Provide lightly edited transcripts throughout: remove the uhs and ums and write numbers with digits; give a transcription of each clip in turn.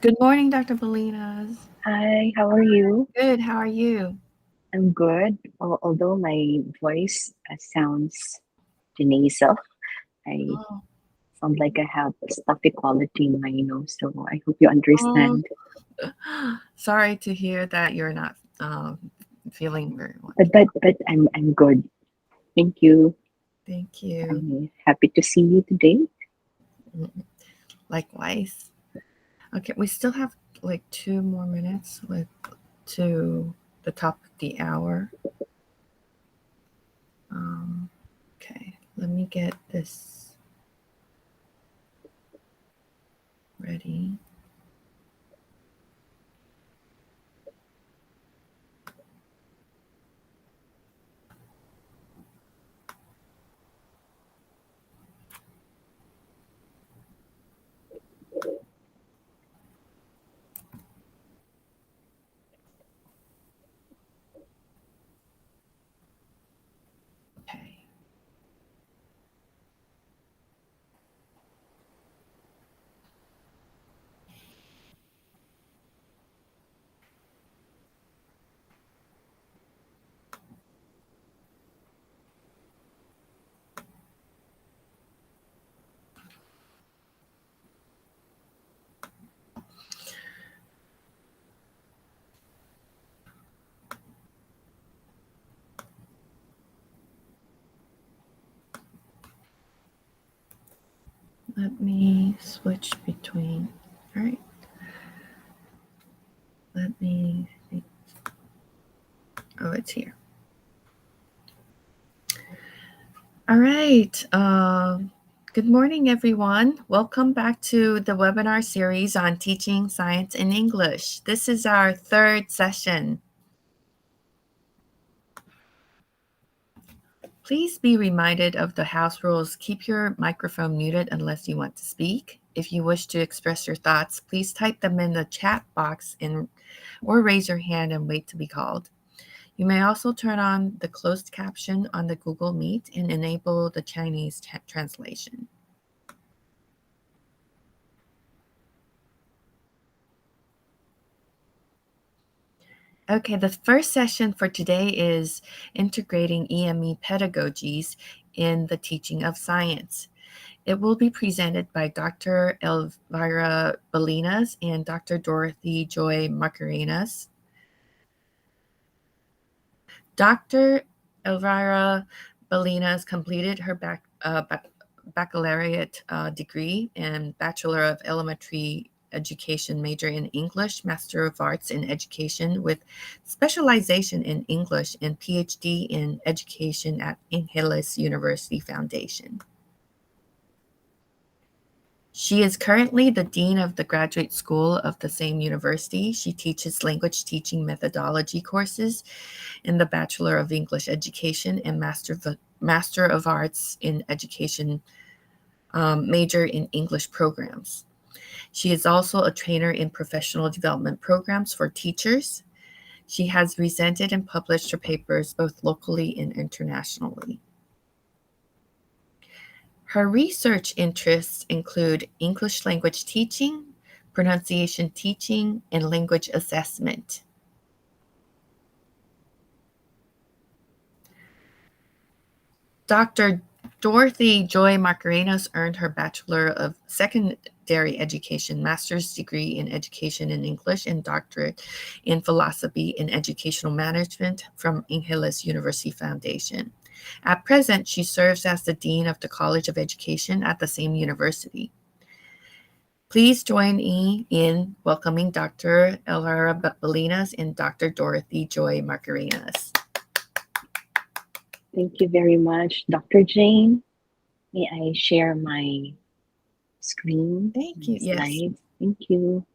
Good morning, Dr. Bolinas. Hi, how are you? Good. How are you? I'm good. Although my voice sounds nasal, I Oh, sound like I have stuffy quality in my nose, so I hope you oh, understand. sorry to hear that you're not feeling very well. But I'm good. Thank you. Thank you. I'm happy to see you today. Mm, Likewise. Okay, we still have like 2 more minutes to the top of the hour. Um, okay, let me get this ready. Okay. Let me switch between. All right. Let me. Oh, it's here. All right. Good morning, everyone. Welcome back to the webinar series on teaching science in English. This is our third session. Please be reminded of the house rules. Keep your microphone muted unless you want to speak. If you wish to express your thoughts, please type them in the chat box or raise your hand and wait to be called. You may also turn on the closed caption on the Google Meet and enable the Chinese translation. Okay, the first session for today is integrating EME pedagogies in the teaching of science. It will be presented by Dr. Elvira Bolinas and Dr. Dorothy Joy Macarenas. Dr. Elvira Bolinas completed her baccalaureate degree and Bachelor of Elementary Education major in English, Master of Arts in Education with specialization in English and PhD in Education at Ingelis University Foundation. She is currently the Dean of the Graduate School of the same university. She teaches language teaching methodology courses in the Bachelor of English Education and Master of Arts in Education major in English programs. She is also a trainer in professional development programs for teachers. She has presented and published her papers both locally and internationally. Her research interests include English language teaching, pronunciation teaching, and language assessment. Dr. Dorothy Joy Macarenas earned her Bachelor of Secondary Education, Master's degree in Education in English, and Doctorate in Philosophy in Educational Management from Ingelis University Foundation. At present, she serves as the Dean of the College of Education at the same university. Please join me in welcoming Dr. Elvira Bolinas and Dr. Dorothy Joy Macarenas. Thank you very much, Dr. Jane. May I share my screen, Thank my you. Yes. slides? Thank you.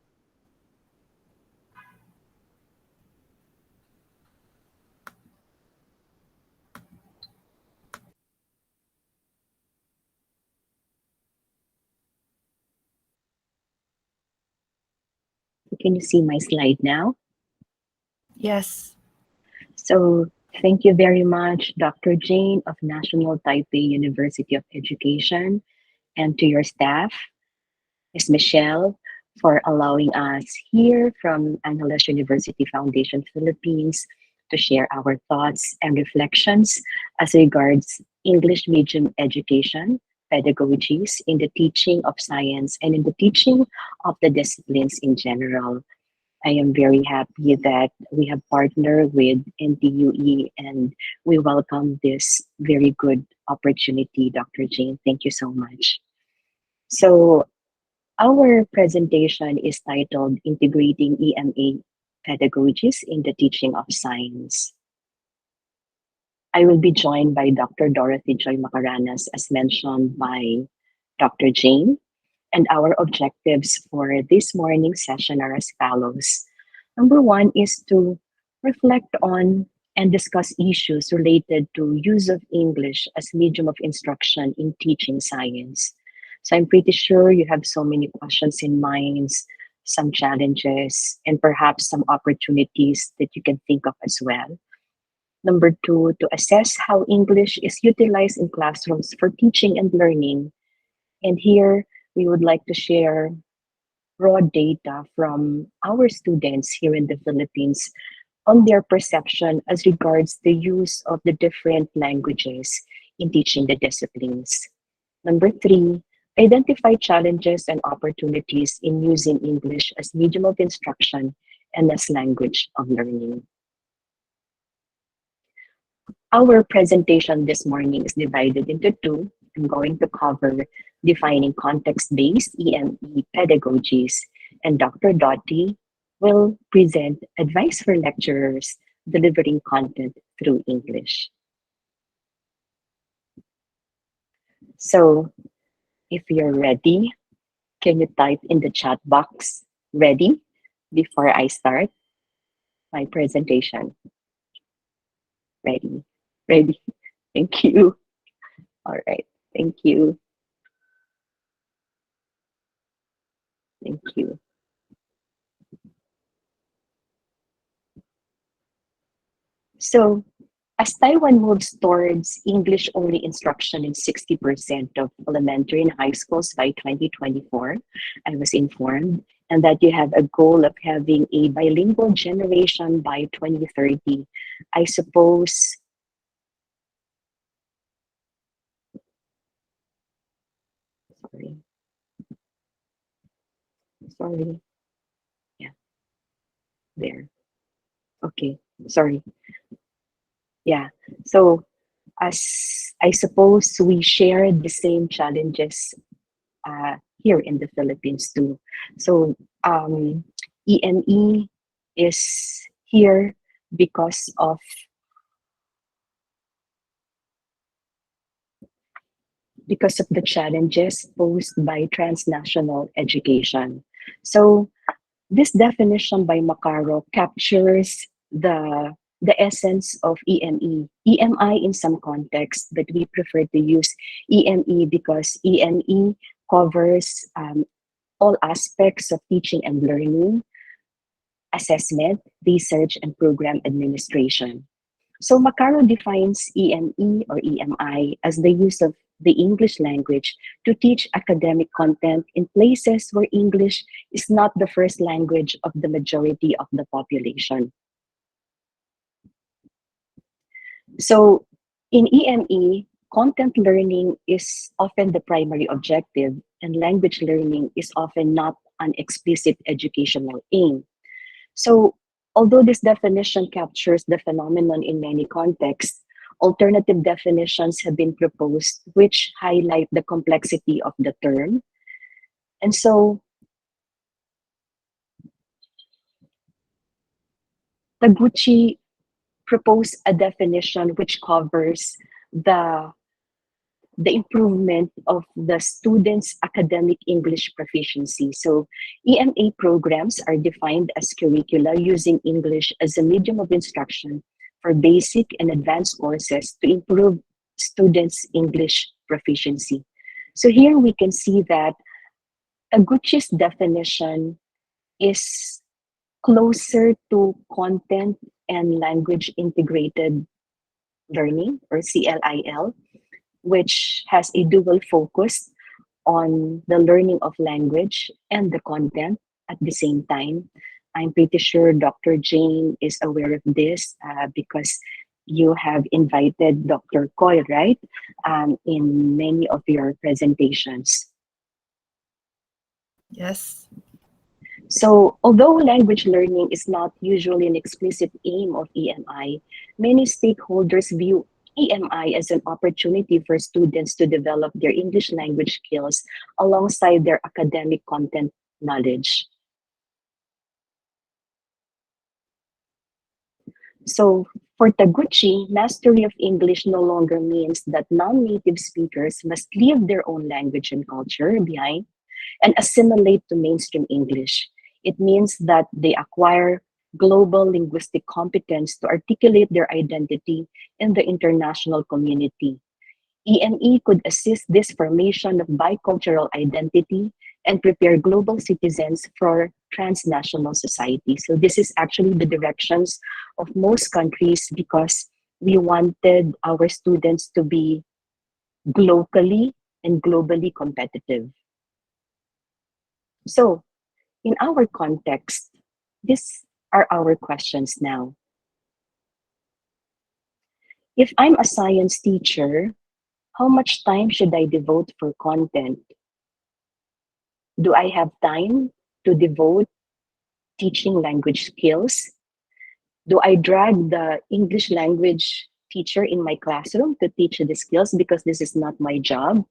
Can you see my slide now? Yes. So thank you very much, Dr. Jane of National Taipei University of Education, and to your staff, Ms. Michelle, for allowing us here from Angeles University Foundation Philippines to share our thoughts and reflections as regards English medium education, pedagogies in the teaching of science and in the teaching of the disciplines in general. I am very happy that we have partnered with NTUE and we welcome this very good opportunity, Dr. Jane. Thank you so much. So, our presentation is titled Integrating EMA Pedagogies in the Teaching of Science. I will be joined by Dr. Dorothy Joy Macaranas, as mentioned by Dr. Jane. And our objectives for this morning session are as follows. Number one is to reflect on and discuss issues related to use of English as medium of instruction in teaching science. So I'm pretty sure you have so many questions in mind, some challenges, and perhaps some opportunities that you can think of as well. Number two, to assess how English is utilized in classrooms for teaching and learning. And here we would like to share raw data from our students here in the Philippines on their perception as regards the use of the different languages in teaching the disciplines. Number three, identify challenges and opportunities in using English as medium of instruction and as language of learning. Our presentation this morning is divided into two. I'm going to cover defining context-based EME pedagogies, and Dr. Dottie will present advice for lecturers delivering content through English. So if you're ready, can you type in the chat box, ready, before I start my presentation? Ready, ready. Thank you. All right, thank you. Thank you. So, as Taiwan moves towards English only instruction in 60% of elementary and high schools by 2024, I was informed, and that you have a goal of having a bilingual generation by 2030. I suppose, sorry, sorry, yeah, there. Okay, sorry. Yeah, so as I suppose we share the same challenges here in the Philippines too. So EME is here because of the challenges posed by transnational education. So this definition by Macaro captures the essence of EME. EMI in some contexts, but we prefer to use EME because EME covers all aspects of teaching and learning, assessment, research, and program administration. So Macaro defines EME or EMI as the use of the English language to teach academic content in places where English is not the first language of the majority of the population. So in EME, content learning is often the primary objective, and language learning is often not an explicit educational aim. So, although this definition captures the phenomenon in many contexts, alternative definitions have been proposed which highlight the complexity of the term. And so, Taguchi proposed a definition which covers the the improvement of the students' academic English proficiency. So EMA programs are defined as curricula using English as a medium of instruction for basic and advanced courses to improve students' English proficiency. So here we can see that Taguchi's definition is closer to content and language integrated learning, or CLIL, which has a dual focus on the learning of language and the content. at the same time. I'm pretty sure Dr. Jane is aware of this because you have invited Dr. Coy, right, in many of your presentations. Yes. So, although language learning is not usually an explicit aim of EMI, many stakeholders view EMI as an opportunity for students to develop their English language skills alongside their academic content knowledge. So, for Taguchi, mastery of English no longer means that non native speakers must leave their own language and culture behind and assimilate to mainstream English. It means that they acquire global linguistic competence to articulate their identity in the international community. EME could assist this formation of bicultural identity and prepare global citizens for transnational society. So this is actually the directions of most countries because we wanted our students to be locally and globally competitive. So in our context, these are our questions now. If I'm a science teacher, how much time should I devote for content? Do I have time to devote teaching language skills? Do I drag the English language teacher in my classroom to teach the skills because this is not my job?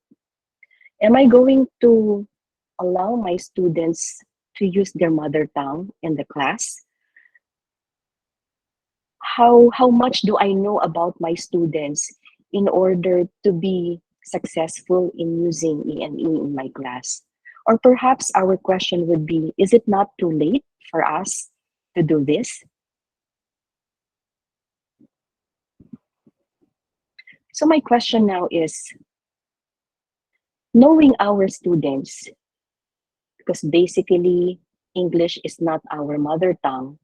Am I going to allow my students to use their mother tongue in the class? How much do I know about my students in order to be successful in using EME in my class? Or perhaps our question would be, is it not too late for us to do this? So my question now is, knowing our students, because basically English is not our mother tongue,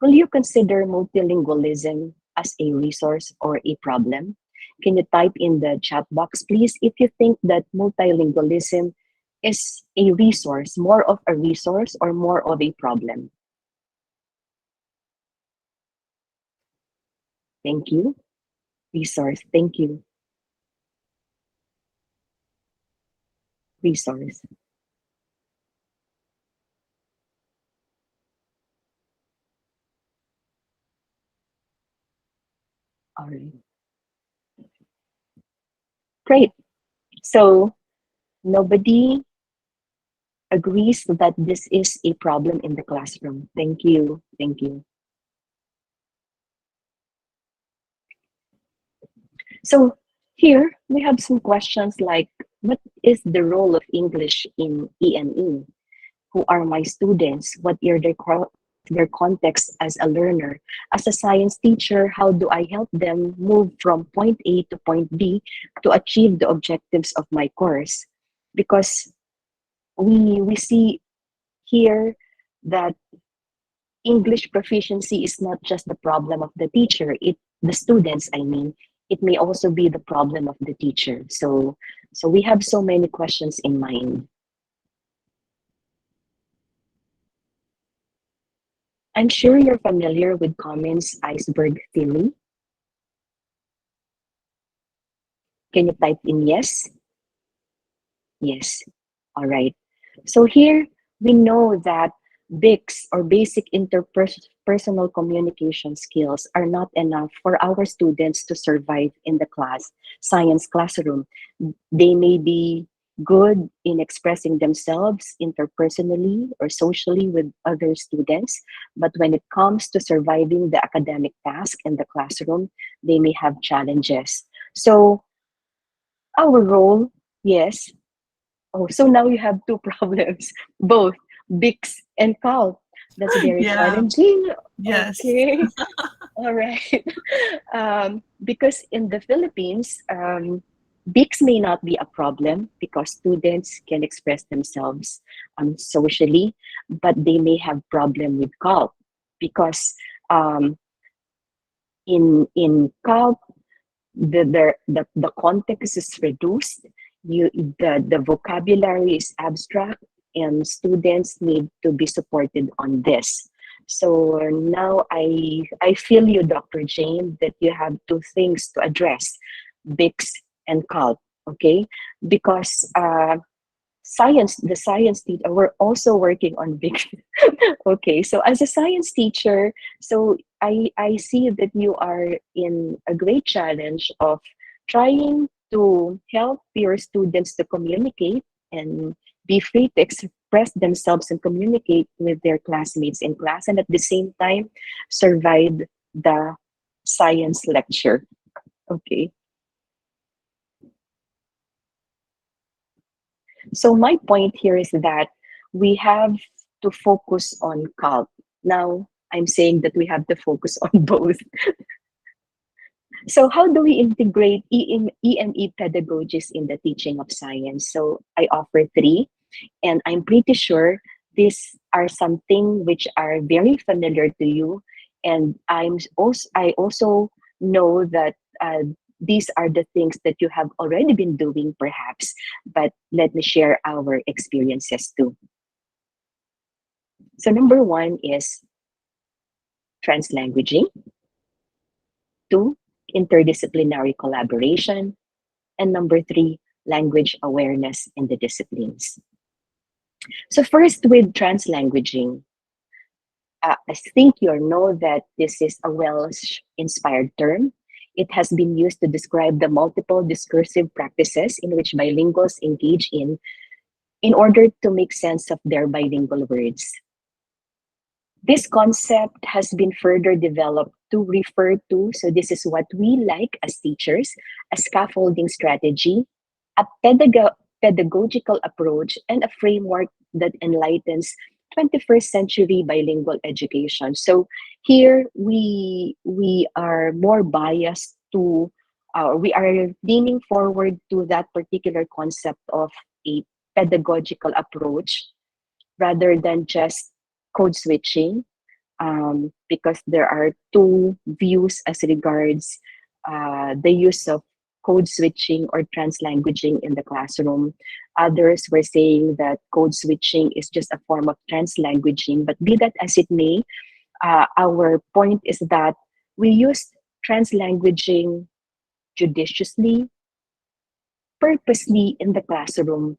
will you consider multilingualism as a resource or a problem? Can you type in the chat box, please, if you think that multilingualism is a resource, more of a resource or more of a problem? Thank you. Resource. Thank you. Resource. All right. Great. So nobody agrees that this is a problem in the classroom. Thank you. Thank you. So here we have some questions like, what is the role of English in EME? Who are my students? What are their context as a learner? As a science teacher, how do I help them move from point A to point B to achieve the objectives of my course? Because we see here that English proficiency is not just the problem of the teacher, the students, I mean, it may also be the problem of the teacher. So we have so many questions in mind. I'm sure you're familiar with Common's iceberg theory. Can you type in yes? Yes. All right. So here we know that BICS or basic interpersonal communication skills are not enough for our students to survive in the science classroom. They may be good in expressing themselves interpersonally or socially with other students, but when it comes to surviving the academic task in the classroom, they may have challenges. So our role, yes. Oh, so now you have two problems, both BICS and CAL. That's very Yeah. challenging. Yes. Okay, all right. Because in the Philippines, BICS may not be a problem because students can express themselves socially, but they may have problem with CAL because um, in CAL the context is reduced. The vocabulary is abstract and students need to be supported on this. So now I feel you, Dr. Jane, that you have two things to address, BICS and CULT, okay? Because the science teacher, we're also working on BICS. Okay, so as a science teacher, so I see that you are in a great challenge of trying to help your students to communicate and be free to express themselves and communicate with their classmates in class, and at the same time survive the science lecture. Okay, so my point here is that we have to focus on CULT. Now, I'm saying that we have to focus on both. So how do we integrate EME pedagogies in the teaching of science? So I offer three, and I'm pretty sure these are something which are very familiar to you. And I also know that these are the things that you have already been doing, perhaps. But let me share our experiences too. So number one is translanguaging. Two, interdisciplinary collaboration. And number three, language awareness in the disciplines. So first with translanguaging, I think you know that this is a Welsh-inspired term. It has been used to describe the multiple discursive practices in which bilinguals engage in order to make sense of their bilingual words. This concept has been further developed to refer to, so this is what we like as teachers, a scaffolding strategy, a pedagogical approach, and a framework that enlightens 21st century bilingual education. So here we are more biased to, we are leaning forward to that particular concept of a pedagogical approach rather than just code switching, because there are two views as regards the use of code switching or translanguaging in the classroom. Others were saying that code switching is just a form of translanguaging, but be that as it may, our point is that we use translanguaging judiciously, purposely in the classroom,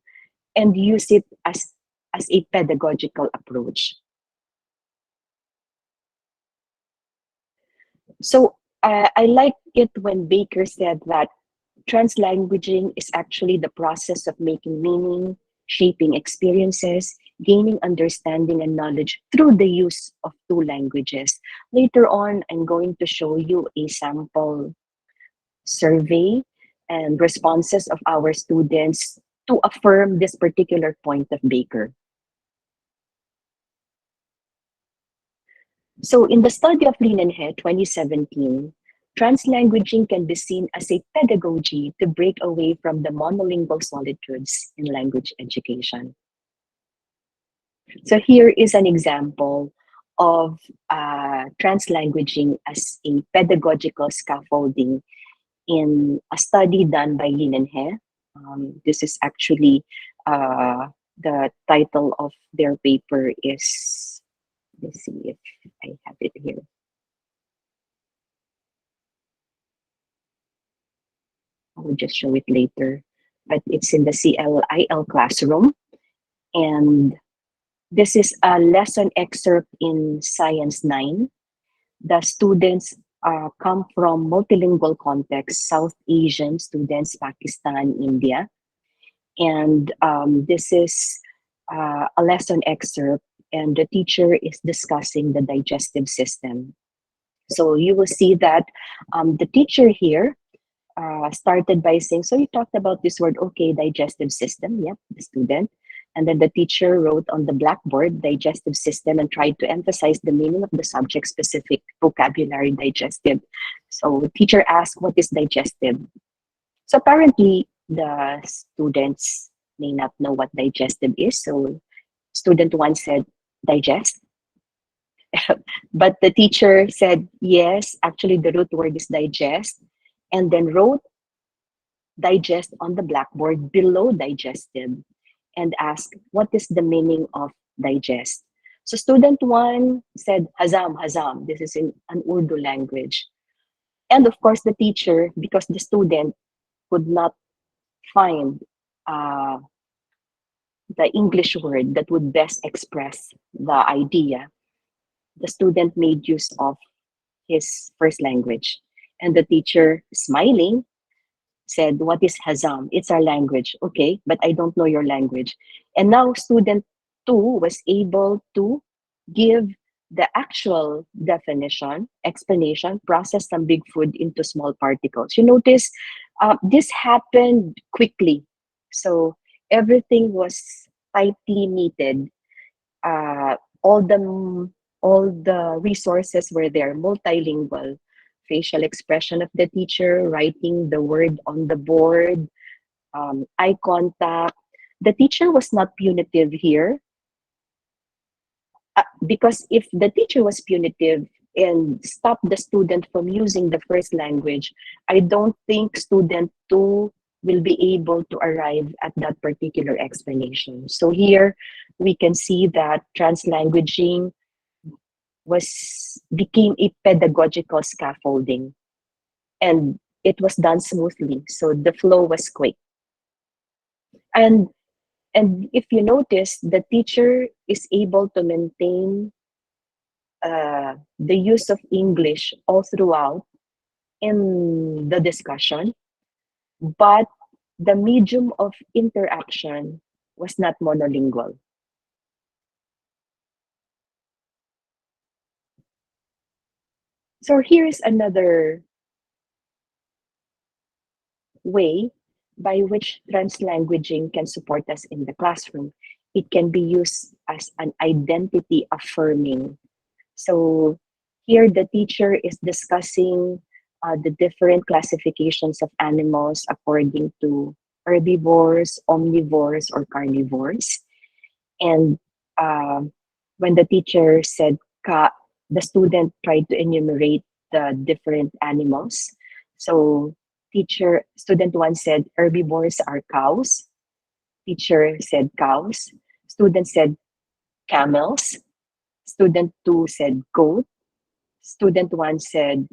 and use it as a pedagogical approach. So I like it when Baker said that translanguaging is actually the process of making meaning, shaping experiences, gaining understanding and knowledge through the use of two languages. Later on, I'm going to show you a sample survey and responses of our students to affirm this particular point of Baker. So in the study of Linenhe 2017, translanguaging can be seen as a pedagogy to break away from the monolingual solitudes in language education. So here is an example of translanguaging as a pedagogical scaffolding in a study done by Linenhe. This is actually the title of their paper is, let's see if I have it here. I will just show it later, but it's in the CLIL classroom. And this is a lesson excerpt in Science 9. The students come from multilingual contexts, South Asian students, Pakistan, India. And this is a lesson excerpt, and the teacher is discussing the digestive system. So you will see that the teacher here started by saying, so you talked about this word, okay, digestive system, yep, the student. And then the teacher wrote on the blackboard, digestive system, and tried to emphasize the meaning of the subject-specific vocabulary, digestive. So teacher asked, what is digestive? So apparently, the students may not know what digestive is. So student one said, digest. But the teacher said, yes, actually the root word is digest, and then wrote digest on the blackboard below digestive. and asked, what is the meaning of digest? So student one said, Hazam, Hazam. This is in an Urdu language. And of course, the teacher, because the student could not find uh, the English word that would best express the idea, the student made use of his first language. And the teacher, smiling, said, what is Hazam? It's our language. Okay, but I don't know your language. And now student two was able to give the actual definition, explanation, process some big food into small particles. You notice this happened quickly. So everything was tightly knitted. Uh, all the all the resources were there, multilingual, facial expression of the teacher, writing the word on the board, eye contact. The teacher was not punitive here, because if the teacher was punitive and stopped the student from using the first language, I don't think student two will be able to arrive at that particular explanation. So here we can see that translanguaging was became a pedagogical scaffolding, and it was done smoothly, so the flow was quick. And and if you notice, the teacher is able to maintain the use of English all throughout in the discussion, but the medium of interaction was not monolingual. So here's another way by which translanguaging can support us in the classroom. It can be used as an identity affirming. So here the teacher is discussing the different classifications of animals according to herbivores, omnivores, or carnivores. And when the teacher said ka, the student tried to enumerate the different animals. So student one said herbivores are cows. Teacher said cows. Student said camels. Student two said goat. Student one said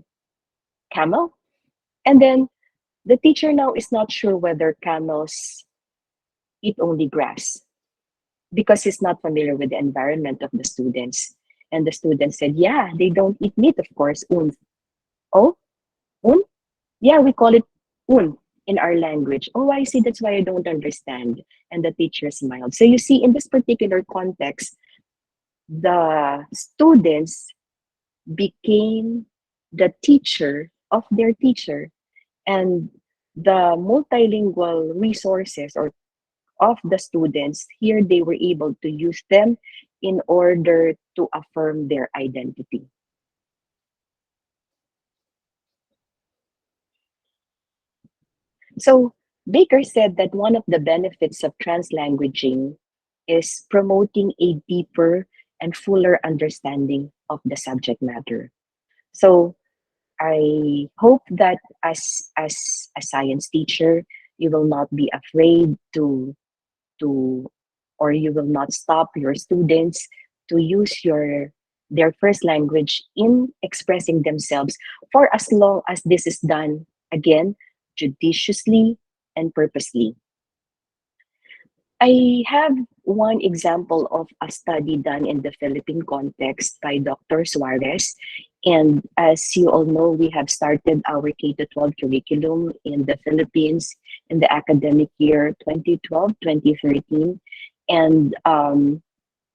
camel. And then the teacher now is not sure whether camels eat only grass because he's not familiar with the environment of the students. And the student said, yeah, they don't eat meat, of course. Un. Oh, un? Yeah, we call it un in our language. Oh, I see. That's why I don't understand. And the teacher smiled. So you see, in this particular context, the students became the teacher of their teacher, and the multilingual resources or of the students here, they were able to use them in order to affirm their identity. So Baker said that one of the benefits of translanguaging is promoting a deeper and fuller understanding of the subject matter. So I hope that as a science teacher, you will not be afraid to or you will not stop your students to use their first language in expressing themselves, for as long as this is done, again, judiciously and purposely. I have one example of a study done in the Philippine context by Dr. Suarez. And as you all know, we have started our K-12 curriculum in the Philippines in the academic year 2012-2013. And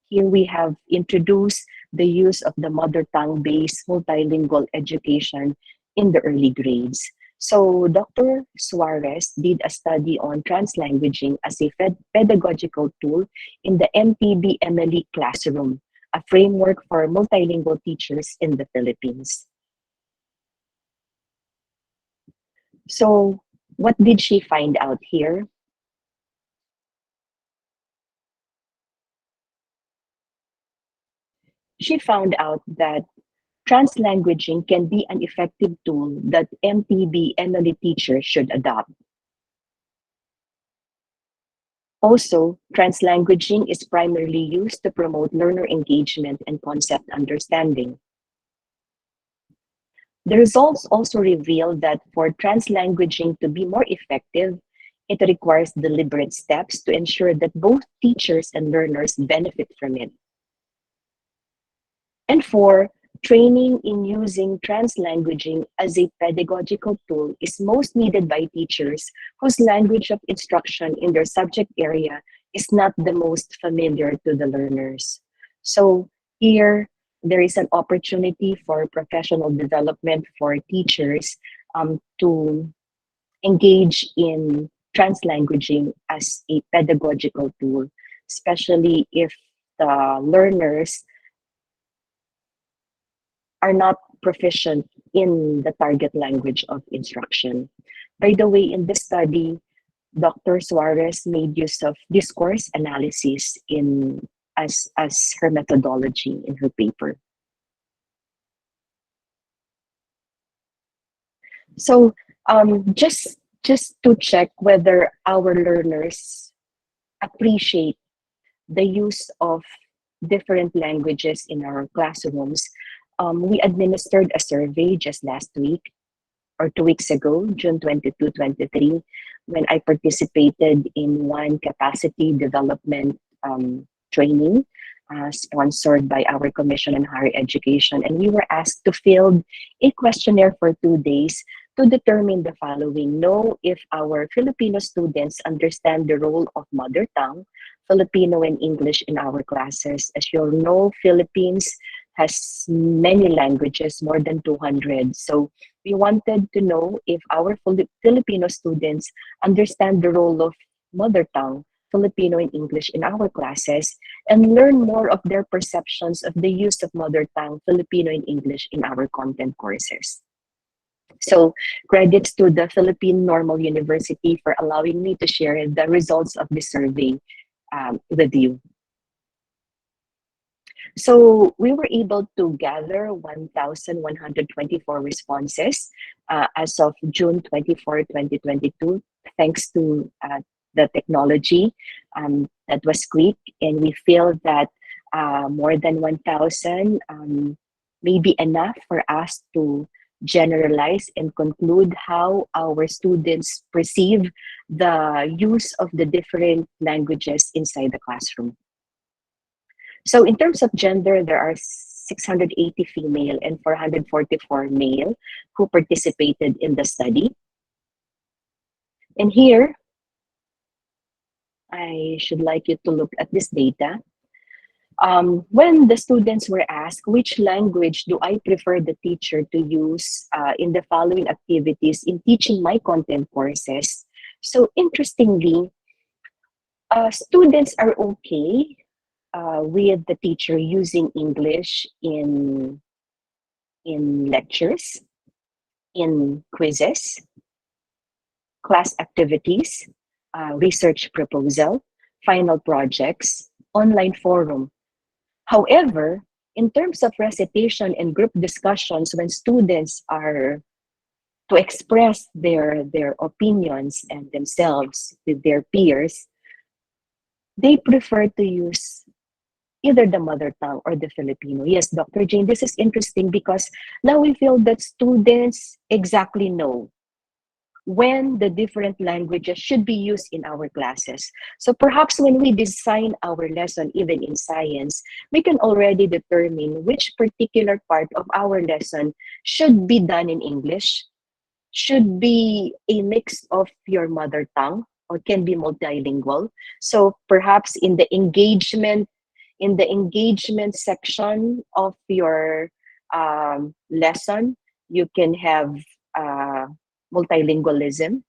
here we have introduced the use of the mother tongue-based multilingual education in the early grades. So Dr. Suarez did a study on translanguaging as a pedagogical tool in the MTB MLE classroom, a framework for multilingual teachers in the Philippines. So what did she find out here? She found out that translanguaging can be an effective tool that MTB MLE teachers should adopt. Also, translanguaging is primarily used to promote learner engagement and concept understanding. The results also reveal that for translanguaging to be more effective, it requires deliberate steps to ensure that both teachers and learners benefit from it. And four, training in using translanguaging as a pedagogical tool is most needed by teachers whose language of instruction in their subject area is not the most familiar to the learners. So here, there is an opportunity for professional development for teachers to engage in translanguaging as a pedagogical tool, especially if the learners are not proficient in the target language of instruction. By the way, in this study, Dr. Suarez made use of discourse analysis as her methodology in her paper. So just to check whether our learners appreciate the use of different languages in our classrooms, we administered a survey just last week or 2 weeks ago, June 22, 23, when I participated in one capacity development training sponsored by our Commission on Higher Education. And we were asked to fill a questionnaire for 2 days to determine the following. Know if our Filipino students understand the role of mother tongue, Filipino and English in our classes. As you'll know, Philippines has many languages, more than 200. So we wanted to know if our Filipino students understand the role of mother tongue, Filipino and English in our classes, and learn more of their perceptions of the use of mother tongue, Filipino and English in our content courses. So credits to the Philippine Normal University for allowing me to share the results of the survey with you. So we were able to gather 1,124 responses as of June 24, 2022, thanks to the technology that was quick. And we feel that more than 1,000 may be enough for us to generalize and conclude how our students perceive the use of the different languages inside the classroom. So in terms of gender, there are 680 female and 444 male who participated in the study. And here, I should like you to look at this data. When the students were asked, which language do I prefer the teacher to use in the following activities in teaching my content courses? So interestingly, students are okay with the teacher using English in lectures, in quizzes, class activities, research proposal, final projects, online forum. However, in terms of recitation and group discussions, when students are to express their opinions and themselves with their peers, they prefer to use either the mother tongue or the Filipino. Yes, Dr. Jane, this is interesting because now we feel that students exactly know when the different languages should be used in our classes. So perhaps when we design our lesson, even in science, we can already determine which particular part of our lesson should be done in English, should be a mix of your mother tongue, or can be multilingual. So perhaps in the engagement section of your lesson, you can have uh, multilingualism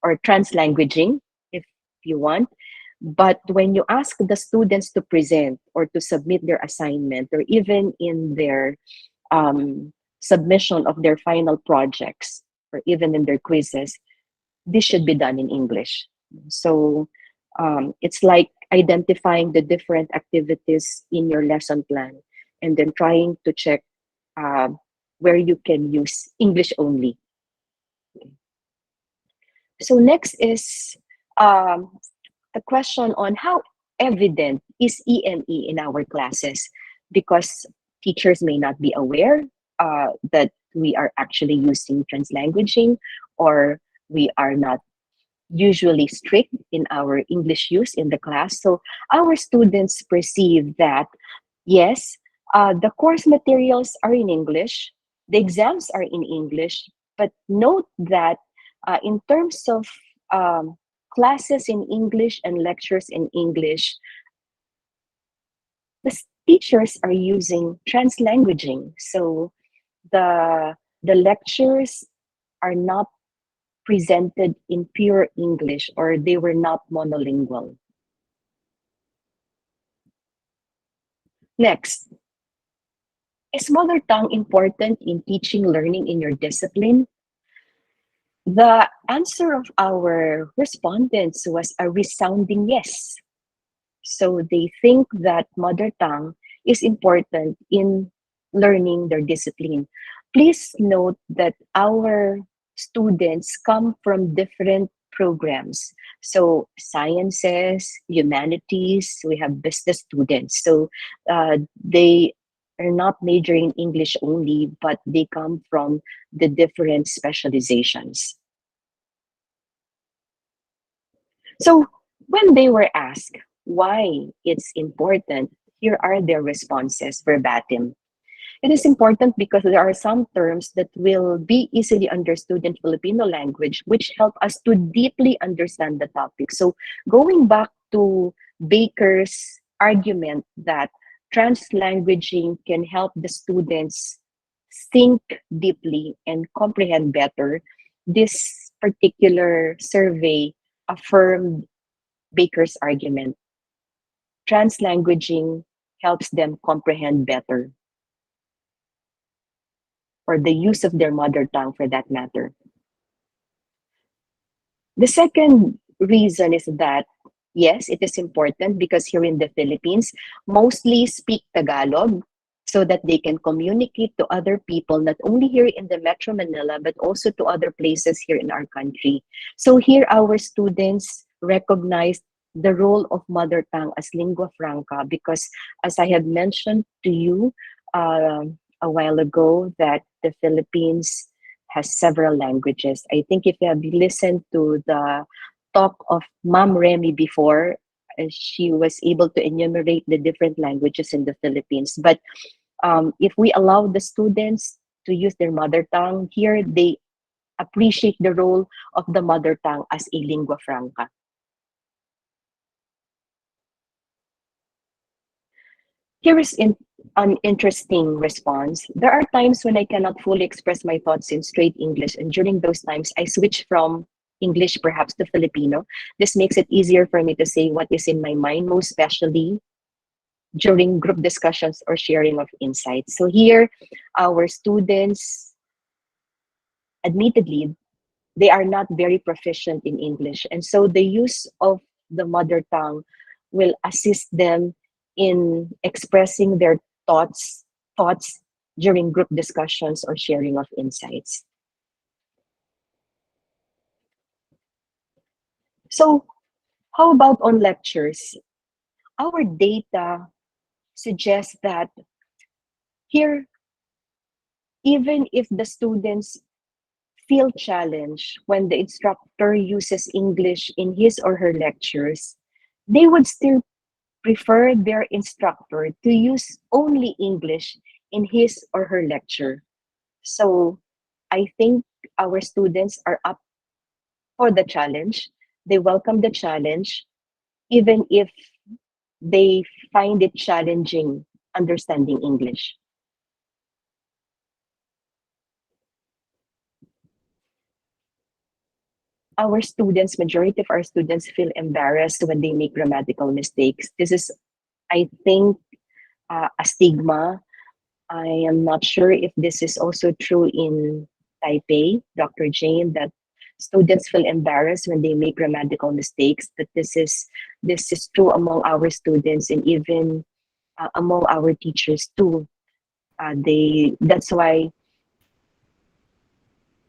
or translanguaging if you want. But when you ask the students to present or to submit their assignment, or even in their submission of their final projects, or even in their quizzes, this should be done in English. So it's like identifying the different activities in your lesson plan and then trying to check uh, where you can use English only. So next is the question on how evident is EME in our classes, because teachers may not be aware that we are actually using translanguaging, or we are not usually strict in our English use in the class. So our students perceive that, yes, the course materials are in English, the exams are in English, but note that in terms of um, classes in English and lectures in English, the teachers are using translanguaging. So the lectures are not presented in pure English, or they were not monolingual. Next, is mother tongue important in teaching learning in your discipline? The answer of our respondents was a resounding yes. So they think that mother tongue is important in learning their discipline. Please note that our students come from different programs. So sciences, humanities, we have business students. So they are not majoring in English only, but they come from the different specializations. So when they were asked why it's important, here are their responses verbatim. It is important because there are some terms that will be easily understood in Filipino language, which help us to deeply understand the topic. So going back to Baker's argument that translanguaging can help the students think deeply and comprehend better, this particular survey affirmed Baker's argument. Translanguaging helps them comprehend better, or the use of their mother tongue for that matter. The second reason is that, yes, it is important because here in the Philippines, mostly speak Tagalog so that they can communicate to other people, not only here in the Metro Manila, but also to other places here in our country. So here our students recognize the role of mother tongue as lingua franca because, as I have mentioned to you a while ago, that the Philippines has several languages. I think if you have listened to the talk of Ma'am Remy before, she was able to enumerate the different languages in the Philippines. But if we allow the students to use their mother tongue here, they appreciate the role of the mother tongue as a lingua franca. Here is an interesting response. There are times when I cannot fully express my thoughts in straight English, and during those times, I switch from English perhaps to Filipino. This makes it easier for me to say what is in my mind, most especially during group discussions or sharing of insights. So here, our students, admittedly, they are not very proficient in English. And so the use of the mother tongue will assist them in expressing their thoughts during group discussions or sharing of insights. So how about on lectures? Our data suggests that here, even if the students feel challenged when the instructor uses English in his or her lectures, they would still prefer their instructor to use only English in his or her lecture. So I think our students are up for the challenge. They welcome the challenge, even if they find it challenging understanding English. Our students, majority of our students feel embarrassed when they make grammatical mistakes. This is, I think, a stigma. I am not sure if this is also true in Taipei, Dr. Jane, that students feel embarrassed when they make grammatical mistakes. But this is true among our students and even among our teachers too. That's why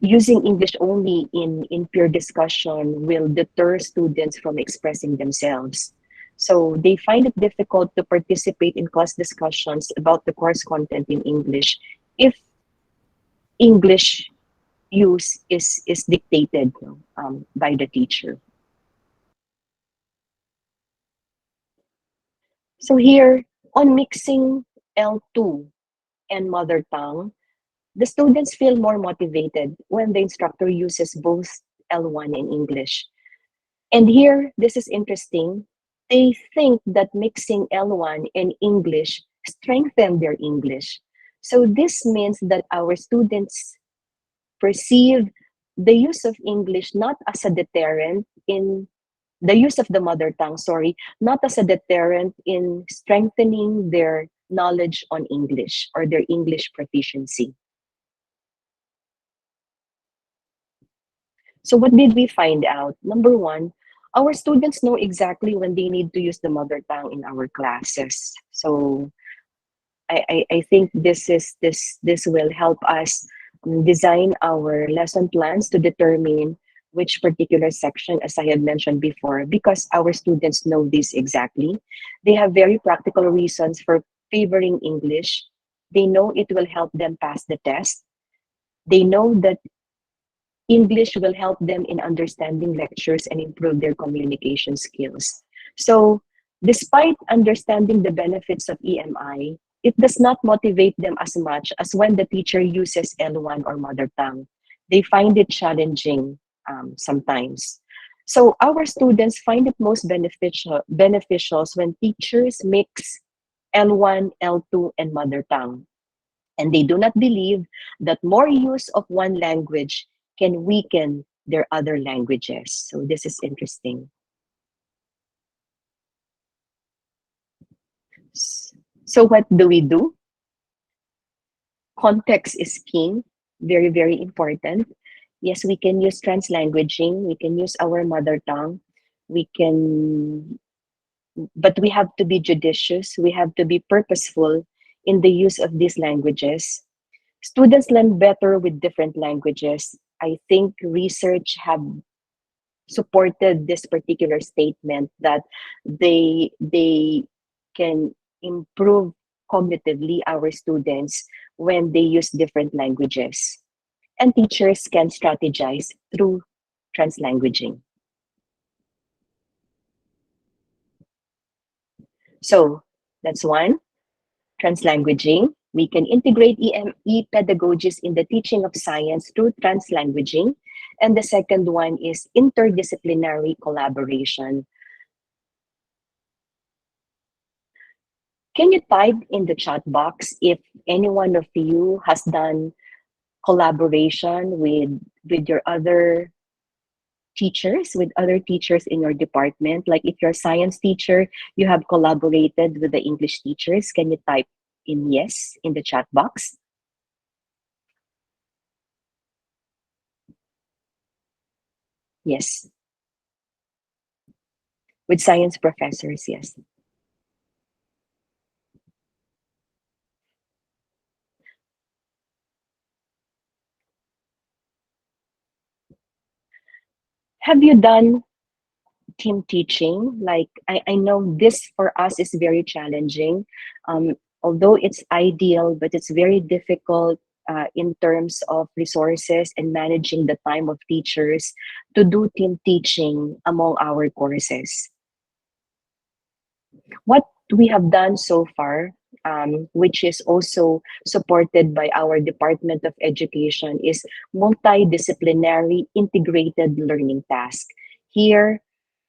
using English only in pure discussion will deter students from expressing themselves. So they find it difficult to participate in class discussions about the course content in English if English use is dictated, by the teacher. So here, on mixing L2 and mother tongue, the students feel more motivated when the instructor uses both L1 and English. And here, this is interesting. They think that mixing L1 and English strengthen their English. So this means that our students perceive the use of English not as a deterrent in the use of the mother tongue, sorry, not as a deterrent in strengthening their knowledge on English or their English proficiency. So what did we find out? Number one, our students know exactly when they need to use the mother tongue in our classes. So I think this will help us design our lesson plans to determine which particular section, as I had mentioned before, because our students know this exactly. They have very practical reasons for favoring English. They know it will help them pass the test. They know that English will help them in understanding lectures and improve their communication skills. So, despite understanding the benefits of EMI, it does not motivate them as much as when the teacher uses L1 or mother tongue. They find it challenging, sometimes. So, our students find it most beneficial when teachers mix L1, L2, and mother tongue. And they do not believe that more use of one language can weaken their other languages. So this is interesting. So what do we do? Context is king, very, very important. Yes, we can use translanguaging, we can use our mother tongue, we can, but we have to be judicious, we have to be purposeful in the use of these languages. Students learn better with different languages. I think research have supported this particular statement that they can improve cognitively our students when they use different languages. And teachers can strategize through translanguaging. So that's one. Translanguaging. We can integrate pedagogies in the teaching of science through translanguaging. And the second one is interdisciplinary collaboration. Can you type in the chat box if any one of you has done collaboration with your other teachers, with other teachers in your department? Like if you're a science teacher, you have collaborated with the English teachers. Can you type in yes in the chat box? Yes. With science professors, yes. Have you done team teaching? Like, I know this for us is very challenging. Although it's ideal, but it's very difficult in terms of resources and managing the time of teachers to do team teaching among our courses. What we have done so far, which is also supported by our Department of Education, is multidisciplinary integrated learning task. Here,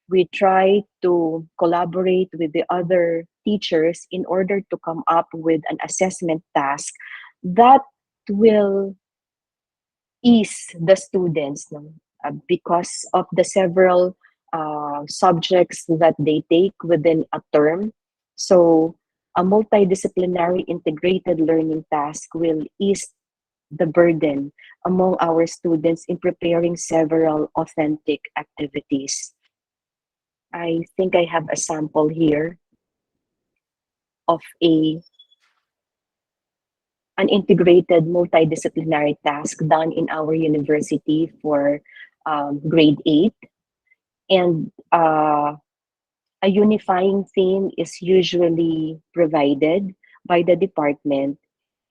we try to collaborate with the other teachers in order to come up with an assessment task that will ease the students, no? Because of the several subjects that they take within a term. So a multidisciplinary integrated learning task will ease the burden among our students in preparing several authentic activities. I think I have a sample here of an integrated multidisciplinary task done in our university for grade 8. And a unifying theme is usually provided by the department,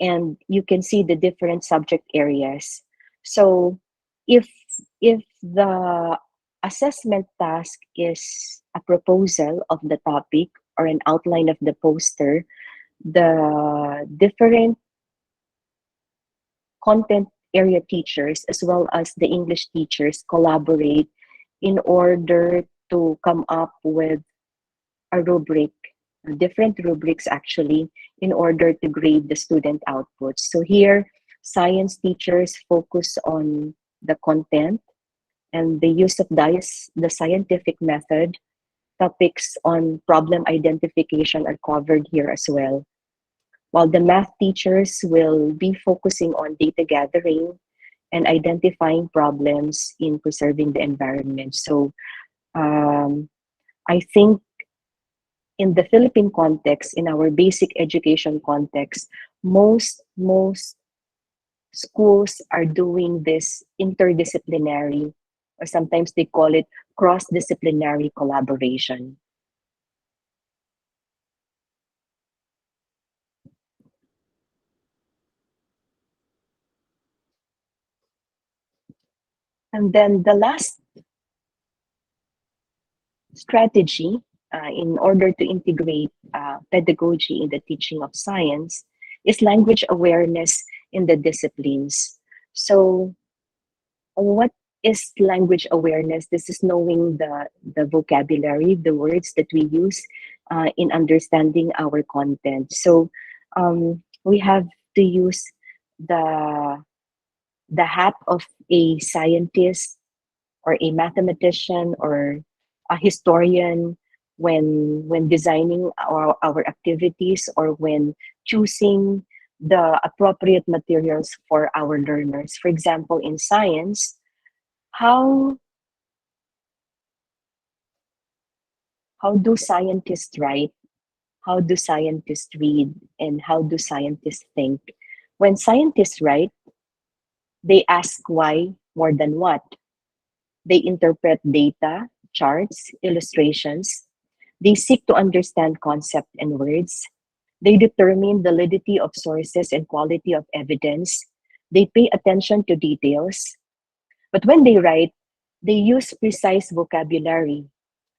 and you can see the different subject areas. So if if the assessment task is a proposal of the topic or an outline of the poster, the different content area teachers as well as the English teachers collaborate in order to come up with a rubric, different rubrics actually, in order to grade the student outputs. So here, science teachers focus on the content and the use of the scientific method. Topics on problem identification are covered here as well. While the math teachers will be focusing on data gathering and identifying problems in preserving the environment. So I think in the Philippine context, in our basic education context, most schools are doing this interdisciplinary, or sometimes they call it cross-disciplinary collaboration. And then the last strategy in order to integrate pedagogy in the teaching of science is language awareness in the disciplines. So, what is language awareness? This is knowing the vocabulary, the words that we use in understanding our content. So, we have to use the the hat of a scientist or a mathematician or a historian when designing our activities or when choosing the appropriate materials for our learners. For example, in science, how how do scientists write? How do scientists read? And how do scientists think? When scientists write, they ask why more than what. They interpret data, charts, illustrations. They seek to understand concept and words. They determine validity of sources and quality of evidence. They pay attention to details. But when they write, they use precise vocabulary.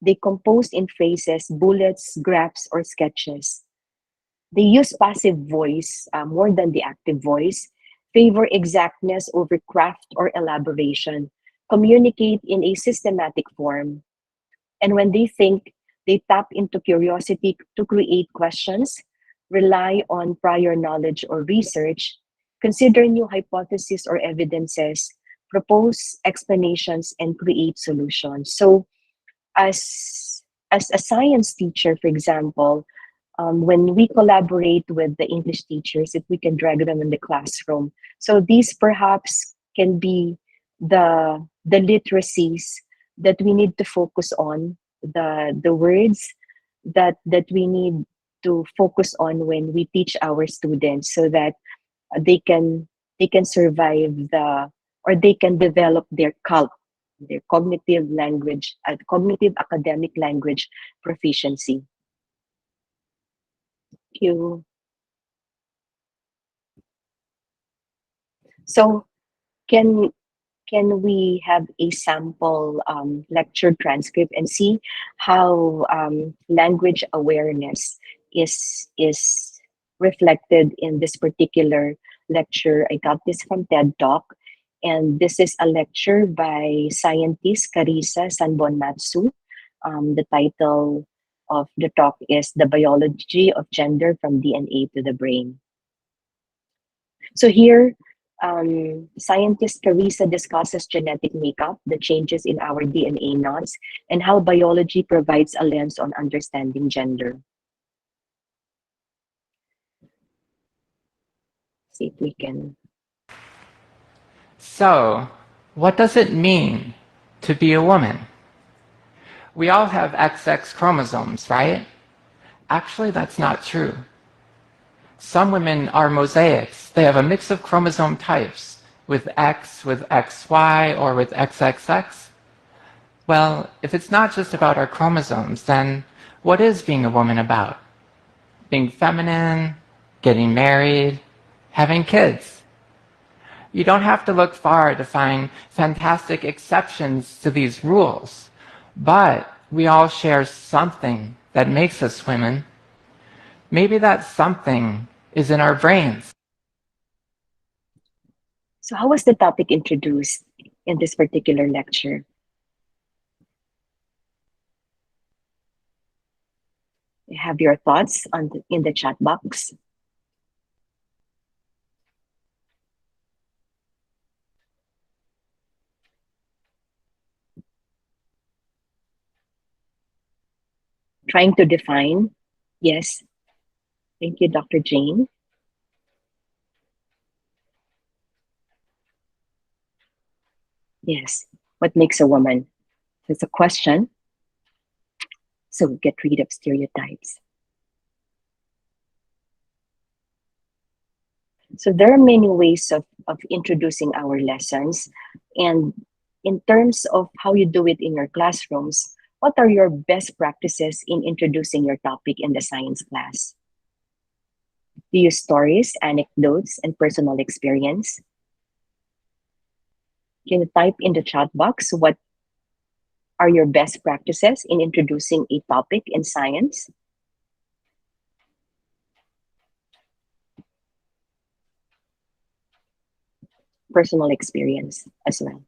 They compose in phrases, bullets, graphs, or sketches. They use passive voice more than the active voice, favor exactness over craft or elaboration, communicate in a systematic form. And when they think, they tap into curiosity to create questions, rely on prior knowledge or research, consider new hypotheses or evidences, propose explanations, and create solutions. So, as a science teacher, for example, when we collaborate with the English teachers, if we can drag them in the classroom. So these perhaps can be the literacies that we need to focus on, the words that we need to focus on when we teach our students, so that they can survive the or they can develop their their cognitive language, cognitive academic language proficiency. Thank you. So can can we have a sample lecture transcript and see how language awareness is reflected in this particular lecture? I got this from TED Talk, and this is a lecture by scientist Carissa Sanbonmatsu. The title of the talk is "The Biology of Gender from DNA to the Brain." So here, scientist Carissa discusses genetic makeup, the changes in our DNA knots, and how biology provides a lens on understanding gender. See if we can. So, what does it mean to be a woman? We all have XX chromosomes, right? Actually, that's not true. Some women are mosaics cells, they have a mix of chromosome types, with X, with XY, or with XXX. Well, if it's not just about our chromosomes, then what is being a woman about? Being feminine, getting married, having kids. You don't have to look far to find fantastic exceptions to these rules, but we all share something that makes us women. Maybe that something is in our brains. So how was the topic introduced in this particular lecture? Have your thoughts in the chat box. Trying to define. Yes. Thank you, Dr. Jane. Yes. What makes a woman? It's a question. So get rid of stereotypes. So there are many ways of introducing our lessons. And in terms of how you do it in your classrooms, what are your best practices in introducing your topic in the science class? Do you use stories, anecdotes, and personal experience? Can you type in the chat box what are your best practices in introducing a topic in science? Personal experience as well.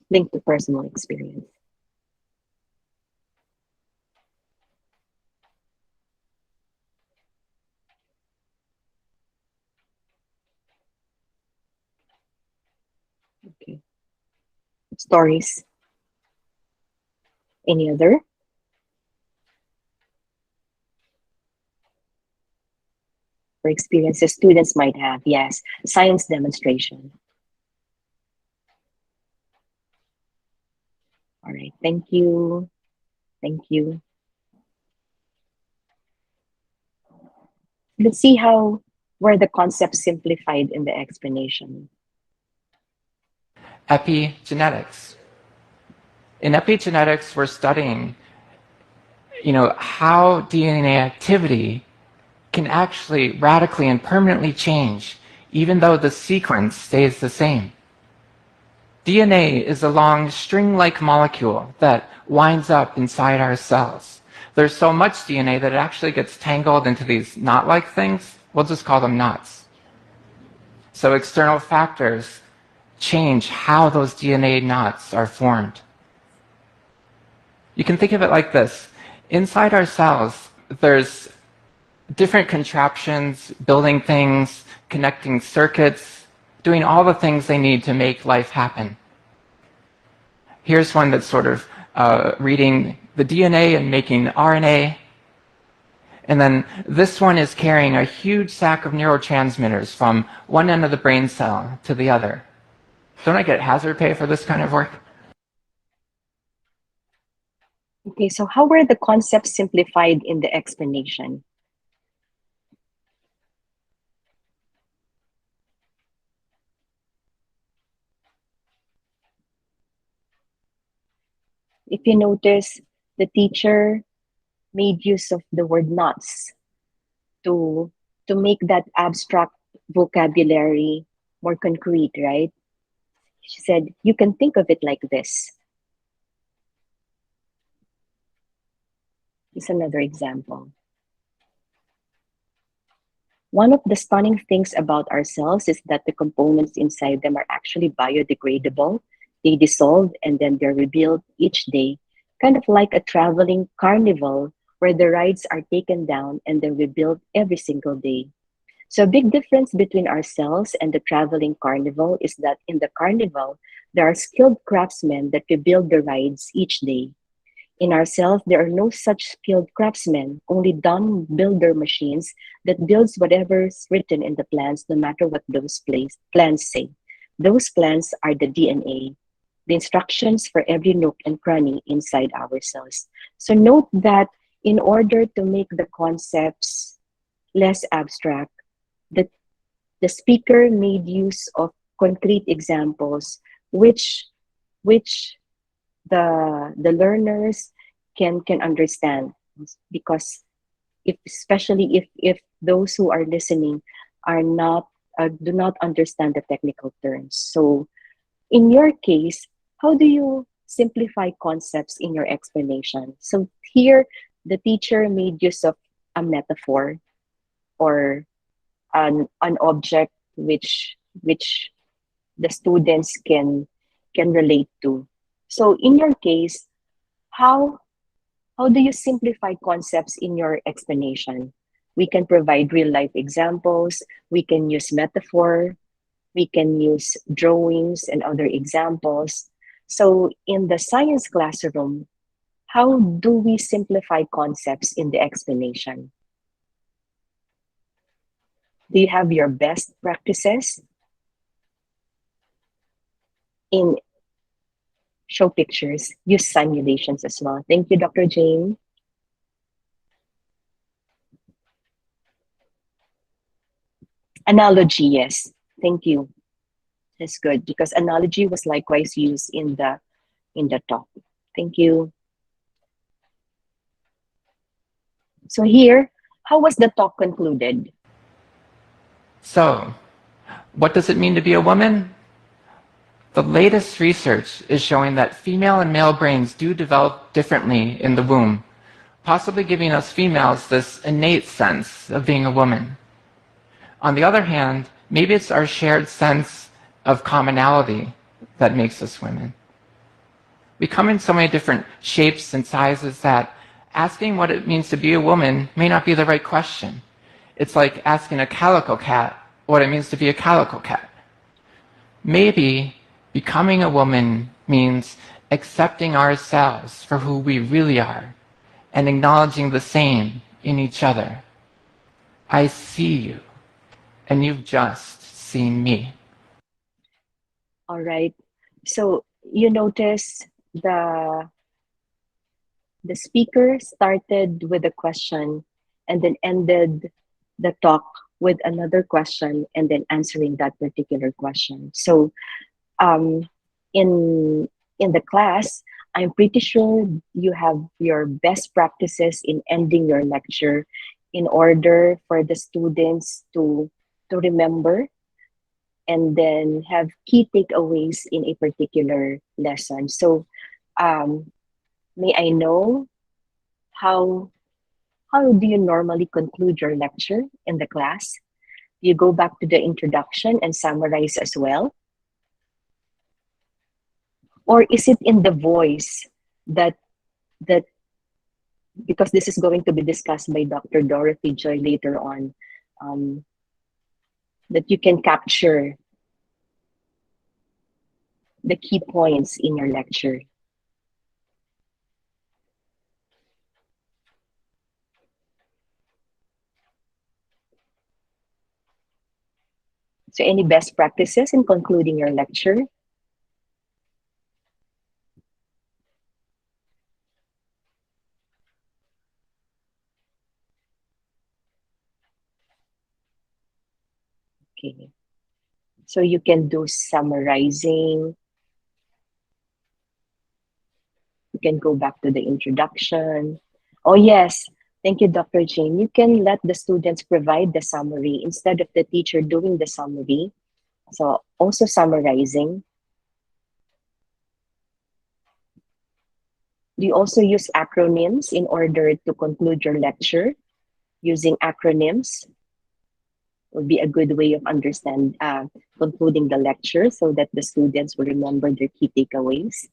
Link to personal experience. Okay. Stories. Any other? Or experiences students might have? Yes. Science demonstration. All right. Thank you. Thank you. Let's see how were the concepts simplified in the explanation. Epigenetics. In epigenetics, we're studying, how DNA activity can actually radically and permanently change, even though the sequence stays the same. DNA is a long string-like molecule that winds up inside our cells. There's so much DNA that it actually gets tangled into these knot-like things. We'll just call them knots. So external factors change how those DNA knots are formed. You can think of it like this. Inside our cells, there's different contraptions, building things, connecting circuits, doing all the things they need to make life happen. Here's one that's sort of reading the DNA and making RNA. And then this one is carrying a huge sack of neurotransmitters from one end of the brain cell to the other. Don't I get hazard pay for this kind of work? Okay, so how were the concepts simplified in the explanation? If you notice, the teacher made use of the word knots to make that abstract vocabulary more concrete, right? She said, you can think of it like this. Here's another example. One of the stunning things about our cells is that the components inside them are actually biodegradable. They dissolve and then they're rebuilt each day, kind of like a traveling carnival where the rides are taken down and then rebuilt every single day. So a big difference between our cells and the traveling carnival is that in the carnival, there are skilled craftsmen that rebuild the rides each day. In our cells, there are no such skilled craftsmen, only dumb builder machines that builds whatever's written in the plans, no matter what those plans say. Those plans are the DNA, the instructions for every nook and cranny inside our cells. So note that in order to make the concepts less abstract, the, the speaker made use of concrete examples which which the learners can understand, because if especially if those who are listening are not do not understand the technical terms. So in your case, how do you simplify concepts in your explanation? So here, the teacher made use of a metaphor or an object which the students can relate to. So in your case, how how do you simplify concepts in your explanation? We can provide real life examples, we can use metaphor, we can use drawings and other examples. So in the science classroom, how do we simplify concepts in the explanation? Do you have your best practices in show pictures, use simulations as well? Thank you, Dr. Jane. Analogy, yes. Thank you. That's good because analogy was likewise used in the talk. Thank you. So here, how was the talk concluded? So, what does it mean to be a woman? The latest research is showing that female and male brains do develop differently in the womb, possibly giving us females this innate sense of being a woman. On the other hand, maybe it's our shared sense of commonality that makes us women. We come in so many different shapes and sizes that asking what it means to be a woman may not be the right question. It's like asking a calico cat what it means to be a calico cat. Maybe becoming a woman means accepting ourselves for who we really are and acknowledging the same in each other. I see you, and you've just seen me. All right. So you notice the speaker started with a question and then ended the talk with another question and then answering that particular question. So um, in in the class, I'm pretty sure you have your best practices in ending your lecture in order for the students to remember and then have key takeaways in a particular lesson. So um, may I know how how do you normally conclude your lecture in the class? Do you go back to the introduction and summarize as well? Or is it in the voice that that because this is going to be discussed by Dr. Dorothy Joy later on, um, that you can capture the key points in your lecture? So any best practices in concluding your lecture? Okay. So you can do summarizing. You can go back to the introduction. Oh, yes. Thank you, Dr. Jane. You can let the students provide the summary instead of the teacher doing the summary. So also summarizing. Do you also use acronyms in order to conclude your lecture? Using acronyms would be a good way of concluding the lecture so that the students will remember their key takeaways.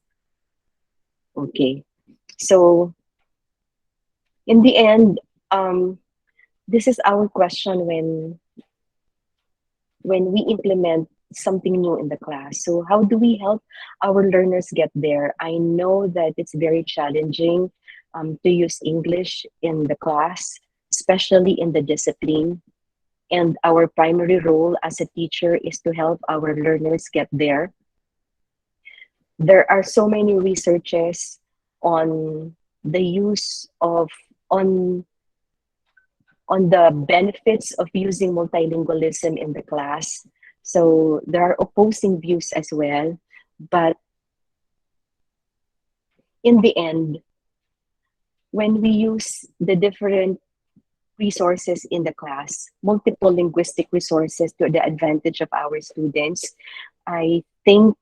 Okay, so in the end, this is our question when we implement something new in the class. So how do we help our learners get there? I know that it's very challenging to use English in the class, especially in the discipline. And our primary role as a teacher is to help our learners get there. There are so many researches on the use on the benefits of using multilingualism in the class. So there are opposing views as well, but in the end, when we use the different resources in the class, multiple linguistic resources to the advantage of our students, I think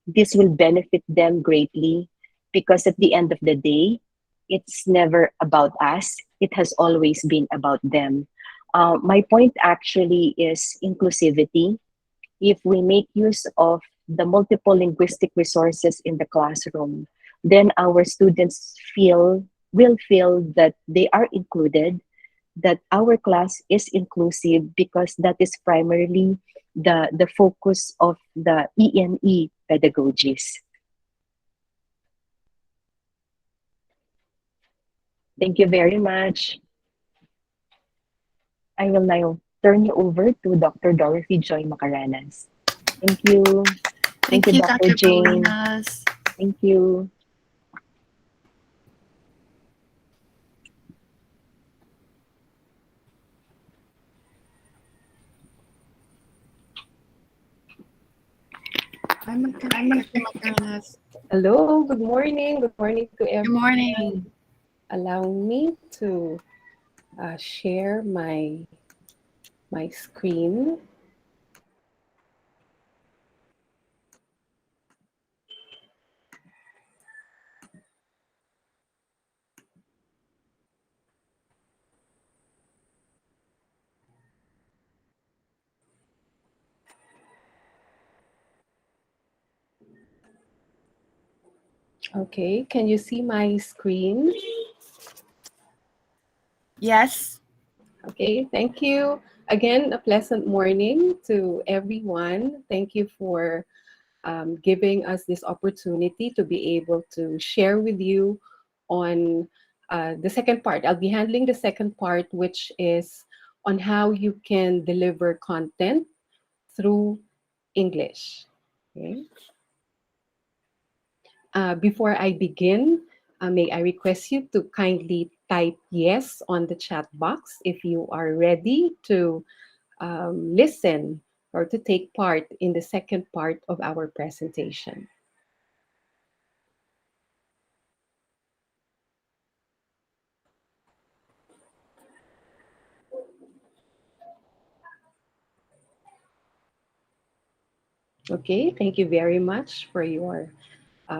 this will benefit them greatly, because at the end of the day, it's never about us. It has always been about them. My point actually is inclusivity. If we make use of the multiple linguistic resources in the classroom, then our students will feel that they are included, that our class is inclusive, because that is primarily the focus of the ENE pedagogies. Thank you very much. I will now turn you over to Dr. Dorothy Joy Macaranas. Thank you. Thank Thank you, you, Dr. Dr. Jane. Polinas. Thank you. Dr. Macaranas. Hello, good morning. Good morning to Good everyone. morning. Allow me to share my screen. Okay, can you see my screen? Yes. Okay, thank you. Again, a pleasant morning to everyone. Thank you for giving us this opportunity to be able to share with you on the second part. I'll be handling the second part, which is on how you can deliver content through English. Okay. Before I begin, may I request you to kindly type yes on the chat box if you are ready to listen or to take part in the second part of our presentation. Okay, thank you very much for your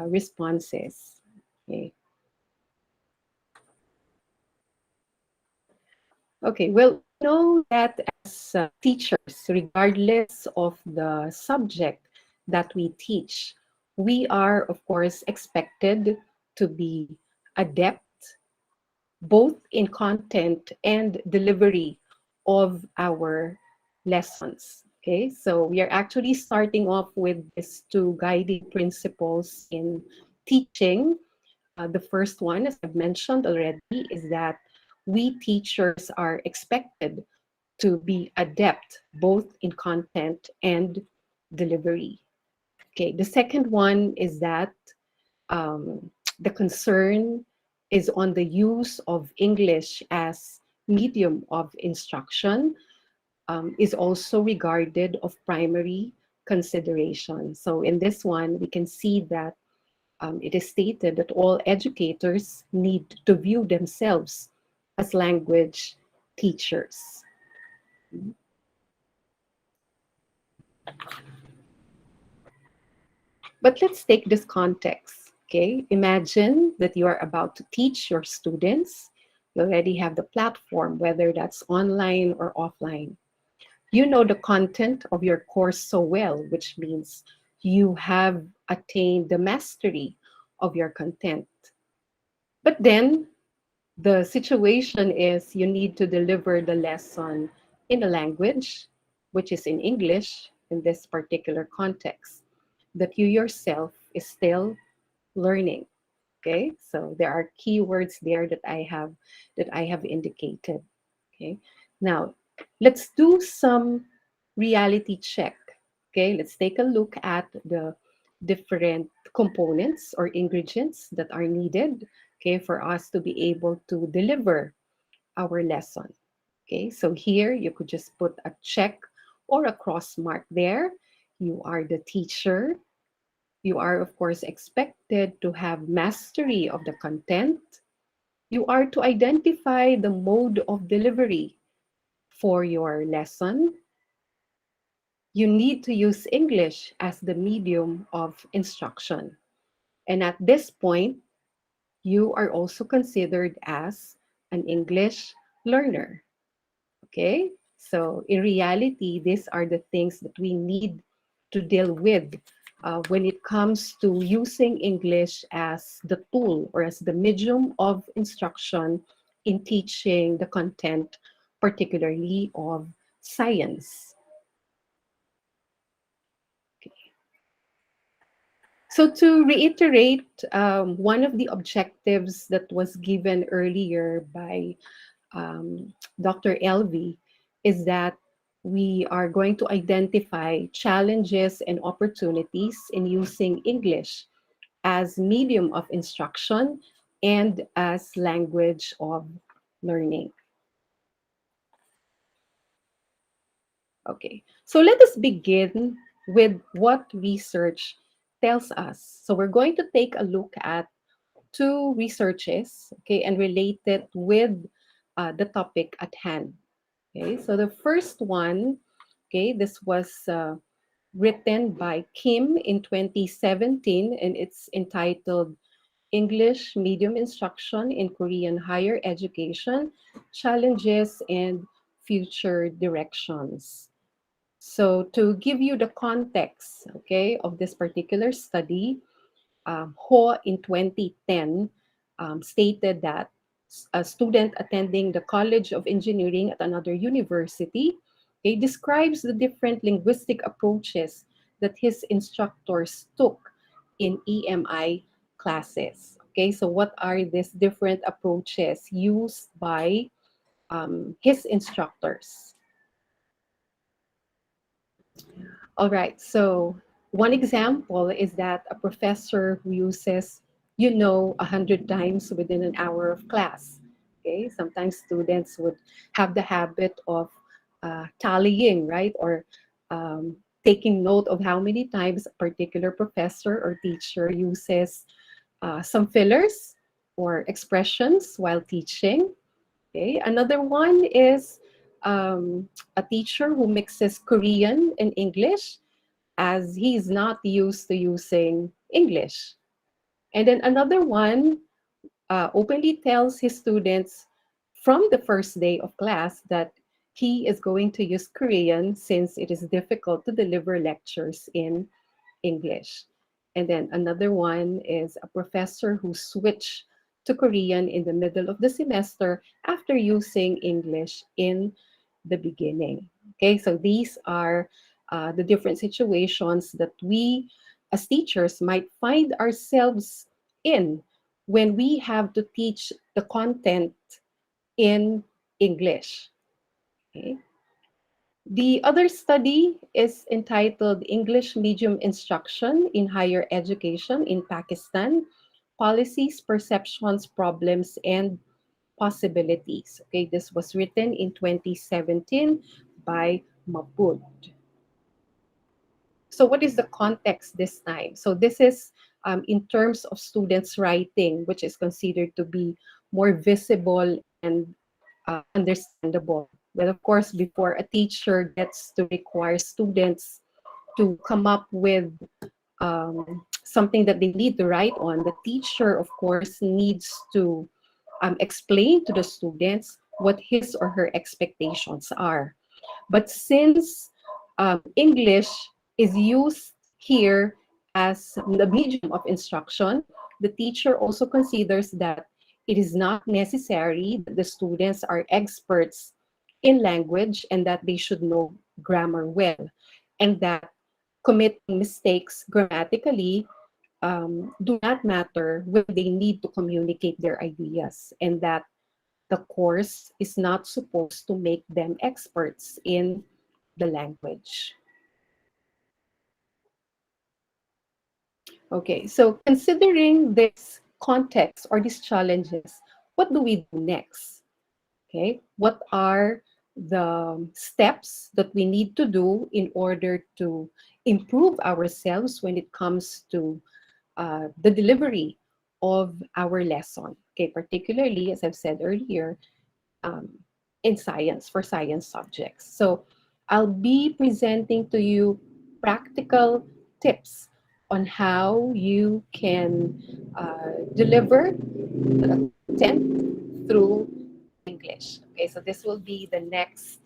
responses. Okay. Okay, well, we know that as teachers, regardless of the subject that we teach, we are, of course, expected to be adept both in content and delivery of our lessons. Okay, so we are actually starting off with these two guiding principles in teaching. The first one, as I've mentioned already, is that we teachers are expected to be adept both in content and delivery. Okay, the second one is that the concern is on the use of English as medium of instruction, is also regarded of primary consideration. So in this one, we can see that it is stated that all educators need to view themselves as language teachers. But let's take this context, okay? Imagine that you are about to teach your students. You already have the platform, whether that's online or offline. You know the content of your course so well, which means you have attained the mastery of your content. But then the situation is you need to deliver the lesson in a language, which is in English in this particular context, that you yourself is still learning. Okay, so there are keywords there that I have indicated. Okay, now let's do some reality check. Okay, let's take a look at the different components or ingredients that are needed okay, for us to be able to deliver our lesson. Okay, so here you could just put a check or a cross mark there. You are the teacher. You are, of course, expected to have mastery of the content. You are to identify the mode of delivery for your lesson. You need to use English as the medium of instruction. And at this point, you are also considered as an English learner. Okay? So, in reality, these are the things that we need to deal with when it comes to using English as the tool or as the medium of instruction in teaching the content, particularly of science. So, to reiterate, one of the objectives that was given earlier by Dr. Elvi is that we are going to identify challenges and opportunities in using English as medium of instruction and as language of learning. Okay, so let us begin with what research tells us. So we're going to take a look at two researches, okay, and relate it with the topic at hand. Okay, so the first one, okay, this was written by Kim in 2017, and it's entitled English Medium Instruction in Korean Higher Education, Challenges and Future Directions. So to give you the context, okay, of this particular study, Ho in 2010 stated that a student attending the College of Engineering at another university, okay, describes the different linguistic approaches that his instructors took in EMI classes. Okay, so what are these different approaches used by his instructors? All right, so one example is that a professor who uses, 100 times within an hour of class. Okay, sometimes students would have the habit of tallying, right? Or taking note of how many times a particular professor or teacher uses some fillers or expressions while teaching. Okay, another one is a teacher who mixes Korean and English as he's not used to using English. And then another one openly tells his students from the first day of class that he is going to use Korean since it is difficult to deliver lectures in English. And then another one is a professor who switched to Korean in the middle of the semester after using English in the beginning. Okay, so these are the different situations that we as teachers might find ourselves in when we have to teach the content in English. Okay. The other study is entitled English Medium Instruction in Higher Education in Pakistan, Policies, Perceptions, Problems, and Possibilities. Okay, this was written in 2017 by Mabud. So what is the context this time? So this is in terms of students writing, which is considered to be more visible and understandable. But of course, before a teacher gets to require students to come up with something that they need to write on, the teacher, of course, needs to explain to the students what his or her expectations are. But since English is used here as the medium of instruction, the teacher also considers that it is not necessary that the students are experts in language and that they should know grammar well, and that committing mistakes grammatically do not matter when they need to communicate their ideas, and that the course is not supposed to make them experts in the language. Okay, so considering this context or these challenges, what do we do next? Okay, what are the steps that we need to do in order to improve ourselves when it comes to the delivery of our lesson? Okay, particularly, as I've said earlier, um, in science, for science subjects. So I'll be presenting to you practical tips on how you can deliver the content through English. Okay, so this will be the next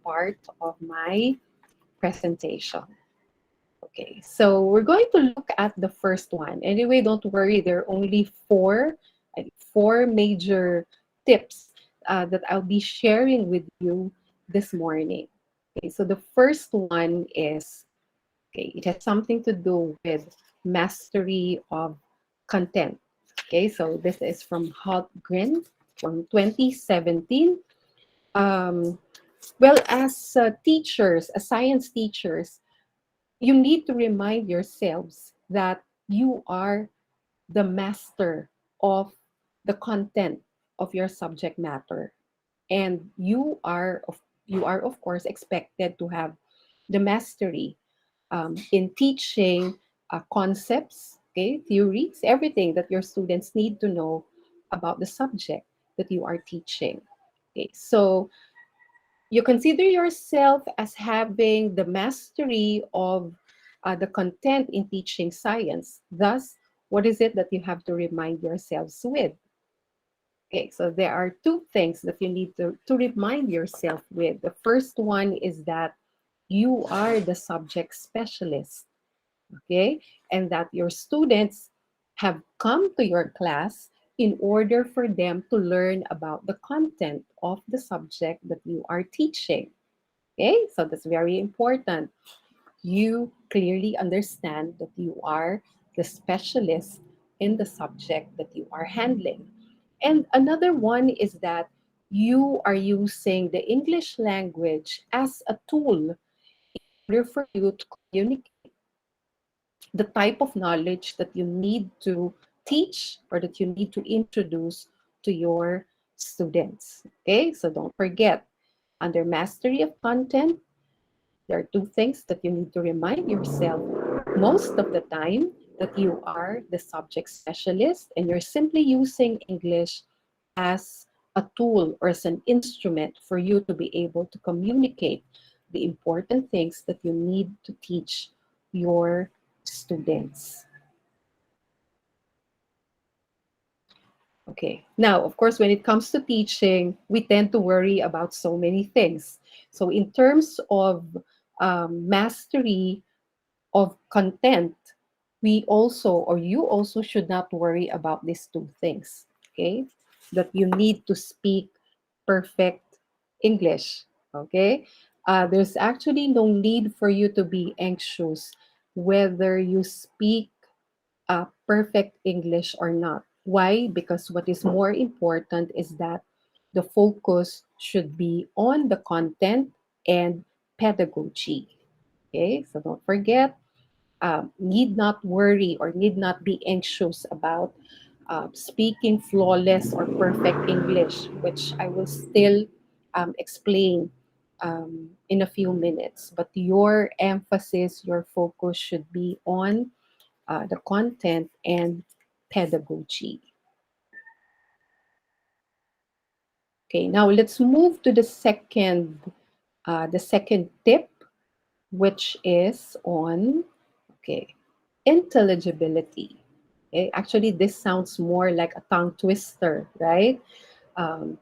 part of my presentation. Okay, so we're going to look at the first one. Anyway, don't worry, there are only four major tips that I'll be sharing with you this morning. Okay, so the first one is, okay, it has something to do with mastery of content. Okay, so this is from Hotgren from 2017. Um, well, as teachers, as science teachers, you need to remind yourselves that you are the master of the content of your subject matter, and you are of course expected to have the mastery in teaching concepts, okay, theories, everything that your students need to know about the subject that you are teaching. Okay, so you consider yourself as having the mastery of the content in teaching science. Thus, what is it that you have to remind yourselves with? Okay, so there are two things that you need to remind yourself with. The first one is that you are the subject specialist, okay? And that your students have come to your class in order for them to learn about the content of the subject that you are teaching. Okay, so that's very important. You clearly understand that you are the specialist in the subject that you are handling. And another one is that you are using the English language as a tool in order for you to communicate the type of knowledge that you need to teach or that you need to introduce to your students. Okay, so don't forget, under mastery of content, there are two things that you need to remind yourself most of the time, that you are the subject specialist and you're simply using English as a tool or as an instrument for you to be able to communicate the important things that you need to teach your students. Okay, now, of course, when it comes to teaching, we tend to worry about so many things. So, in terms of mastery of content, we also, or you also, should not worry about these two things. Okay, that you need to speak perfect English. Okay, there's actually no need for you to be anxious whether you speak perfect English or not. Why? Because what is more important is that the focus should be on the content and pedagogy. Okay, so don't forget, need not worry or need not be anxious about speaking flawless or perfect English, which I will still explain in a few minutes. But your emphasis, your focus should be on the content and pedagogy. Okay, now let's move to the second tip, which is on, okay, intelligibility. Okay, actually, this sounds more like a tongue twister, right? Um,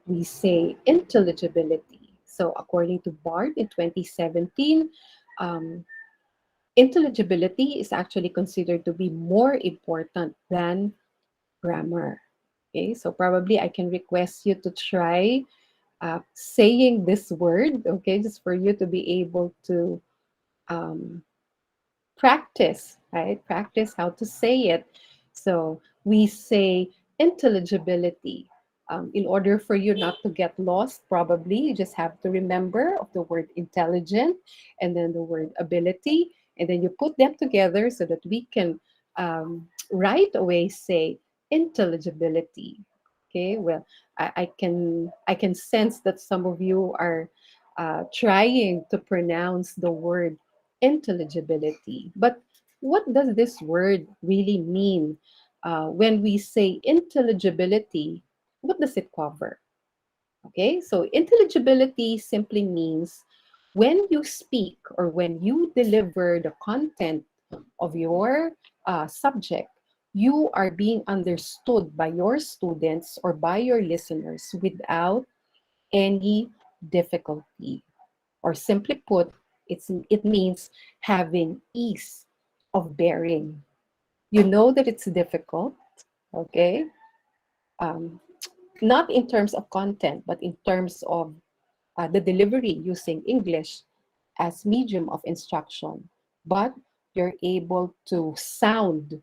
we say intelligibility. So, according to Bard in 2017, um, intelligibility is actually considered to be more important than grammar. Okay, so probably I can request you to try saying this word, okay, just for you to be able to um, practice, right? Practice how to say it. So we say intelligibility. In order for you not to get lost, probably you just have to remember of the word intelligent and then the word ability, and then you put them together so that we can right away say intelligibility. Okay, well, I can sense that some of you are trying to pronounce the word intelligibility. But what does this word really mean? When we say intelligibility, what does it cover? Okay, so intelligibility simply means when you speak or when you deliver the content of your subject, you are being understood by your students or by your listeners without any difficulty. Or simply put, it means having ease of bearing. You know that it's difficult, okay? Um, Not in terms of content, but in terms of the delivery using English as medium of instruction. But you're able to sound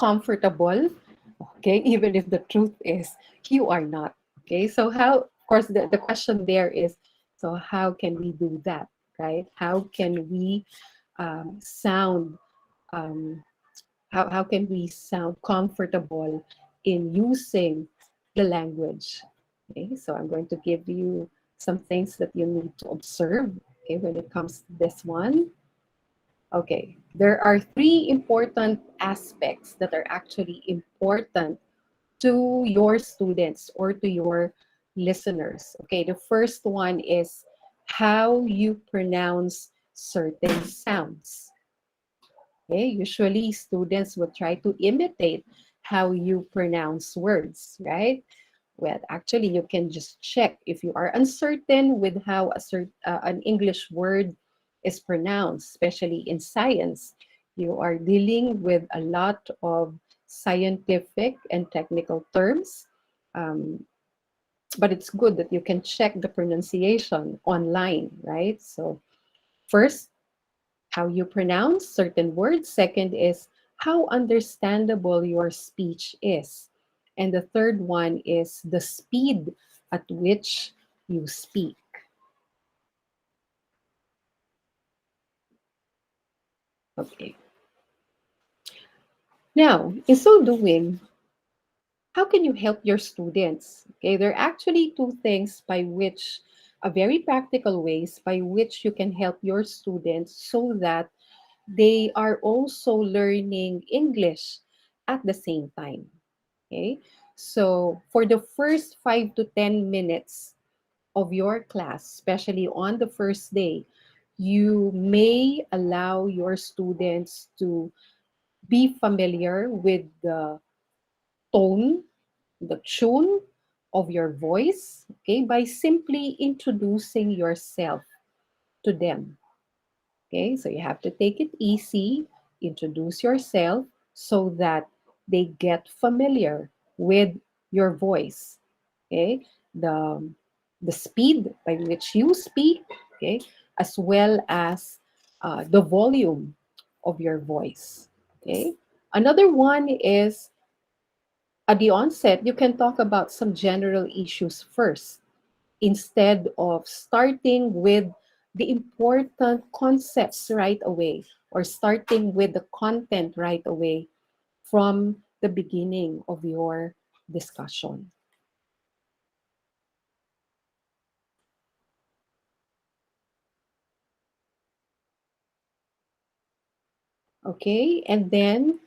comfortable, okay, even if the truth is you are not. Okay, so how, of course, the question there is, so how can we do that, right? How can we sound um, how can we sound comfortable in using the language? Okay, so I'm going to give you some things that you need to observe, okay, when it comes to this one. Okay, there are three important aspects that are actually important to your students or to your listeners. Okay, the first one is how you pronounce certain sounds. Okay, usually students will try to imitate how you pronounce words, right? Well, actually, you can just check if you are uncertain with how an English word is pronounced, especially in science. You are dealing with a lot of scientific and technical terms, um, but it's good that you can check the pronunciation online, right? So, first, how you pronounce certain words. Second is how understandable your speech is. And the third one is the speed at which you speak. Okay. Now, in so doing, how can you help your students? Okay, there are actually two things by which, very practical ways by which you can help your students so that they are also learning English at the same time. Okay, so for the first 5 to 10 minutes of your class, especially on the first day, you may allow your students to be familiar with the tone, the tune of your voice, okay, by simply introducing yourself to them. Okay, so you have to take it easy, introduce yourself so that they get familiar with your voice. Okay, the the speed by which you speak, okay, as well as the volume of your voice. Okay, another one is at the onset, you can talk about some general issues first instead of starting with the important concepts right away or starting with the content right away from the beginning of your discussion. Okay, and then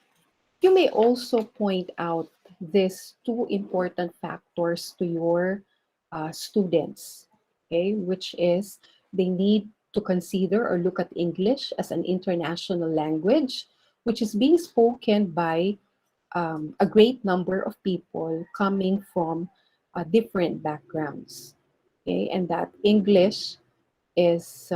you may also point out these two important factors to your students, okay, which is they need to consider or look at English as an international language, which is being spoken by a great number of people coming from different backgrounds, okay, and that English is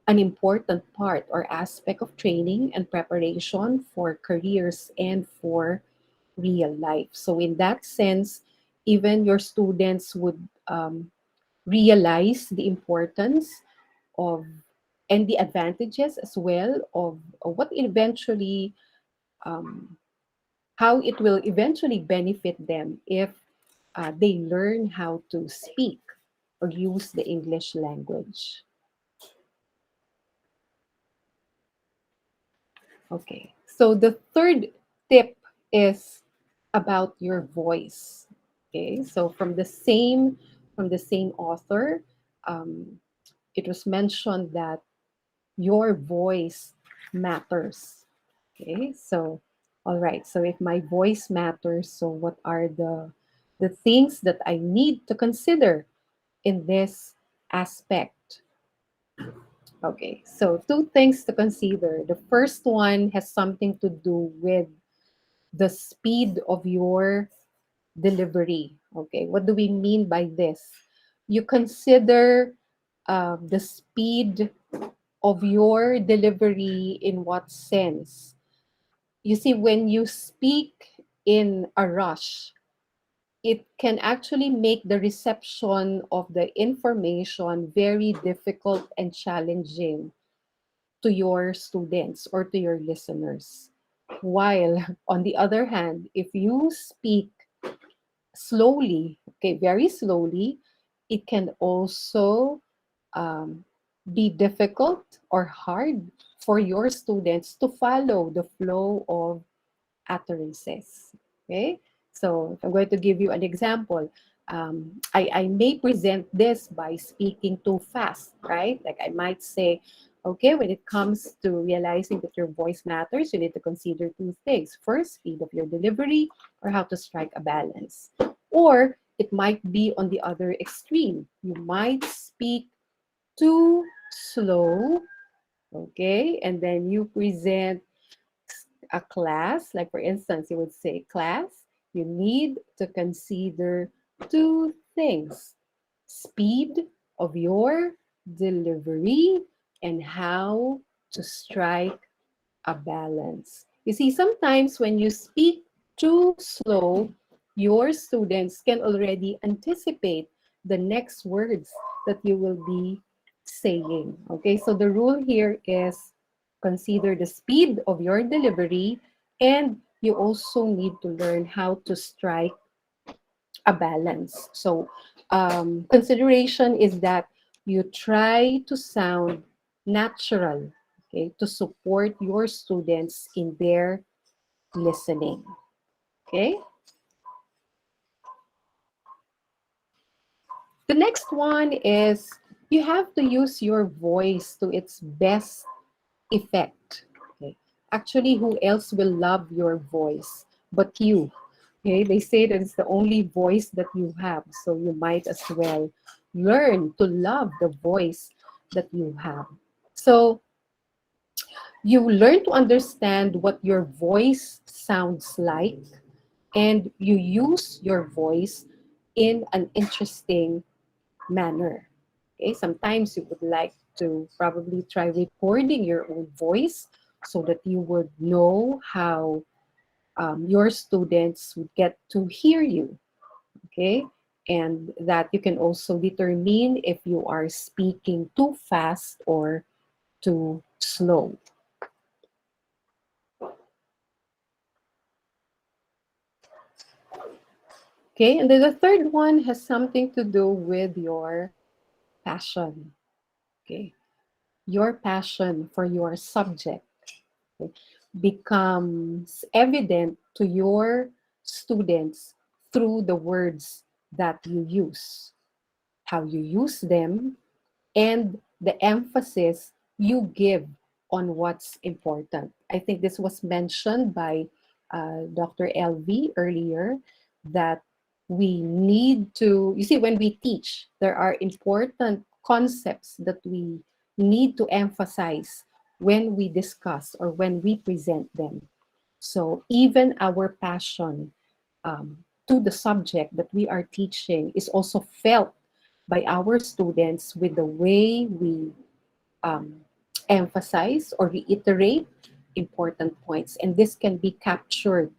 an important part or aspect of training and preparation for careers and for real life. So, in that sense, even your students would realize the importance of and the advantages as well of what eventually, um, how it will eventually benefit them if they learn how to speak or use the English language. Okay, So the third tip is about your voice. Okay, so from the same author, um, it was mentioned that your voice matters. Okay, so all right. So if my voice matters, so what are the things that I need to consider in this aspect? Okay, so two things to consider. The first one has something to do with the speed of your delivery. Okay, what do we mean by this? You consider the speed of your delivery in what sense? You see, when you speak in a rush, it can actually make the reception of the information very difficult and challenging to your students or to your listeners. While, on the other hand, if you speak slowly, okay, very slowly, it can also um, be difficult or hard for your students to follow the flow of utterances. Okay, so if I'm going to give you an example, I may present this by speaking too fast, right? Like I might say, okay, when it comes to realizing that your voice matters, you need to consider two things. First, speed of your delivery or how to strike a balance. Or it might be on the other extreme. You might speak too slow, okay, and then you present a class, like for instance, you would say, class, you need to consider two things: speed of your delivery and how to strike a balance. You see, sometimes when you speak too slow, your students can already anticipate the next words that you will be saying. Okay, so the rule here is consider the speed of your delivery, and you also need to learn how to strike a balance. So, consideration is that you try to sound natural, okay, to support your students in their listening. Okay. The next one is you have to use your voice to its best effect. Okay. Actually, who else will love your voice but you? Okay, they say that it's the only voice that you have, so you might as well learn to love the voice that you have. So you learn to understand what your voice sounds like, and you use your voice in an interesting manner. Okay, sometimes you would like to probably try recording your own voice so that you would know how your students would get to hear you. Okay, and that you can also determine if you are speaking too fast or too slow. Okay, and then the third one has something to do with your passion. Okay, your passion for your subject, okay, becomes evident to your students through the words that you use, how you use them, and the emphasis you give on what's important. I think this was mentioned by Dr. LV earlier, that we need to, you see, when we teach, there are important concepts that we need to emphasize when we discuss or when we present them. So even our passion to the subject that we are teaching is also felt by our students with the way we um, emphasize or reiterate important points. And this can be captured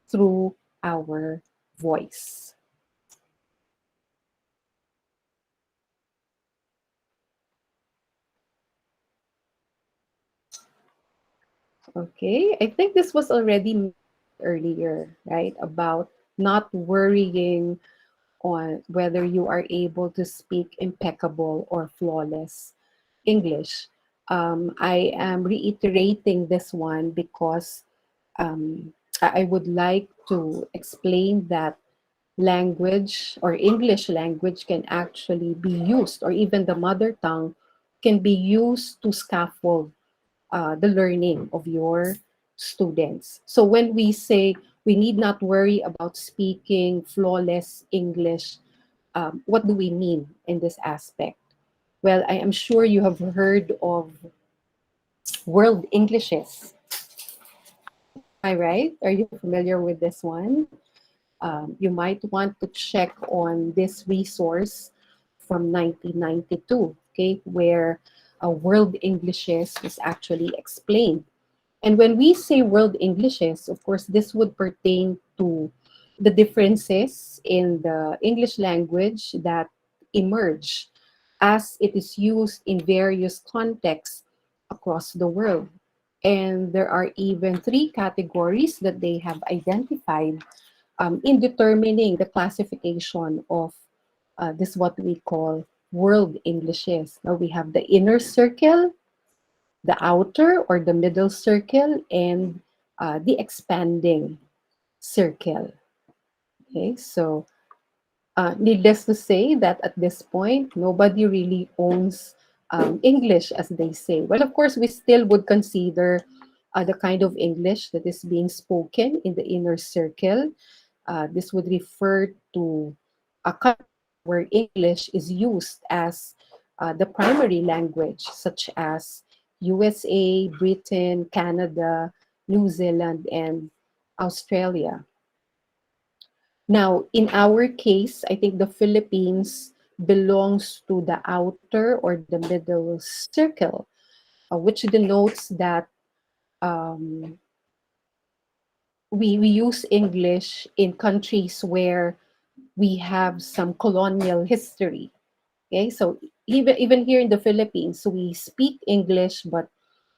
through our voice. Okay, I think this was already mentioned earlier, right? About not worrying on whether you are able to speak impeccable or flawless English. I am reiterating this one because um, I would like to explain that language or English language can actually be used, or even the mother tongue can be used to scaffold the learning of your students. So when we say we need not worry about speaking flawless English, what do we mean in this aspect? Well, I am sure you have heard of world Englishes. Am I right? Are you familiar with this one? You might want to check on this resource from 1992, okay, where world Englishes was actually explained. And when we say world Englishes, of course, this would pertain to the differences in the English language that emerge as it is used in various contexts across the world. And there are even three categories that they have identified in determining the classification of this, what we call world Englishes. Now we have the inner circle, the outer or the middle circle, and the expanding circle. Okay, so needless to say that at this point, nobody really owns English, as they say. Well, of course, we still would consider the kind of English that is being spoken in the inner circle. This would refer to a country where English is used as the primary language, such as USA, Britain, Canada, New Zealand, and Australia. Now, in our case, I think the Philippines belongs to the outer or the middle circle, which denotes that um, we use English in countries where we have some colonial history. Okay, so even here in the Philippines, we speak English, but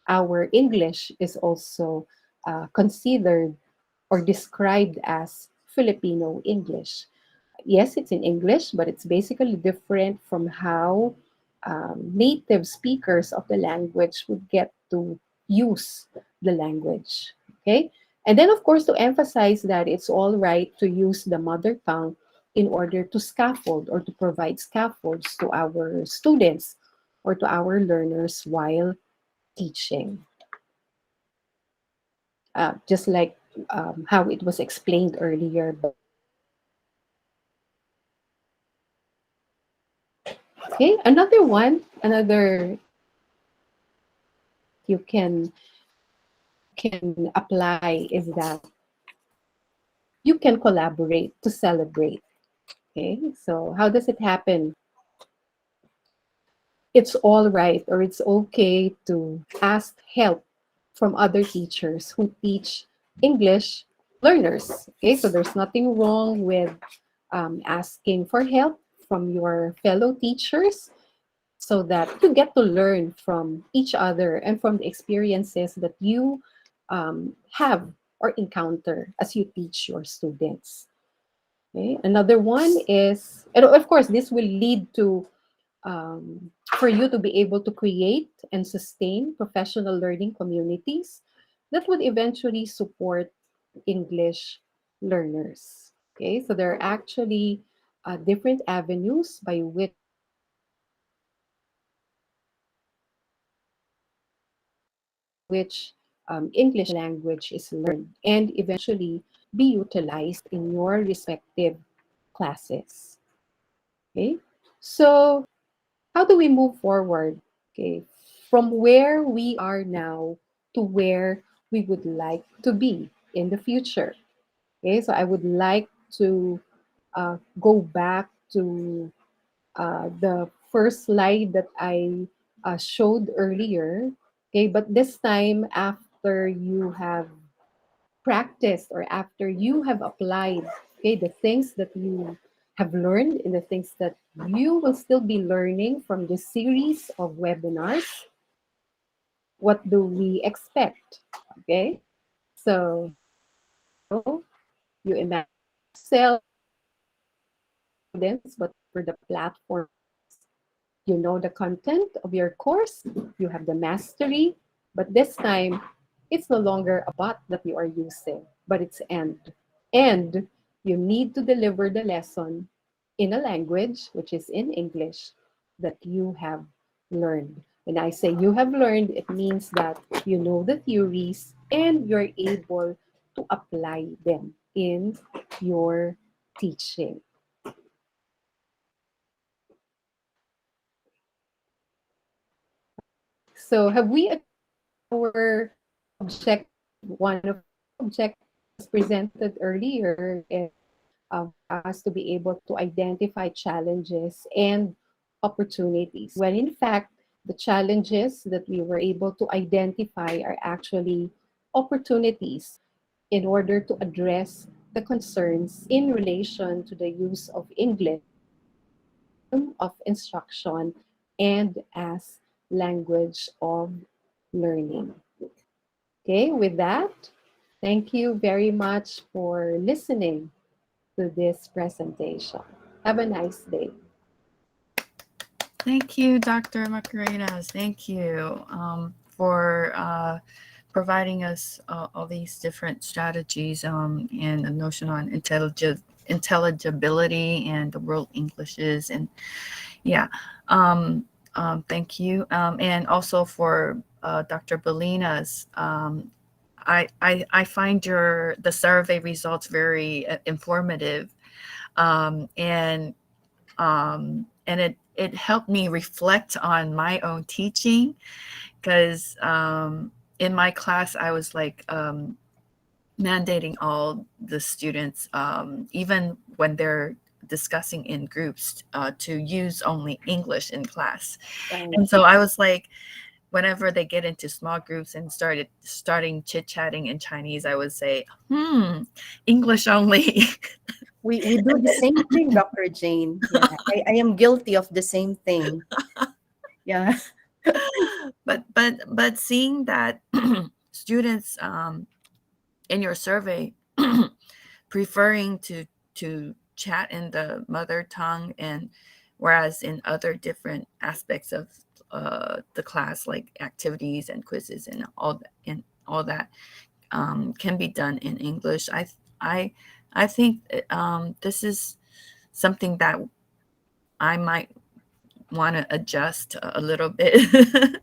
our English is also considered or described as Filipino English. Yes, it's in English, but it's basically different from how native speakers of the language would get to use the language. Okay. And then, of course, to emphasize that it's all right to use the mother tongue in order to scaffold or to provide scaffolds to our students or to our learners while teaching. Just like how it was explained earlier. Okay, another one, another you can apply is that you can collaborate to celebrate. Okay, so how does it happen? It's all right or it's okay to ask help from other teachers who teach English learners. Okay, so there's nothing wrong with asking for help from your fellow teachers so that you get to learn from each other and from the experiences that you have or encounter as you teach your students. Okay? Another one is, and of course, this will lead to for you to be able to create and sustain professional learning communities that would eventually support English learners. Okay, so there are actually different avenues by which English language is learned and eventually be utilized in your respective classes. Okay, so how do we move forward? Okay, from where we are now to where we would like to be in the future. Okay, so I would like to go back to the first slide that I showed earlier. Okay, but this time after you have practiced or after you have applied, okay, the things that you have learned and the things that you will still be learning from this series of webinars, what do we expect? Okay, so you imagine yourself students, but for the platform, you know the content of your course, you have the mastery, but this time It's no longer a bot that you are using, but it's and you need to deliver the lesson in a language, which is in English, that you have learned. When I say you have learned, it means that you know the theories and you're able to apply them in your teaching. So have we achieved our objective? One of the objectives was presented earlier is for us to be able to identify challenges and opportunities. When in fact, the challenges that we were able to identify are actually opportunities in order to address the concerns in relation to the use of English of instruction and as language of learning. Okay, with that, thank you very much for listening to this presentation. Have a nice day. Thank you, Dr. Macarenas. Thank you for providing us all these different strategies and a notion on intelligibility and the world Englishes. And yeah, thank you. And also for Dr. Belina's, I find the survey results very informative, and it helped me reflect on my own teaching, because in my class I was like mandating all the students, even when they're discussing in groups, to use only English in class. And so I was like, whenever they get into small groups and starting chit-chatting in Chinese, I would say, English only. We do the same thing, Dr. Jane. Yeah, I am guilty of the same thing. Yeah. But seeing that students in your survey preferring to chat in the mother tongue, and whereas in other different aspects of the class, like activities and quizzes and all that can be done in English, I think this is something that I might want to adjust a little bit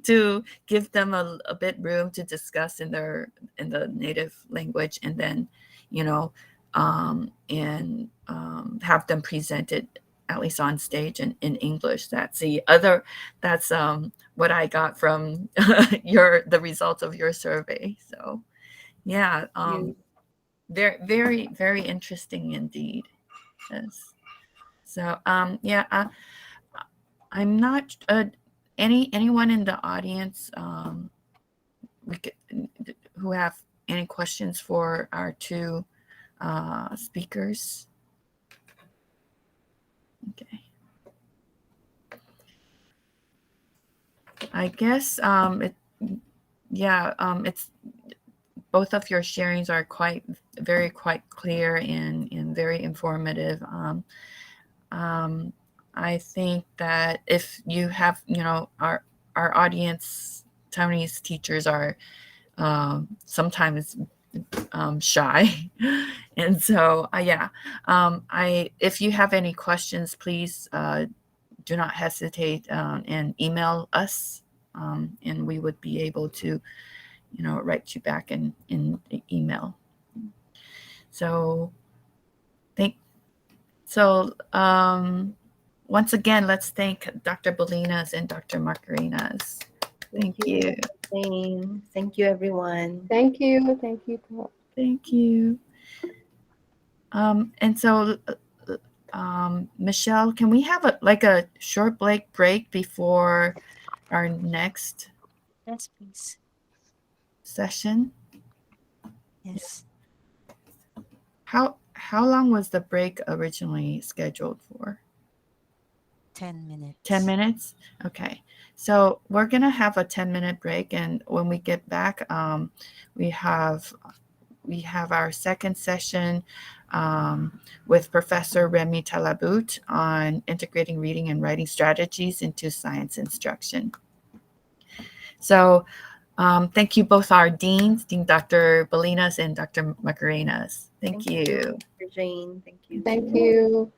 to give them a bit room to discuss in the native language, and then you know and have them presented at least on stage in English. That's what I got from the results of your survey. So yeah, very very very interesting indeed. Yes. So yeah, I'm not anyone in the audience we could, who have any questions for our two speakers. Okay. I guess it's both of your sharings are quite clear and very informative. I think that if you have, our audience, Taiwanese teachers are sometimes shy, and so if you have any questions, please do not hesitate and email us, and we would be able to, write you back in email. So once again, let's thank Dr. Bolinas and Dr. Macarinas. Thank you. Jane. Thank you, everyone. Thank you. Thank you. Thank you. And so, Michelle, can we have a short break before our next Yes, please. session? Yes. How long was the break originally scheduled for? 10 minutes. 10 minutes? Okay. So we're going to have a 10-minute break, and when we get back, we have our second session with Professor Remy Talabout on integrating reading and writing strategies into science instruction. So Thank you both our deans, Dean Dr. Bolinas and Dr. Macarenas. Thank you. Dr. Jane. Thank you. Thank you.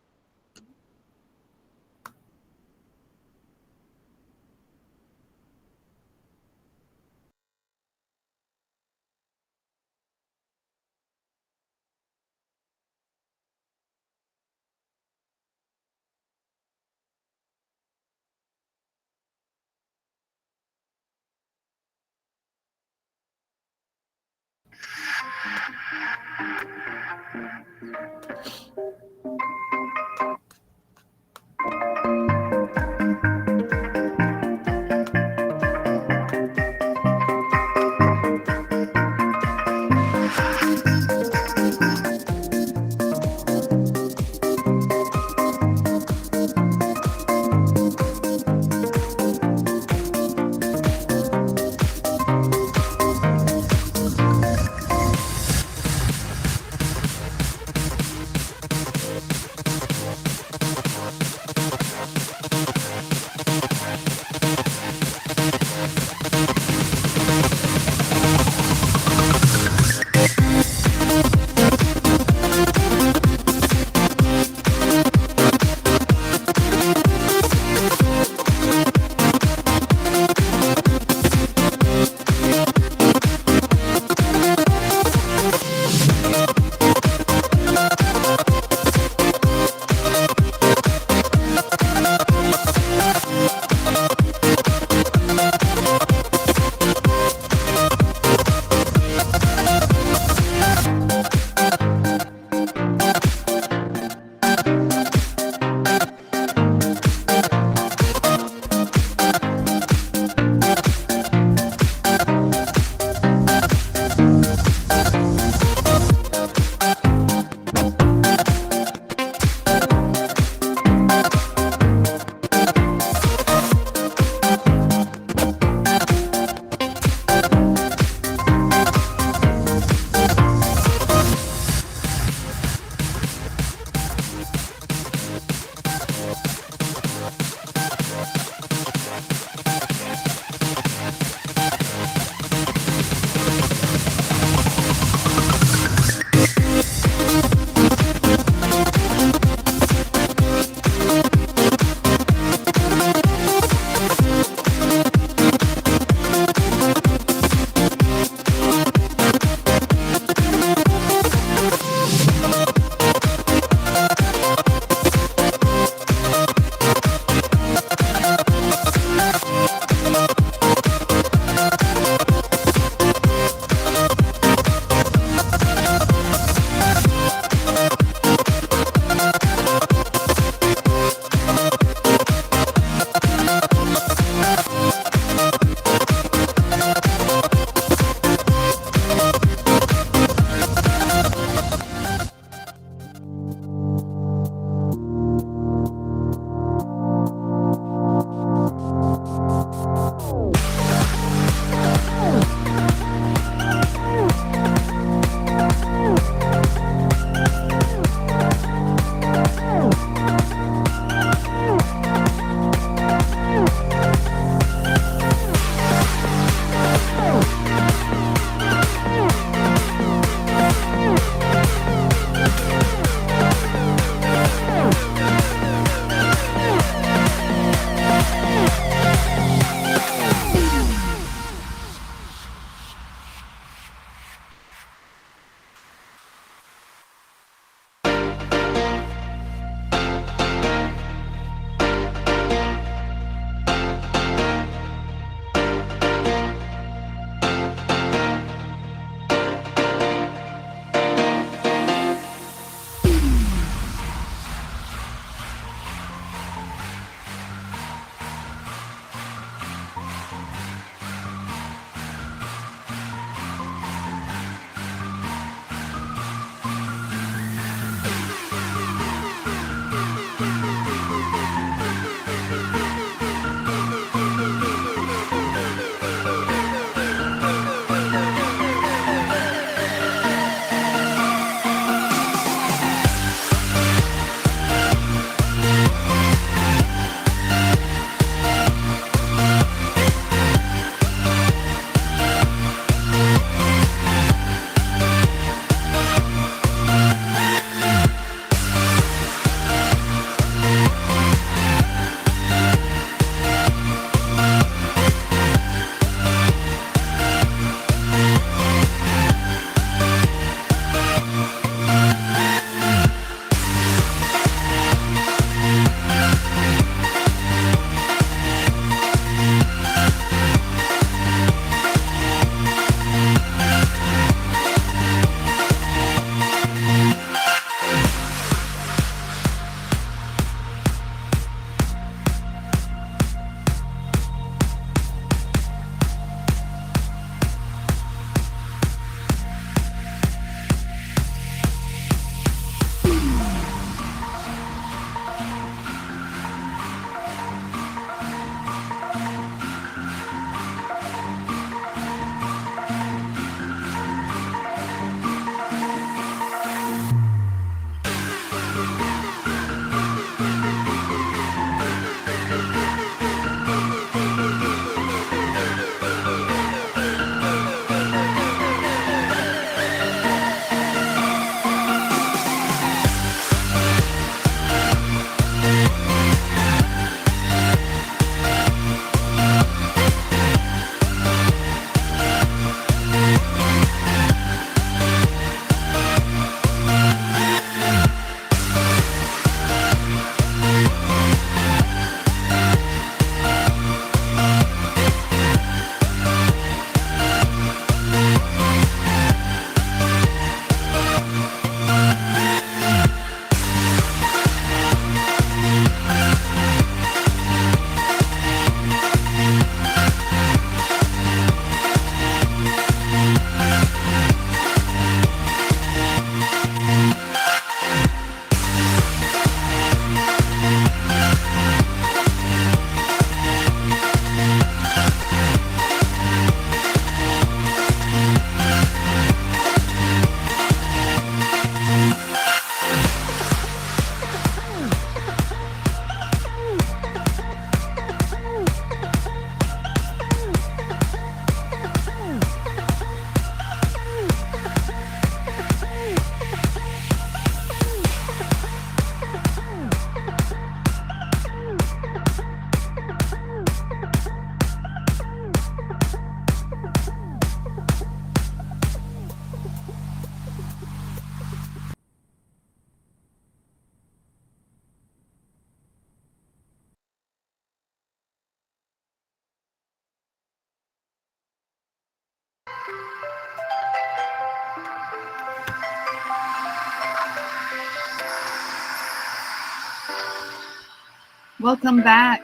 Welcome back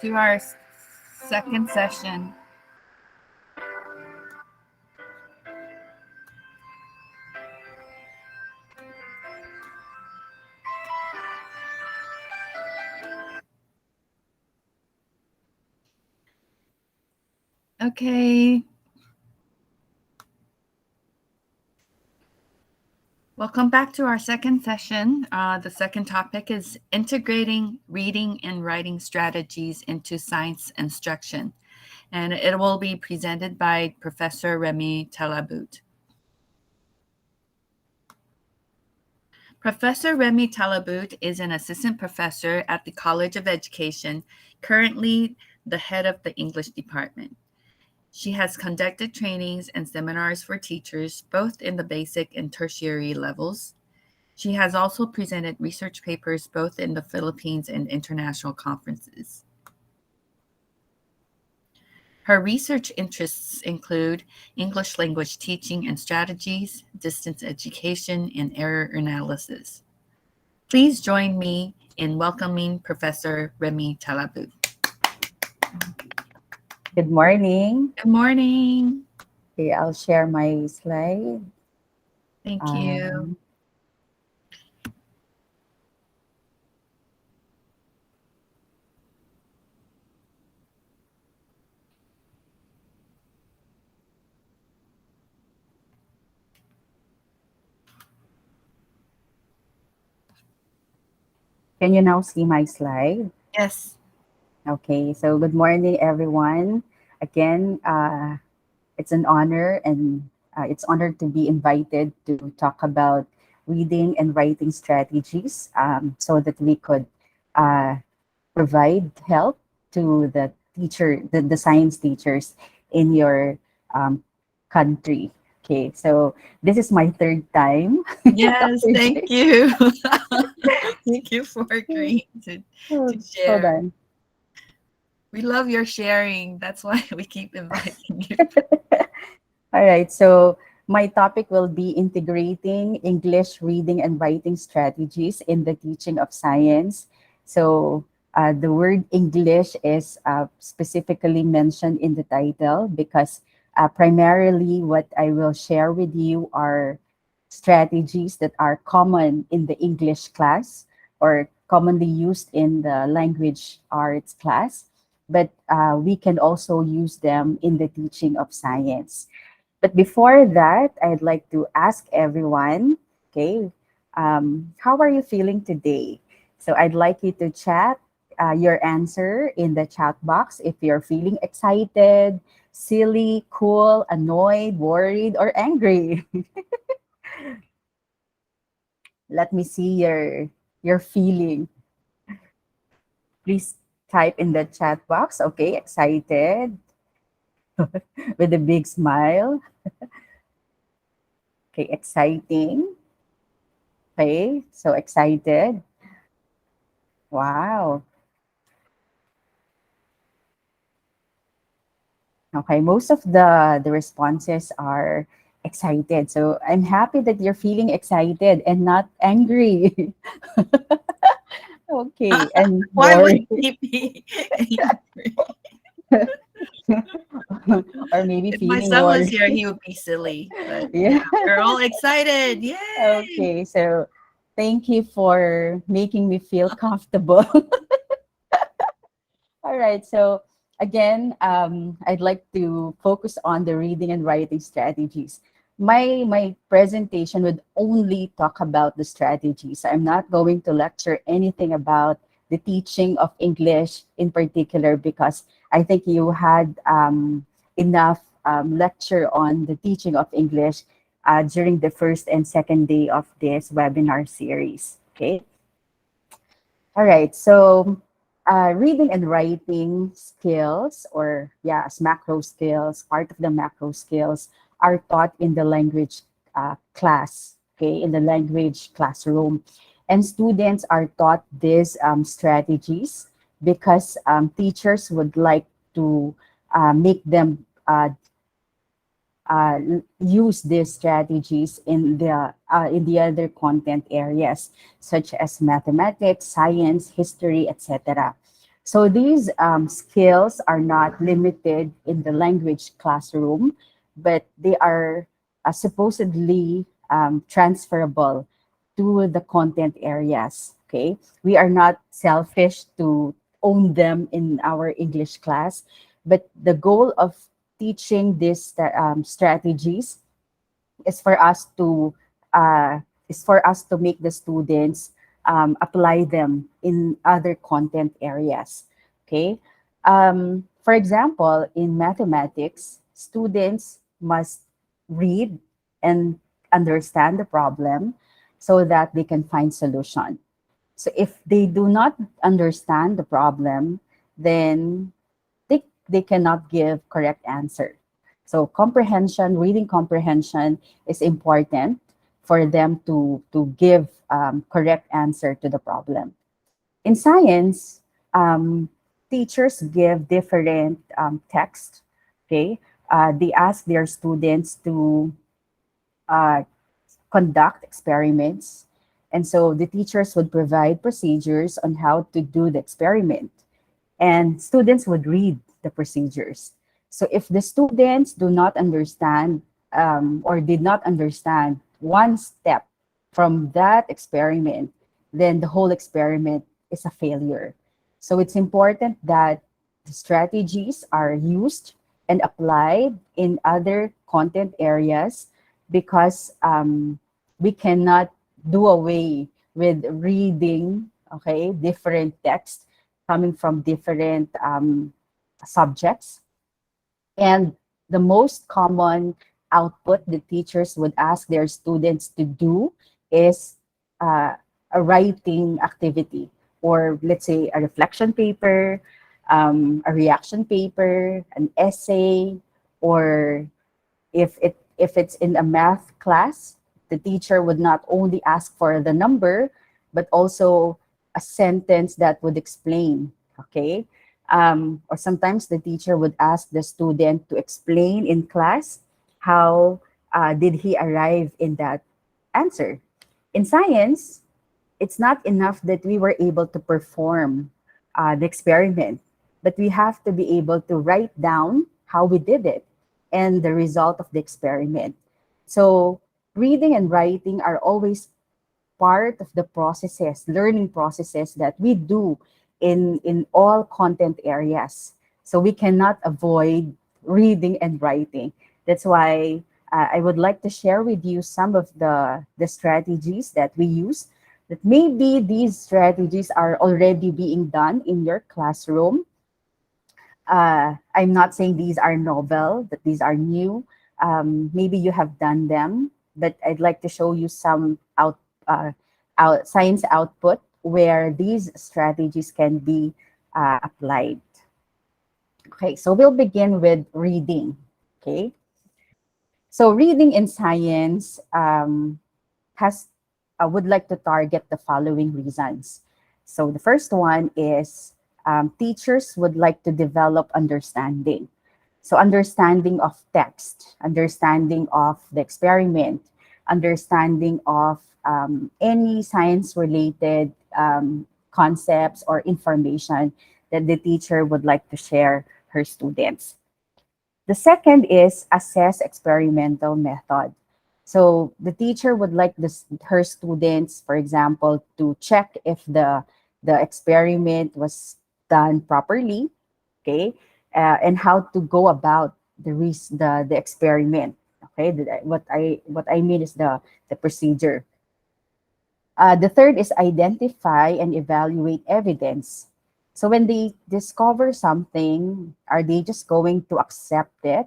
to our second session. Okay. Welcome back to our second session. The second topic is integrating reading and writing strategies into science instruction. And it will be presented by Professor Remy Talabout. Professor Remy Talabout is an assistant professor at the College of Education, currently the head of the English department. She has conducted trainings and seminars for teachers, both in the basic and tertiary levels. She has also presented research papers both in the Philippines and international conferences. Her research interests include English language teaching and strategies, distance education, and error analysis. Please join me in welcoming Professor Remy Talabout. Good morning. Good morning. Okay, I'll share my slide. Thank you. Can you now see my slide? Yes. Okay, so good morning, everyone. Again, it's an honor and it's honored to be invited to talk about reading and writing strategies so that we could uh, provide help to the science teachers in your um, country. Okay, so this is my third time. Yes, thank you. Thank you for agreeing to Hold share. on. We love your sharing. That's why we keep inviting you. All right, so my topic will be integrating English reading and writing strategies in the teaching of science. So the word English is specifically mentioned in the title because primarily what I will share with you are strategies that are common in the English class or commonly used in the language arts class, but we can also use them in the teaching of science. But before that, I'd like to ask everyone, okay, how are you feeling today? So I'd like you to chat your answer in the chat box if you're feeling excited, silly, cool, annoyed, worried, or angry. Let me see your feeling. Please type in the chat box. Okay, excited with a big smile. Okay, exciting. Okay, so excited. Wow. Okay, most of the responses are excited. So I'm happy that you're feeling excited and not angry. Okay, and Why would worried. he be angry? Or maybe If my feeling son was worried. here, he would be silly. But Yeah. we're all excited. Yay! Okay, so thank you for making me feel comfortable. All right. So again, I'd like to focus on the reading and writing strategies. My presentation would only talk about the strategies. I'm not going to lecture anything about the teaching of English in particular because I think you had enough lecture on the teaching of English during the first and second day of this webinar series. Okay. All right, so reading and writing skills, or yeah, as macro skills, part of the macro skills are taught in the language class, okay, in the language classroom. And students are taught these strategies because teachers would like to make them use these strategies in the other content areas, such as mathematics, science, history, etc. So these skills are not limited in the language classroom, but they are supposedly transferable to the content areas. Okay, we are not selfish to own them in our English class, but the goal of teaching these strategies is for us to uh, make the students apply them in other content areas. Okay. For example, in mathematics, students must read and understand the problem so that they can find solution. So if they do not understand the problem, then they cannot give correct answer. So comprehension, reading comprehension is important for them to give correct answer to the problem. In science, teachers give different text. Okay, they ask their students to uh, conduct experiments, and so the teachers would provide procedures on how to do the experiment, and students would read the procedures. So if the students do not understand or did not understand one step from that experiment, then the whole experiment is a failure. So it's important that the strategies are used and applied in other content areas because we cannot do away with reading, okay, different texts coming from different subjects. And the most common output the teachers would ask their students to do is uh, a writing activity, or let's say a reflection paper, a reaction paper, an essay, or if it's in a math class, the teacher would not only ask for the number, but also a sentence that would explain. Okay, or sometimes the teacher would ask the student to explain in class how did he arrive in that answer. In science, it's not enough that we were able to perform the experiment, but we have to be able to write down how we did it and the result of the experiment. So reading and writing are always part of the processes, learning processes that we do in all content areas. So we cannot avoid reading and writing. That's why I would like to share with you some of the strategies that we use, that maybe these strategies are already being done in your classroom. I'm not saying these are novel, that these are new. Maybe you have done them, but I'd like to show you some science output where these strategies can be applied. Okay, so we'll begin with reading. Okay, so reading in science has I would like to target the following reasons. So the first one is teachers would like to develop understanding. So understanding of text, understanding of the experiment, understanding of any science-related concepts or information that the teacher would like to share her students. The second is assess experimental method. So the teacher would like her students, for example, to check if the experiment was done properly, okay, and how to go about the experiment. Okay, what I mean is the procedure. The third is identify and evaluate evidence. So when they discover something, are they just going to accept it?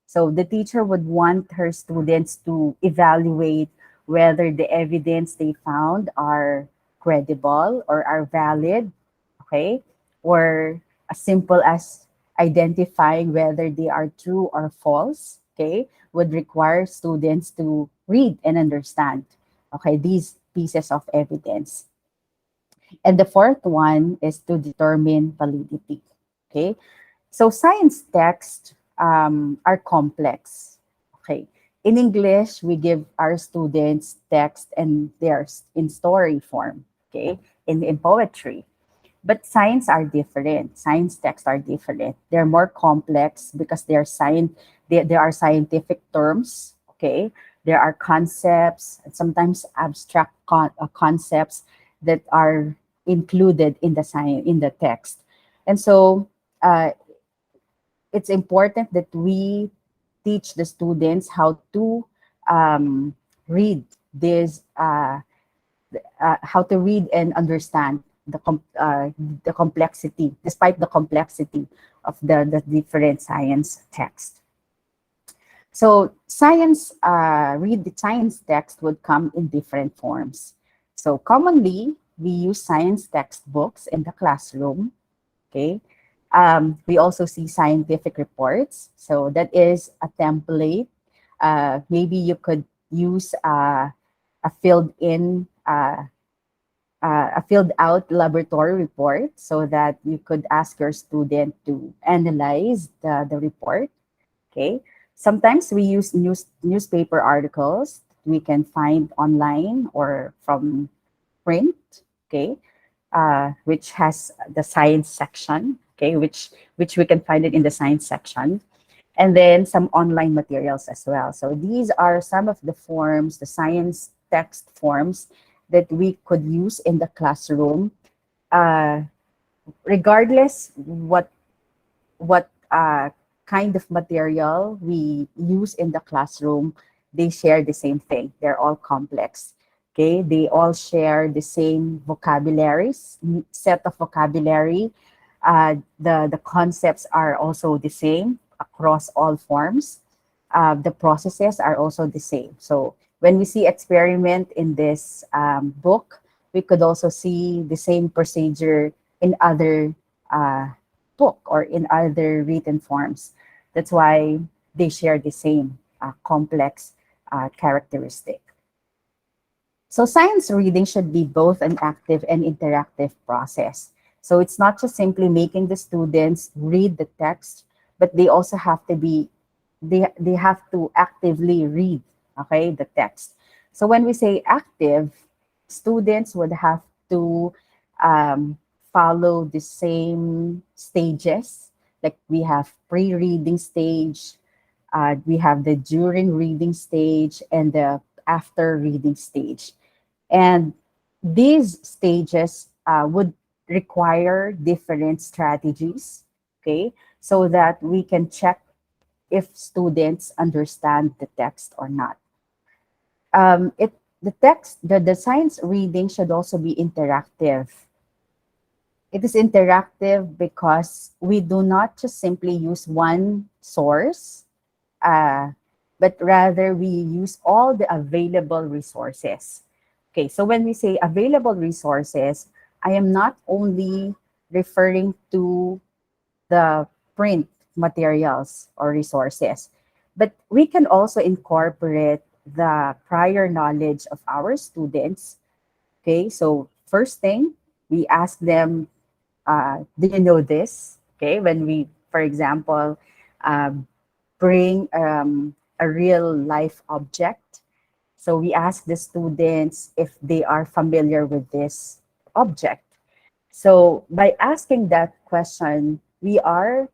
So the teacher would want her students to evaluate whether the evidence they found are credible or are valid, okay? Or as simple as identifying whether they are true or false, okay, would require students to read and understand, okay, these pieces of evidence. And the fourth one is to determine validity, okay? So science texts are complex, Okay. In English, we give our students text and they're in story form, okay, in poetry. But science are different. Science texts are different. They're more complex because there are scientific terms, okay? There are concepts, and sometimes abstract concepts that are included in the science in the text. And so uh, it's important that we teach the students how to read this how to read and understand the complexity, despite the complexity of the different science text. So read the science text would come in different forms. So commonly, we use science textbooks in the classroom, okay? We also see scientific reports. So that is a template. Maybe you could use a filled in a filled out laboratory report so that you could ask your student to analyze the report. Okay. Sometimes we use newspaper articles we can find online or from print. Okay. Which has the science section. Okay, which we can find it in the science section, and then some online materials as well. So these are some of the forms, the science text forms that we could use in the classroom. Uh, Regardless what kind of material we use in the classroom, they share the same thing. They're all complex. Okay, they all share the same vocabularies, set of vocabulary. The concepts are also the same across all forms. The processes are also the same. So when we see experiment in this book, we could also see the same procedure in other uh, book or in other written forms. That's why they share the same complex characteristic. So science reading should be both an active and interactive process. So it's not just simply making the students read the text, but they also have to be they have to actively read, okay, the text. So when we say active, students would have to um, follow the same stages. Like we have pre-reading stage, we have the during reading stage, and the after reading stage. And these stages would require different strategies, okay, so that we can check if students understand the text or not. The science reading should also be interactive. It is interactive because we do not just simply use one source, uh, but rather we use all the available resources. Okay, so when we say available resources, I am not only referring to the print materials or resources, but we can also incorporate the prior knowledge of our students. Okay, so first thing, we ask them, do you know this? Okay, when we, for example, um, bring a real life object. So we ask the students if they are familiar with this object. So by asking that question, we are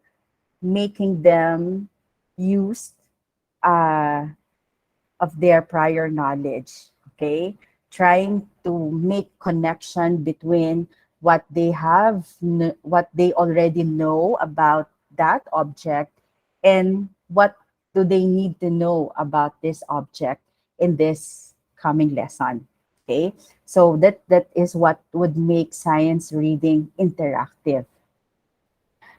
making them use uh, of their prior knowledge, okay? Trying to make connection between what they already know about that object and what do they need to know about this object in this coming lesson, okay? So that is what would make science reading interactive.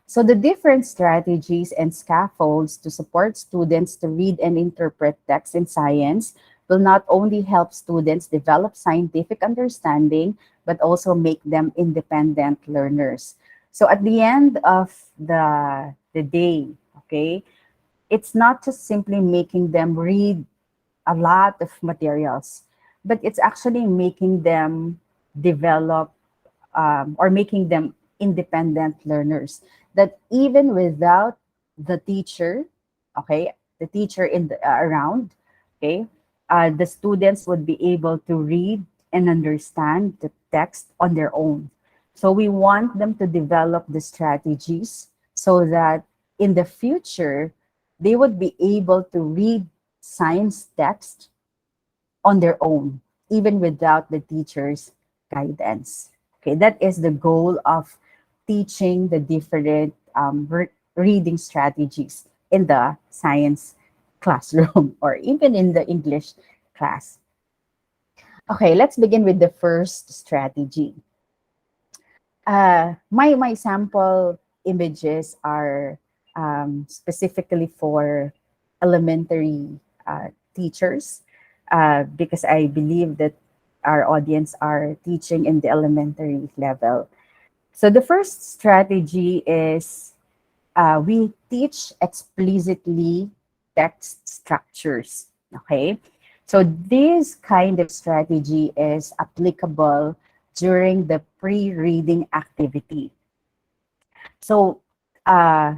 So the different strategies and scaffolds to support students to read and interpret text in science will not only help students develop scientific understanding, but also make them independent learners. So at the end of the day, okay, it's not just simply making them read a lot of materials, but it's actually making them develop or making them independent learners, that even without the teacher, okay, the teacher in the, around, okay, the students would be able to read and understand the text on their own. So we want them to develop the strategies so that in the future, they would be able to read science text on their own, even without the teacher's guidance. Okay, that is the goal of teaching the different reading strategies in the science classroom or even in the English class. Okay, let's begin with the first strategy. My sample images are specifically for elementary teachers because I believe that our audience are teaching in the elementary level. So the first strategy is we teach explicitly text structures. Okay, so this kind of strategy is applicable during the pre-reading activity. So uh,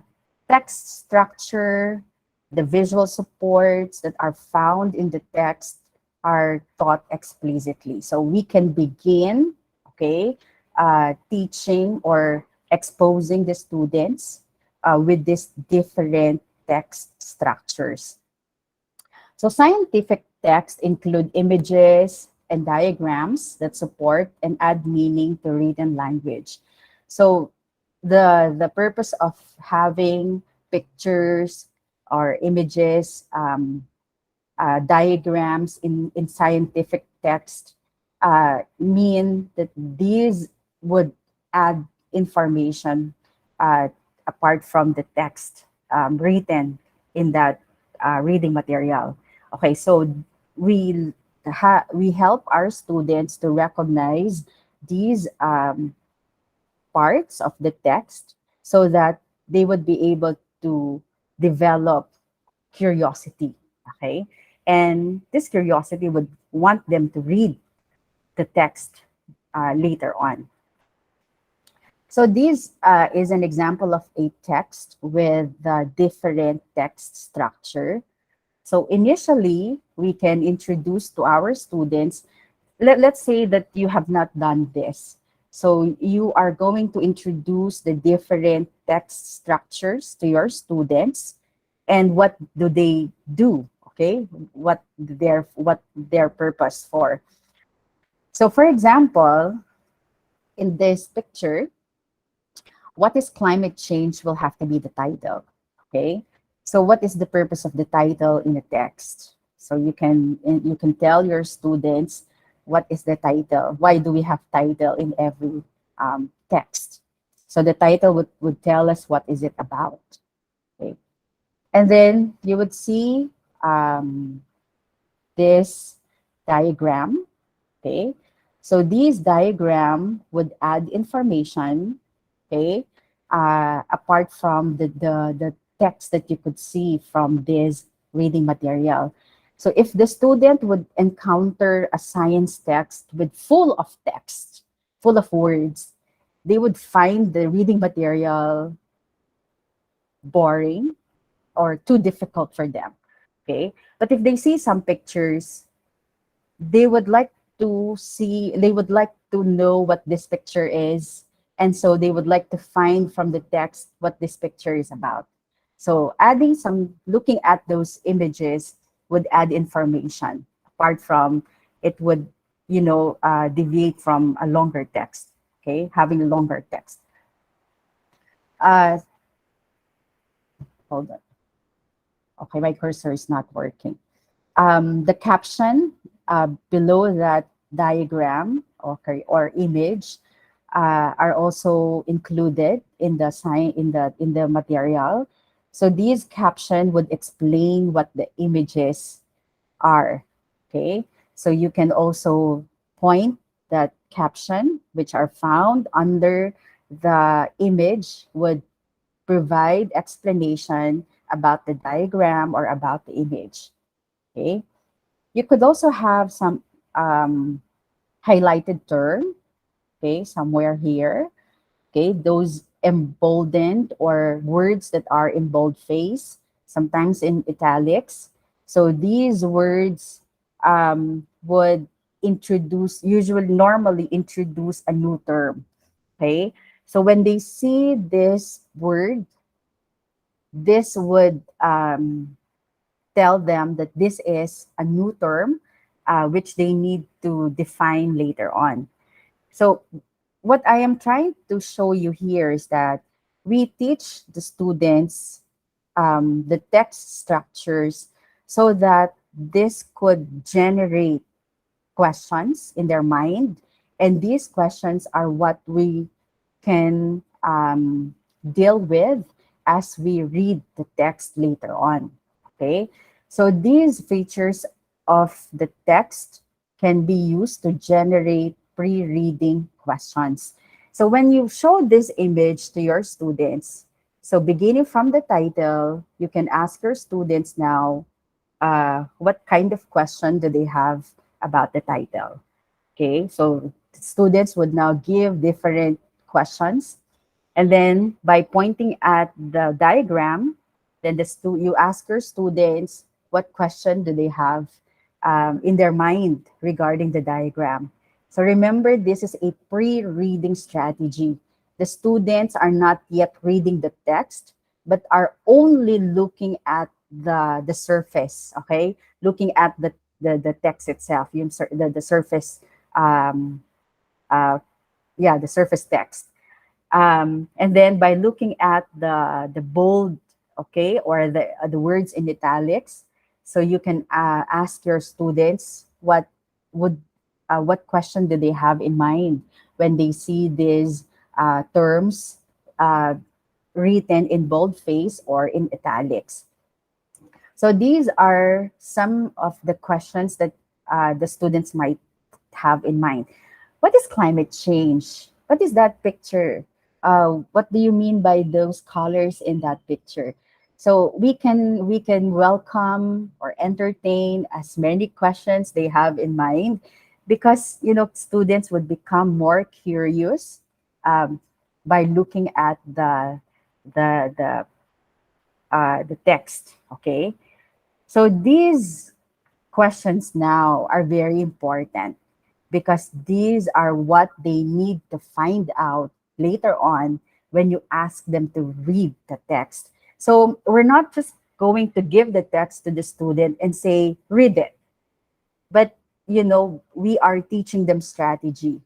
text structure, the visual supports that are found in the text are taught explicitly. So we can begin, okay, teaching or exposing the students with these different text structures. So scientific text include images and diagrams that support and add meaning to written language. So the purpose of having pictures or images, diagrams in scientific text mean that these would add information uh, apart from the text written in that reading material. Okay, so we we help our students to recognize these parts of the text so that they would be able to develop curiosity. Okay, and this curiosity would want them to read the text later on. So this is an example of a text with different text structure. So initially, we can introduce to our students, let's say that you have not done this. So you are going to introduce the different text structures to your students and what do they do, okay? What their purpose for. So for example, in this picture, what is climate change will have to be the title, okay? So what is the purpose of the title in the text? So you can tell your students what is the title. Why do we have title in every text? So the title would tell us what is it about, okay? And then you would see this diagram, okay? So these diagram would add information, okay, apart from the text that you could see from this reading material. So if the student would encounter a science text with full of text, full of words, they would find the reading material boring or too difficult for them, okay? But if they see some pictures, they would like they would like to know what this picture is, and so they would like to find from the text what this picture is about. So adding some, looking at those images would add information apart from it would, deviate from a longer text, okay, having a longer text. uh Hold on. Okay, my cursor is not working. The caption below that diagram, okay, or image are also included in the in the material. So these caption would explain what the images are. Okay, so you can also point that caption, which are found under the image, would provide explanation about the diagram or about the image. Okay, you could also have some highlighted term, okay, somewhere here. Okay, those emboldened or words that are in bold face, sometimes in italics. So these words would usually normally introduce a new term. Okay. So when they see this word, this would tell them that this is a new term, which they need to define later on. So what I am trying to show you here is that we teach the students the text structures so that this could generate questions in their mind. And these questions are what we can deal with as we read the text later on. Okay, so these features of the text can be used to generate pre-reading questions. So when you show this image to your students, so beginning from the title, you can ask your students now, what kind of question do they have about the title? Okay, so students would now give different questions. And then by pointing at the diagram, then you ask your students what question do they have in their mind regarding the diagram. So remember, this is a pre-reading strategy. The students are not yet reading the text, but are only looking at the surface, okay? Looking at the text itself, the surface, um, uh, yeah, the surface text. And then by looking at the bold, okay, or the words in italics, so you can ask your students would what question do they have in mind when they see these terms uh, written in boldface or in italics. So these are some of the questions that the students might have in mind. What is climate change? What is that picture? What do you mean by those colors in that picture? So we can welcome or entertain as many questions they have in mind, because students would become more curious um, by looking at the text. Okay, so these questions now are very important because these are what they need to find out later on when you ask them to read the text. So we're not just going to give the text to the student and say, read it, but we are teaching them strategy.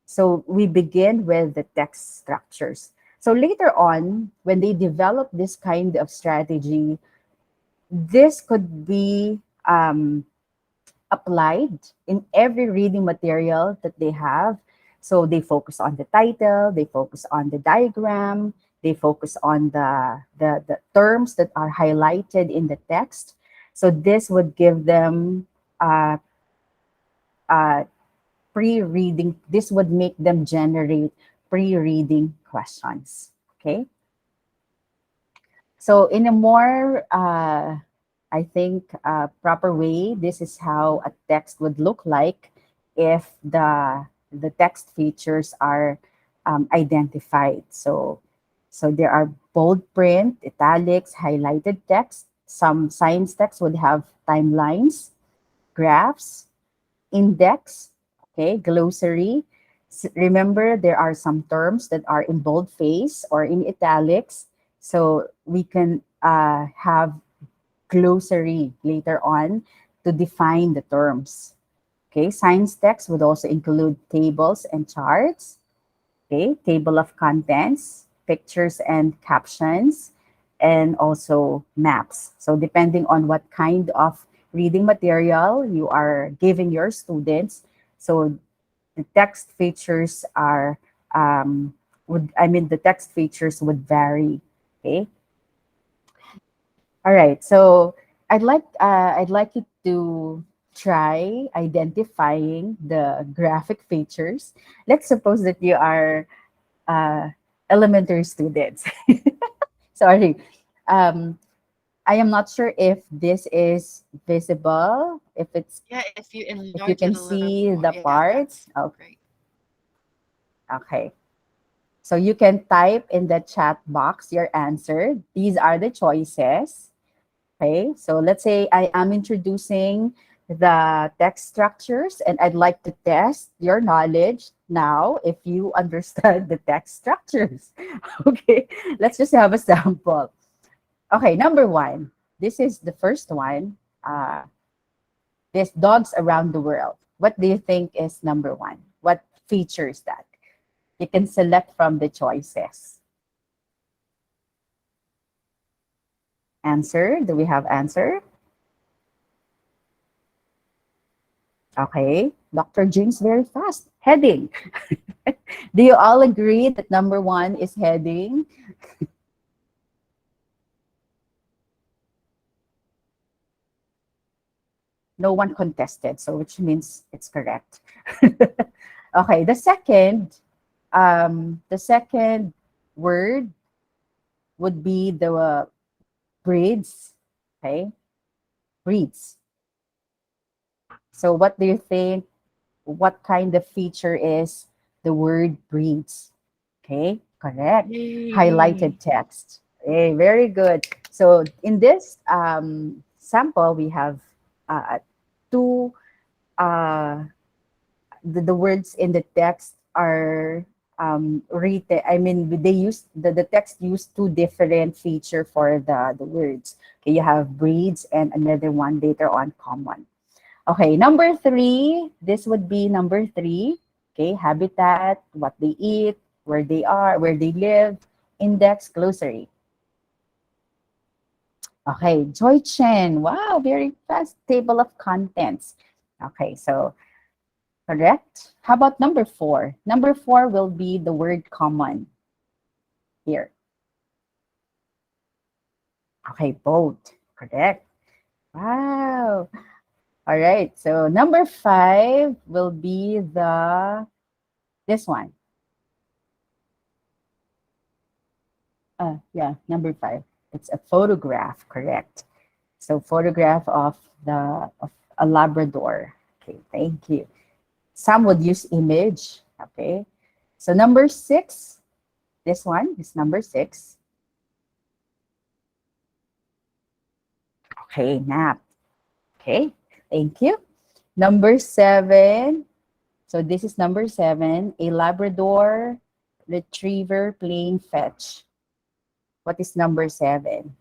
So we begin with the text structures. So later on, when they develop this kind of strategy, this could be applied in every reading material that they have. So they focus on the title, they focus on the diagram, they focus on the terms that are highlighted in the text. So this would give them uh, uh, pre-reading, this would make them generate pre-reading questions. Okay. So in a more, I think, proper way, this is how a text would look like if the text features are identified. So there are bold print, italics, highlighted text. Some science text would have timelines, graphs, index, okay, glossary. Remember, there are some terms that are in boldface or in italics. So we can have glossary later on to define the terms. Okay, science text would also include tables and charts. Okay, table of contents, pictures and captions, and also maps. So depending on what kind of reading material you are giving your students, so the text features are the text features would vary. Okay. All right. So I'd like you to try identifying the graphic features. Let's suppose that you are uh, elementary students. Sorry. Um, I am not sure if this is visible, Yeah, if you if you enlarge can it a little see more, the yeah, parts. that's Okay. great. Okay. So you can type in the chat box your answer. These are the choices. Okay, so let's say I am introducing the text structures and I'd like to test your knowledge now if you understand the text structures. Okay, let's just have a sample. Okay, number one. This is the first one. This dogs around the world. What do you think is number one? What features that? You can select from the choices. Answer. Do we have answer? Okay. Dr. James, very fast. Heading. Do you all agree that number one is heading? No one contested, so which means it's correct. Okay, the second word would be the breeds. Okay, breeds. So what do you think? What kind of feature is the word breeds? Okay, correct. Yay. Highlighted text. Hey, very good. So in this sample, we have two the words in the text are written. I mean, they use the text used two different feature for the words. Okay, you have breeds and another one later on common. Okay, number three. This would be number three. Okay, habitat, what they eat, where they are, where they live, index, glossary. Okay, Joy Chen. Wow, very fast table of contents. Okay, so correct. How about number four? Number four will be the word common here. Okay, boat. Correct. Wow. All right. So number five will be this one. Yeah, number five. It's a photograph. Correct. So photograph of a Labrador. Okay, thank you. Some would use image. Okay. So number six. This one is number six. Okay, nap. Okay, thank you. Number seven. So this is number seven. A Labrador retriever playing fetch. What is number seven?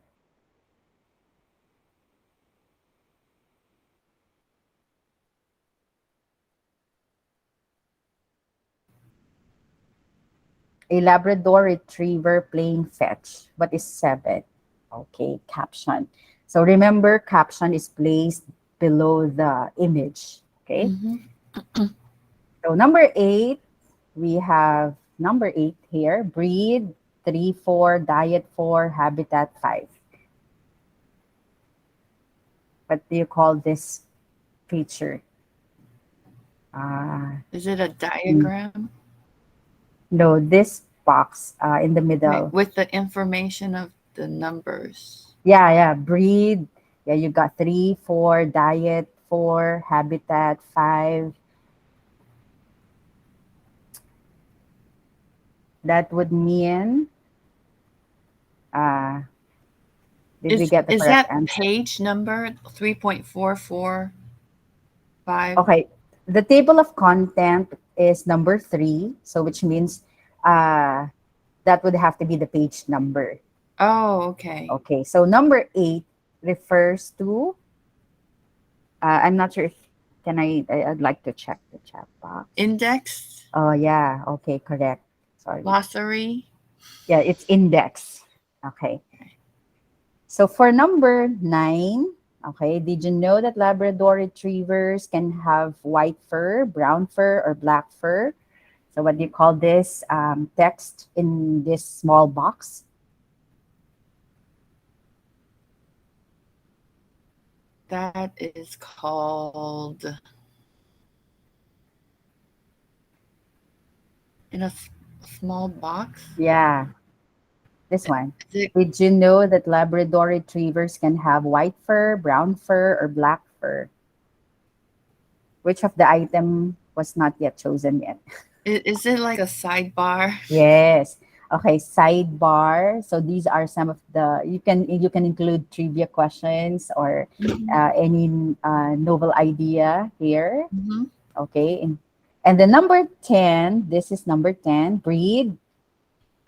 A Labrador retriever playing fetch. What is seven? Okay, caption. So remember, caption is placed below the image. Okay. Mhm. So number eight, we have number eight here. Breed, 3, 4, diet 4, habitat 5. What do you call this feature? Uh, Is it a mm, diagram? no, this box in the Right, middle. with the information of the numbers. Yeah, yeah, breed. Yeah, you got 3, 4, diet 4, habitat 5. That would mean, uh, did we get the Is correct that answer? page number 3.445? Okay, the table of content is number 3, so which means uh, that would have to be the page number. Oh, okay. Okay, so number 8 refers to, I'm not sure if, I'd like to check the chat box. Index, Oh, yeah, okay, correct. Sorry. glossary. Yeah, it's index. Okay. So for number 9, okay, did you know that Labrador retrievers can have white fur, brown fur, or black fur? So what do you call this text in this small box? That is called in a small box. Yeah, this one. Is it Did you know that Labrador retrievers can have white fur, brown fur, or black fur? Which of the item was not yet chosen yet? is it like a sidebar? Yes. Okay, sidebar. So these are some of the you can include trivia questions or Mhm. any novel idea here. Mhm. Okay, and the number 10. This is number 10. Breed,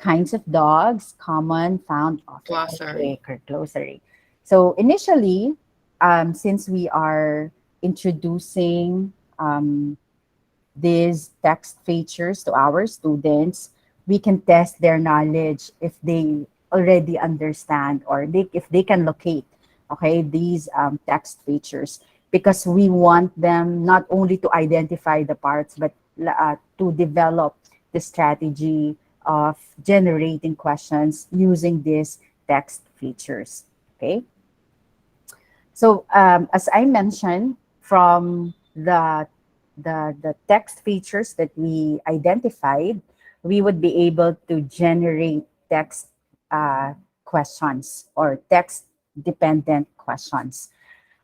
kinds of dogs, common, found, often. Okay, Glossary. glossary. So initially, since we are introducing these text features to our students, we can test their knowledge if they already understand or if they can locate, okay, these text features, because we want them not only to identify the parts, but to develop the strategy of generating questions using these text features. Okay. So as I mentioned, from the text features that we identified, we would be able to generate text questions or text dependent questions.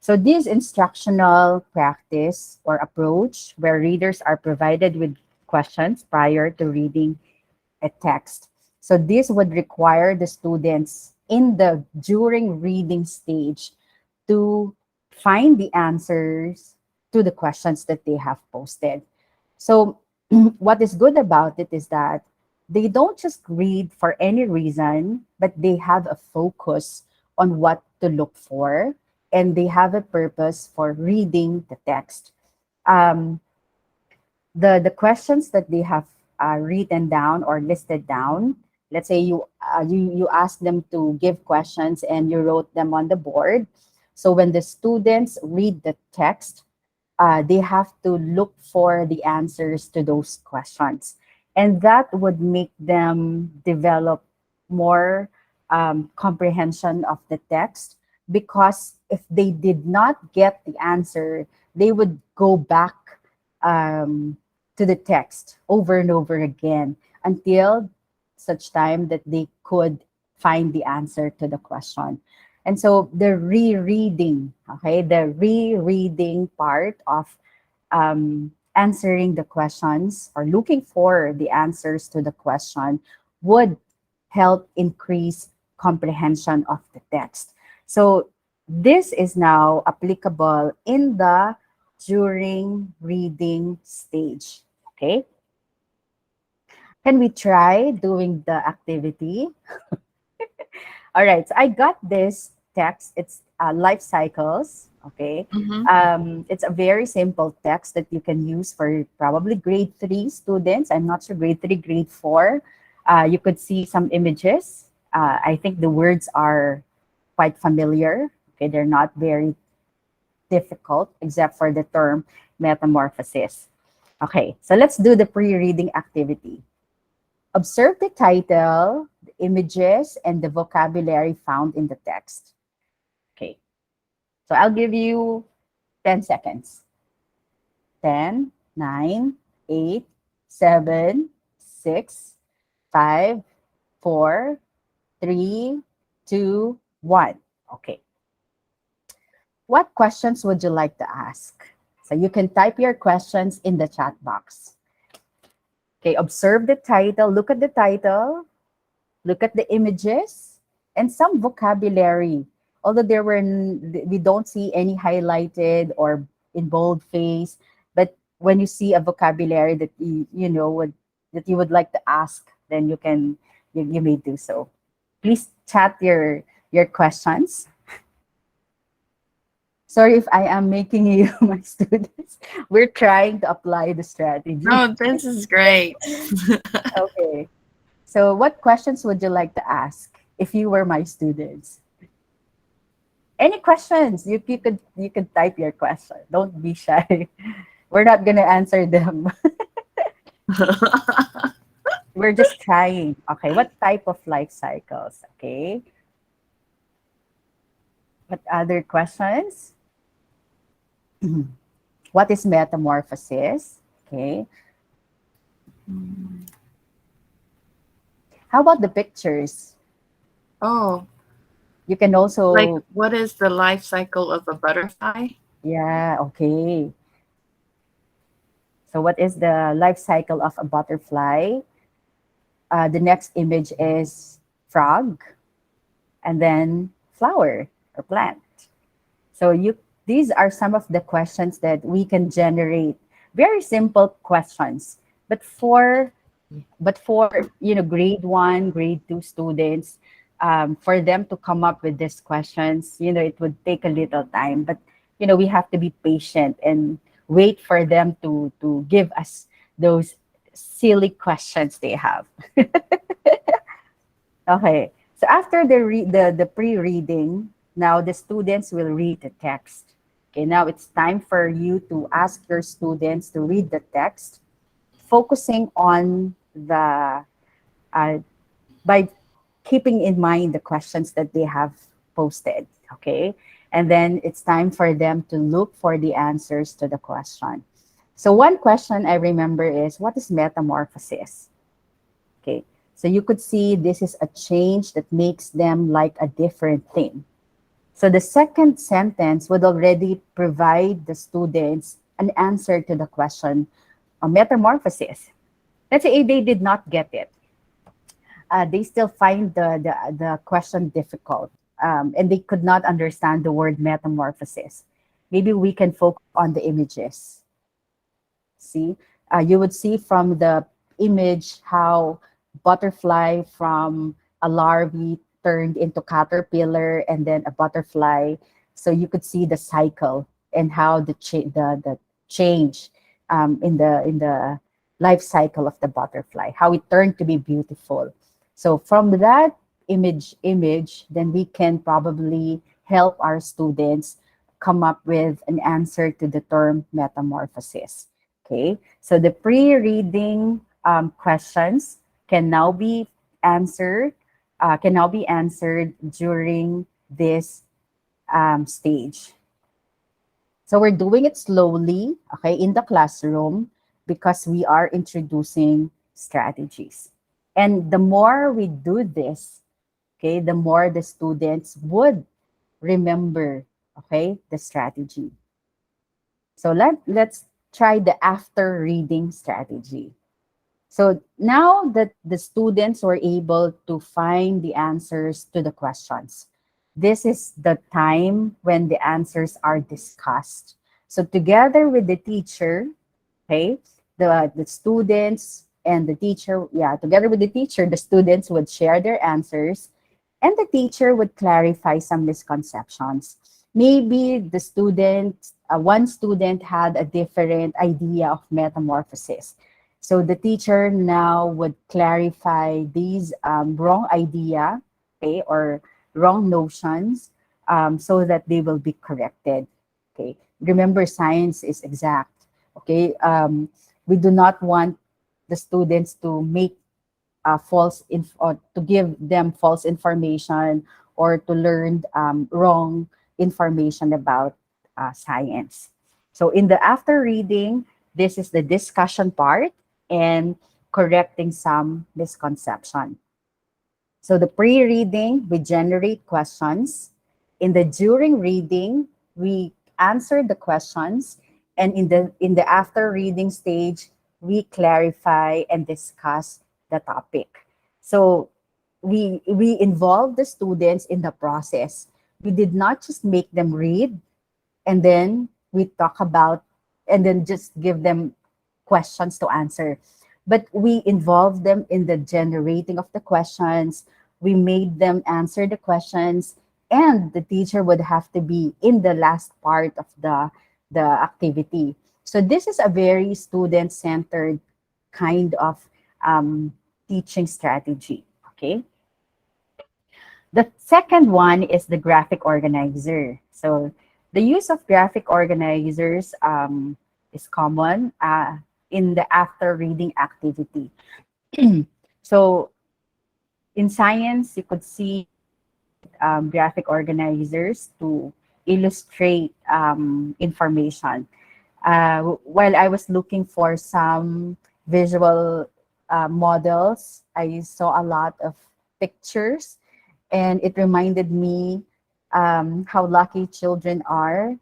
So this instructional practice or approach where readers are provided with questions prior to reading a text. So this would require the students in the during reading stage to find the answers to the questions that they have posted. So what is good about it is that they don't just read for any reason, but they have a focus on what to look for, and they have a purpose for reading the text. Um, the questions that they have written down or listed down, let's say you ask them to give questions and you wrote them on the board. So when the students read the text, they have to look for the answers to those questions, and that would make them develop more comprehension of the text, because if they did not get the answer, they would go back um, to the text over and over again until such time that they could find the answer to the question. And so the rereading, okay, the rereading part of answering the questions or looking for the answers to the question would help increase comprehension of the text. So this is now applicable in the during reading stage. Okay. Can we try doing the activity? All right, so I got this text. It's life cycles. Okay, Mhm. it's a very simple text that you can use for probably grade 3 students. I'm not sure grade 3, grade 4. You could see some images. I think the words are quite familiar. Okay, they're not very difficult except for the term metamorphosis. Okay, so let's do the pre-reading activity. Observe the title, the images, and the vocabulary found in the text. Okay, so I'll give you 10 seconds. 10, 9, 8, 7, 6, 5, 4, 3, 2, 1. Okay, what questions would you like to ask? So you can type your questions in the chat box. Okay, observe the title, look at the title, look at the images, and some vocabulary. Although we don't see any highlighted or in bold face, but when you see a vocabulary that that you would like to ask, then you may do so. Please chat your questions. Sorry if I am making you my students. We're trying to apply the strategy. Oh, this is great. Okay. So what questions would you like to ask if you were my students? Any questions? You could type your question. Don't be shy. We're not gonna answer them. We're just trying. Okay. What type of life cycles? Okay. What other questions? What is metamorphosis? Okay. How about the pictures? Oh, You can like also, what is the life cycle of a butterfly? yeah, okay. So what is the life cycle of a butterfly? The next image is frog, and then flower or plant. So these are some of the questions that we can generate. Very simple questions, but for grade one, grade two students, for them to come up with these questions, it would take a little time. But we have to be patient and wait for them to give us those silly questions they have. Okay. So after the pre-reading, now the students will read the text. Okay, now it's time for you to ask your students to read the text, focusing on the uh, by keeping in mind the questions that they have posted. Okay, and then it's time for them to look for the answers to the question. So one question I remember is, what is metamorphosis? Okay, so you could see this is a change that makes them like a different thing. So the second sentence would already provide the students an answer to the question, a metamorphosis. Let's say they did not get it. They still find the question difficult, and they could not understand the word metamorphosis. Maybe we can focus on the images. See, you would see from the image how butterfly from a larvae turned into caterpillar and then a butterfly. So you could see the cycle and how the change in the life cycle of the butterfly, how it turned to be beautiful. So from that image, then we can probably help our students come up with an answer to the term metamorphosis. Okay, so the pre-reading questions can now be answered during this stage. So we're doing it slowly, okay, in the classroom because we are introducing strategies. And the more we do this, okay, the more the students would remember, okay, the strategy. So let's try the after reading strategy. So now that the students were able to find the answers to the questions, this is the time when the answers are discussed. So together with the teacher, okay, the students and the teacher, yeah, together with the teacher, the students would share their answers and the teacher would clarify some misconceptions. Maybe one student had a different idea of metamorphosis. So the teacher now would clarify these wrong idea, okay, or wrong notions, so that they will be corrected. Okay, remember science is exact. Okay, we do not want the students to make to give them false information or to learn wrong information about science. So in the after reading, this is the discussion part and correcting some misconception. So the pre-reading, we generate questions. In the during reading, we answer the questions. And in the after reading stage, we clarify and discuss the topic. So we involve the students in the process. We did not just make them read and then we talk about and then just give them questions to answer. But we involved them in the generating of the questions. We made them answer the questions, and the teacher would have to be in the last part of the activity. So this is a very student-centered kind of teaching strategy. Okay. The second one is the graphic organizer. So the use of graphic organizers is common in the after reading activity. So in science, you could see graphic organizers to illustrate information. While I was looking for some visual models, I saw a lot of pictures, and it reminded me how lucky children are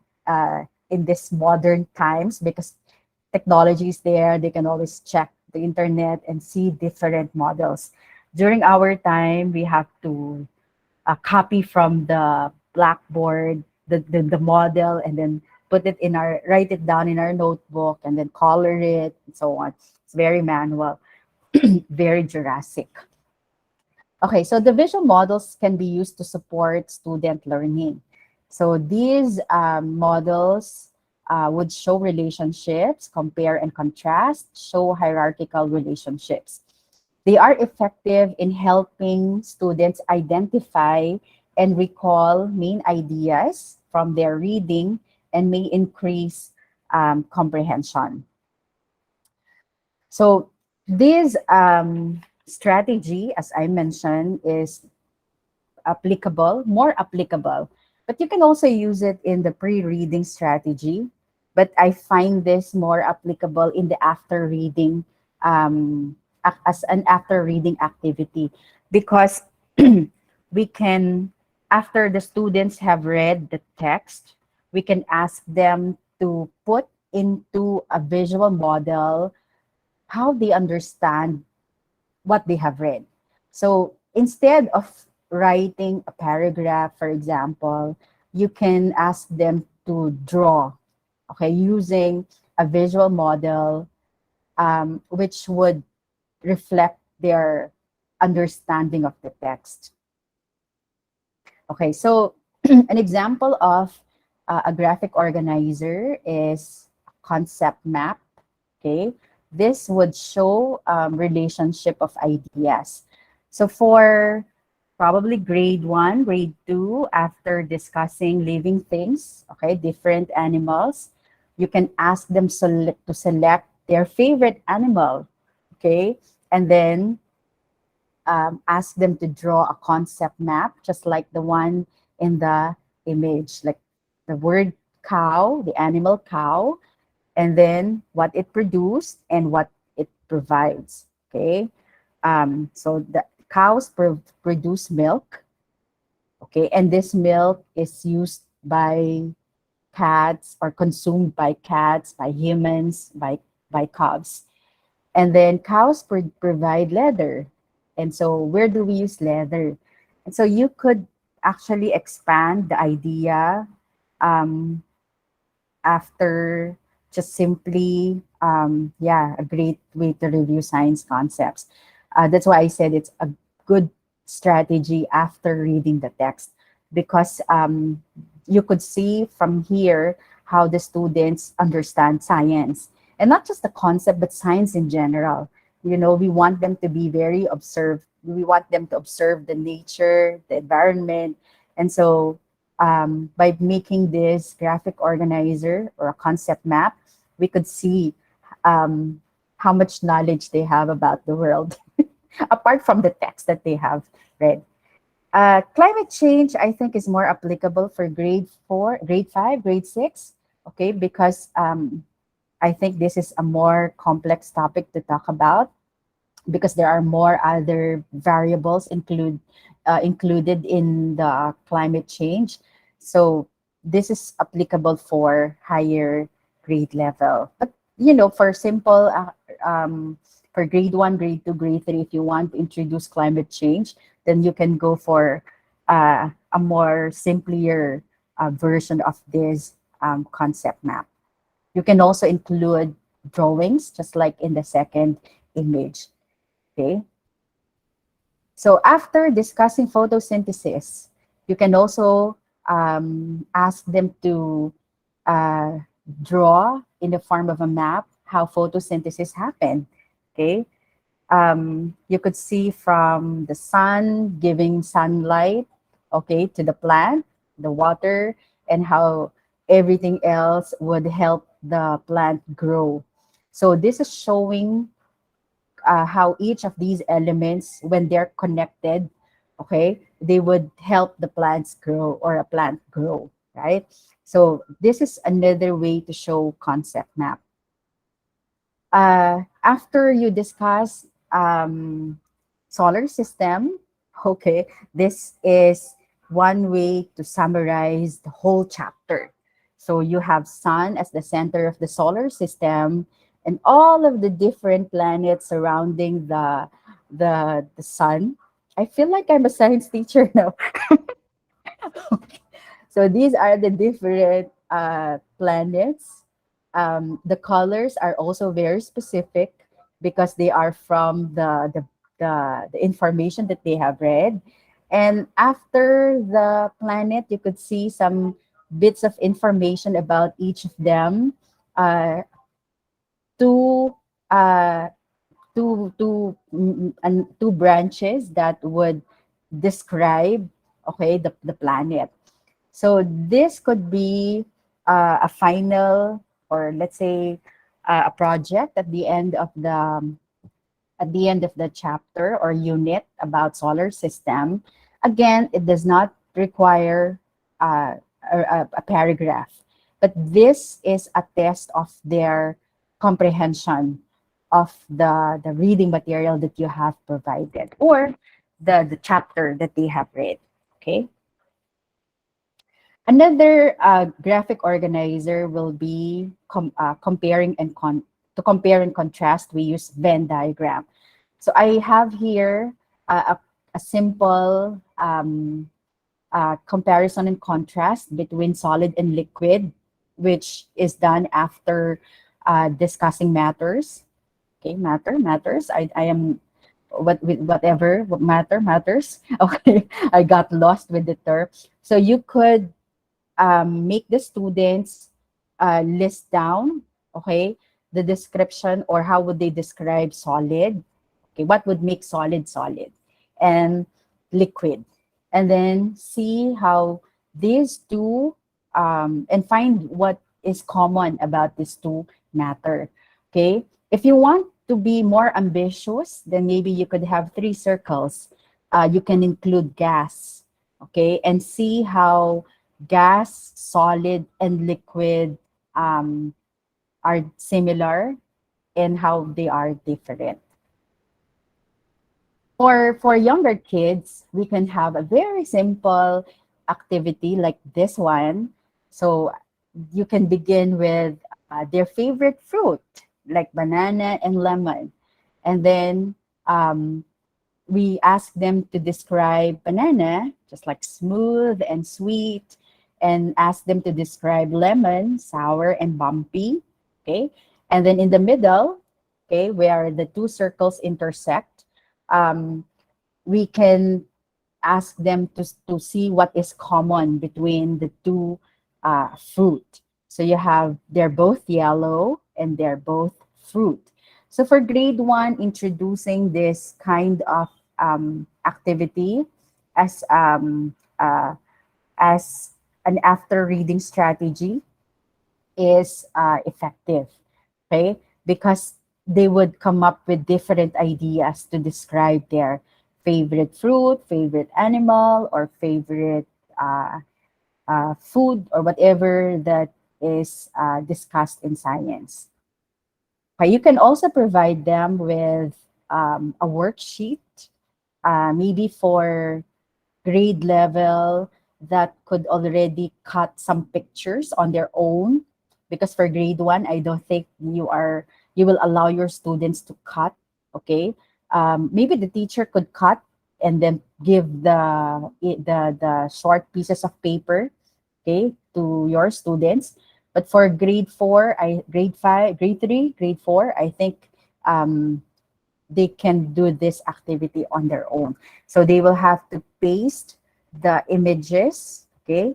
in this modern times because technology is there. They can always check the internet and see different models. During our time, we have to copy from the blackboard the model and then write it down in our notebook and then color it and so on. It's very manual, very Jurassic. Okay, so the visual models can be used to support student learning. So these models would show relationships, compare and contrast, show hierarchical relationships. They are effective in helping students identify and recall main ideas from their reading and may increase comprehension. So this strategy, as I mentioned, is more applicable. But you can also use it in the pre-reading strategy. But I find this more applicable in the after reading, as an after reading activity, because we can, after the students have read the text, we can ask them to put into a visual model how they understand what they have read. So instead of writing a paragraph, for example, you can ask them to draw, okay, using a visual model, which would reflect their understanding of the text. Okay, so an example of a graphic organizer is a concept map. Okay, this would show relationship of ideas. So for probably grade 1, grade 2, after discussing living things, okay, different animals, you can ask them to select their favorite animal, okay, and then ask them to draw a concept map, just like the one in the image, like the word cow, the animal cow, and then what it produced and what it provides. Okay, so the cows produce milk. Okay, and this milk is used by cats or consumed by cats, by humans, by calves. And then cows provide leather. And so where do we use leather? And so you could actually expand the idea um, after just simply, yeah, a great way to review science concepts. That's why I said it's a good strategy after reading the text, because you could see from here how the students understand science, and not just the concept, but science in general. You know, we want them to be very observed. We want them to observe the nature, the environment. And so by making this graphic organizer or a concept map, we could see um, how much knowledge they have about the world, apart from the text that they have read. Climate change, I think, is more applicable for grade 4, grade 5, grade 6, okay, because I think this is a more complex topic to talk about, because there are more other variables included in the climate change. So this is applicable for higher grade level. But you know, for simple, for grade 1, grade 2, grade 3, if you want to introduce climate change, then you can go for a more simpler version of this concept map. You can also include drawings, just like in the second image. Okay. So after discussing photosynthesis, you can also ask them to uh, draw in the form of a map how photosynthesis happened. Okay. You could see from the sun giving sunlight, okay, to the plant, the water, and how everything else would help the plant grow. So this is showing how each of these elements, when they're connected, okay, they would help the plants grow or a plant grow, right? So this is another way to show concept map. After you discuss solar system, okay, this is one way to summarize the whole chapter. So you have sun as the center of the solar system, and all of the different planets surrounding the sun. I feel like I'm a science teacher now. So these are the different planets. The colors are also very specific because they are from the information that they have read. And after the planet, you could see some bits of information about each of them. Uh, two, uh, and two branches that would describe, okay, the planet. So this could be a final, or let's say a project at the end of the chapter or unit about solar system. Again, it does not require a paragraph, but this is a test of their comprehension of the reading material that you have provided, or the chapter that they have read. Okay. Another graphic organizer will be comparing to compare and contrast. We use Venn diagram. So I have here a simple comparison and contrast between solid and liquid, which is done after discussing matters. Okay, matters. I am with whatever what matters. Okay, I got lost with the term. So you could make the students list down, okay, the description, or how would they describe solid. Okay, what would make solid solid, and liquid, and then see how these two, and find what is common about these two matter. Okay, if you want to be more ambitious, then maybe you could have three circles. You can include gas, okay, and see how gas, solid, and liquid are similar and how they are different. For younger kids, we can have a very simple activity like this one. So you can begin with their favorite fruit, like banana and lemon. And then we ask them to describe banana, just like smooth and sweet, and ask them to describe lemon, sour and bumpy. Okay. And then in the middle, okay, where the two circles intersect, um, we can ask them to see what is common between the two fruit. So you have, they're both yellow and they're both fruit. So for grade one, introducing this kind of activity as as an after reading strategy is effective, okay? Because they would come up with different ideas to describe their favorite fruit, favorite animal, or favorite food, or whatever that is discussed in science. Okay, you can also provide them with a worksheet, maybe for grade level, that could already cut some pictures on their own, because for grade one, I don't think you will allow your students to cut. Okay, maybe the teacher could cut and then give the short pieces of paper, okay, to your students. But for grade four, grade five, grade three, grade four, I think they can do this activity on their own. So they will have to paste the images, okay,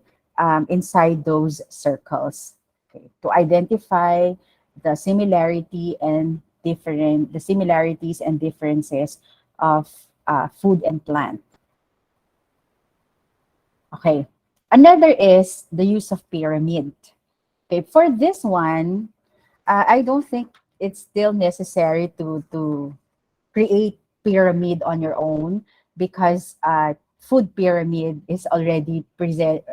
inside those circles, okay, to identify the similarities and differences of food and plant. Okay, another is the use of pyramid. Okay, for this one, I don't think it's still necessary to create pyramid on your own, because food pyramid is already presented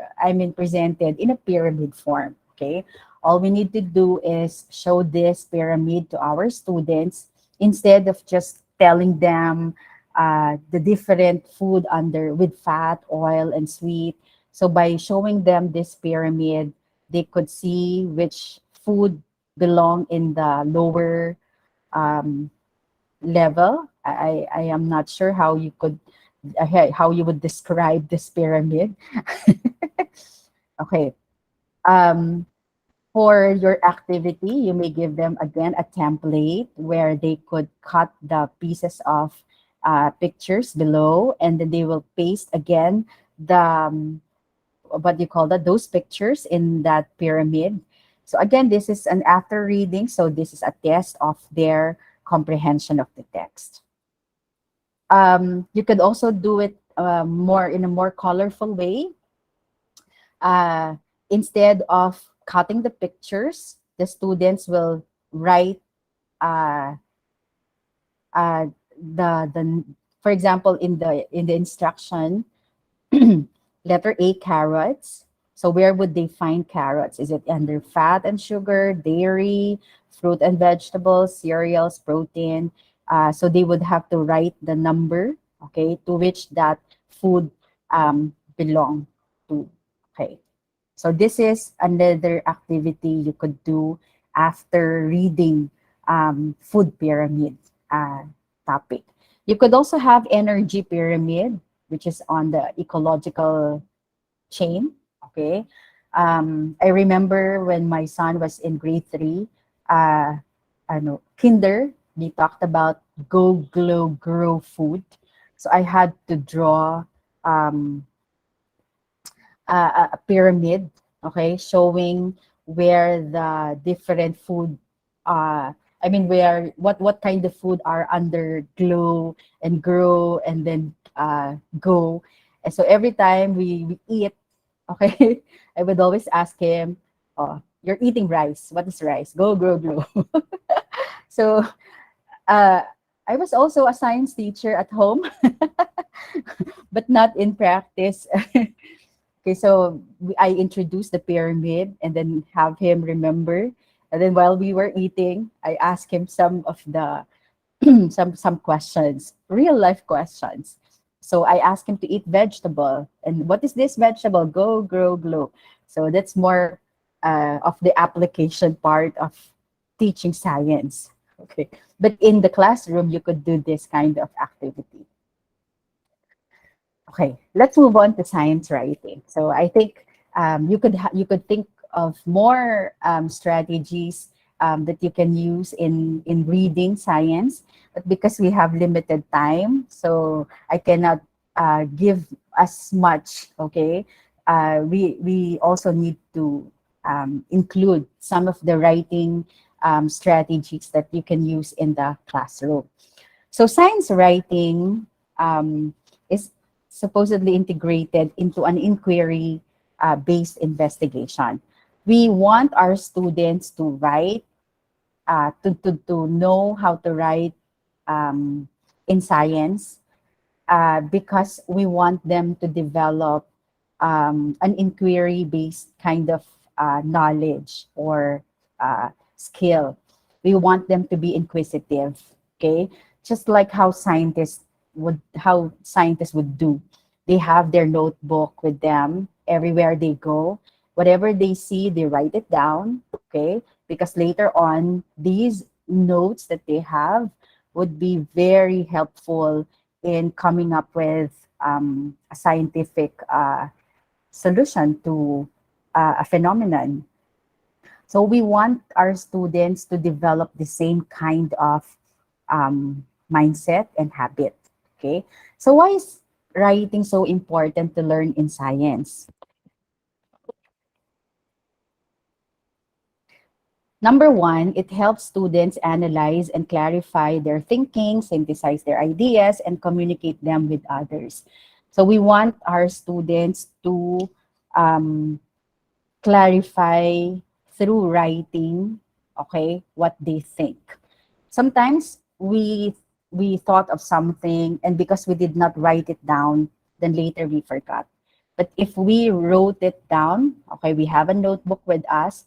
in a pyramid form. Okay, all we need to do is show this pyramid to our students, instead of just telling them the different food under with fat, oil, and sweet. So by showing them this pyramid, they could see which food belong in the lower um, level. I am not sure how you could how you would describe this pyramid. Okay. Um, for your activity, you may give them again a template where they could cut the pieces of pictures below, and then they will paste again the what do you call that, those pictures in that pyramid. So again, this is an after reading, so this is a test of their comprehension of the text. You could also do it more in a more colorful way. uh, Instead of cutting the pictures, the students will write uh, uh, the for example, in the instruction, letter A, carrots. So where would they find carrots? Is it under fat and sugar, dairy, fruit and vegetables, cereals, protein? So they would have to write the number, okay, to which that food belong to. Okay. So this is another activity you could do after reading food pyramid topic. You could also have energy pyramid, which is on the ecological chain. Okay. I remember when my son was in grade 3, kinder, we talked about go, glow, grow food. So I had to draw um, a pyramid, okay, showing where the different food, where what kind of food are under glow and grow and then go. And so every time we eat, okay, I would always ask him, oh, you're eating rice. What is rice? Go, grow, glow. So uh, I was also a science teacher at home, but not in practice. Okay, so I introduced the pyramid and then have him remember. And then while we were eating, I asked him some of the some questions, real life questions. So I asked him to eat vegetable. And what is this vegetable? Go, grow, glow. So that's more of the application part of teaching science. Okay. But in the classroom, you could do this kind of activity. Okay, let's move on to science writing. So I think you could think of more strategies that you can use in reading science, but because we have limited time, so I cannot give as much. Okay, we also need to include some of the writing strategies that you can use in the classroom. So science writing is supposedly integrated into an inquiry based investigation. We want our students to write, to know how to write in science because we want them to develop an inquiry based kind of knowledge or skill. We want them to be inquisitive, okay? Just like how scientists would do. They have their notebook with them everywhere they go. Whatever they see, they write it down, okay? Because later on, these notes that they have would be very helpful in coming up with a scientific solution to a phenomenon. So we want our students to develop the same kind of mindset and habit. Okay. So why is writing so important to learn in science? Number one, it helps students analyze and clarify their thinking, synthesize their ideas, and communicate them with others. So we want our students to um, clarify through writing, okay, what they think. Sometimes we thought of something and because we did not write it down, then later we forgot. But if we wrote it down, okay, we have a notebook with us,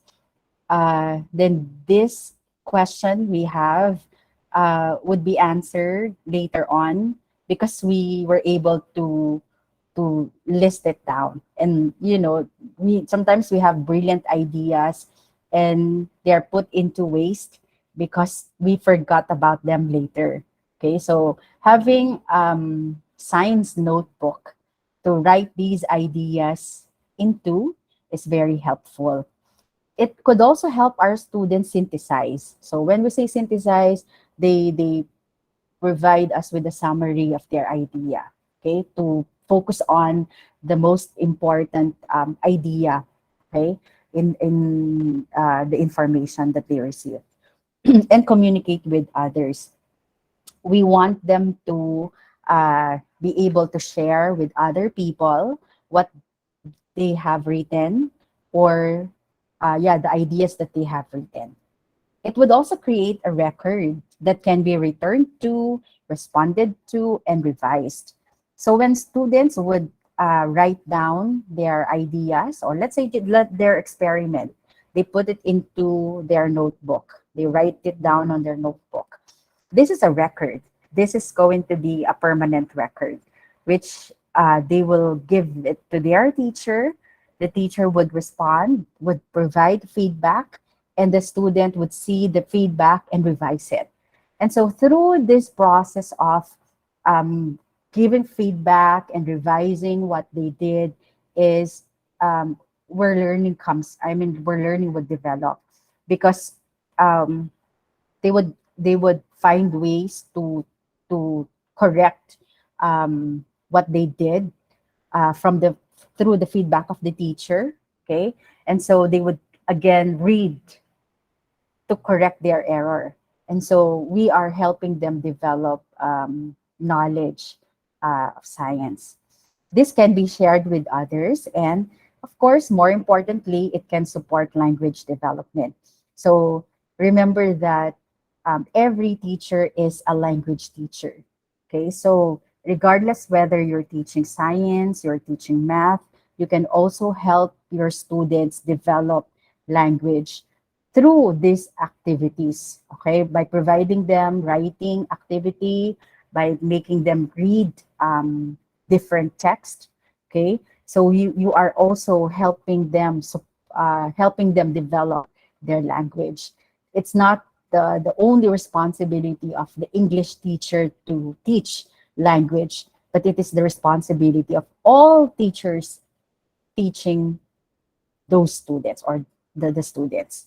then this question we have would be answered later on because we were able to list it down. And we sometimes we have brilliant ideas and they're put into waste because we forgot about them later. Okay, so having science notebook to write these ideas into is very helpful. It could also help our students synthesize. So when we say synthesize, they provide us with a summary of their idea, okay, to focus on the most important idea, okay, in the information that they receive and communicate with others. We want them to be able to share with other people what they have written, or yeah, the ideas that they have written. It would also create a record that can be returned to, responded to, and revised. So when students would write down their ideas, or let's say their experiment, they put it into their notebook. They write it down on their notebook. This is a record. This is going to be a permanent record, which they will give it to their teacher. The teacher would respond, would provide feedback, and the student would see the feedback and revise it. And so through this process of um, giving feedback and revising what they did is where learning comes. I mean, where learning would develop, because um, they would find ways to correct what they did from the through the feedback of the teacher. Okay, and so they would again read to correct their error. And so we are helping them develop knowledge of science. This can be shared with others. And of course, more importantly, it can support language development. So remember that every teacher is a language teacher. Okay, so regardless whether you're teaching science, you're teaching math, you can also help your students develop language through these activities, okay, by providing them writing activity, by making them read different text, okay. So you are also helping them, helping them develop their language. It's not the only responsibility of the English teacher to teach language, but it is the responsibility of all teachers teaching those students, or the students.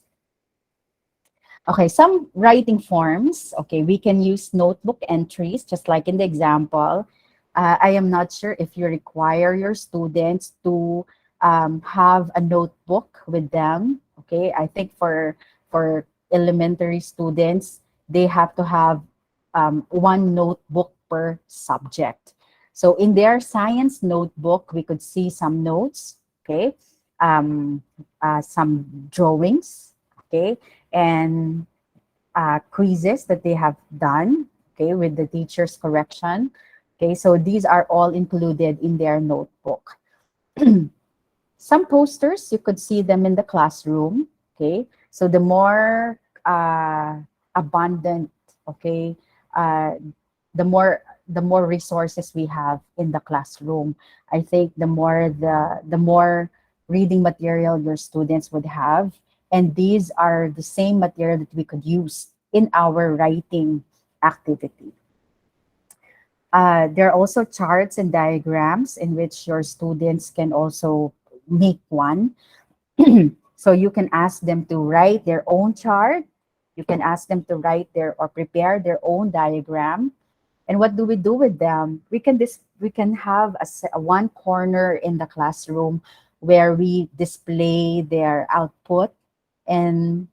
Okay, some writing forms. Okay, we can use notebook entries, just like in the example. I am not sure if you require your students to have a notebook with them. Okay, I think for elementary students, they have to have one notebook per subject. So in their science notebook, we could see some notes. Okay, um, some drawings. Okay, and quizzes that they have done, okay, with the teacher's correction. Okay, so these are all included in their notebook. Some posters, you could see them in the classroom, okay? So the more abundant, okay, uh, the more resources we have in the classroom, I think the more reading material your students would have, and these are the same material that we could use in our writing activity. There are also charts and diagrams in which your students can also make one. So you can ask them to write their own chart. You can ask them to write their or prepare their own diagram. And what do we do with them? We can have a one corner in the classroom where we display their output, and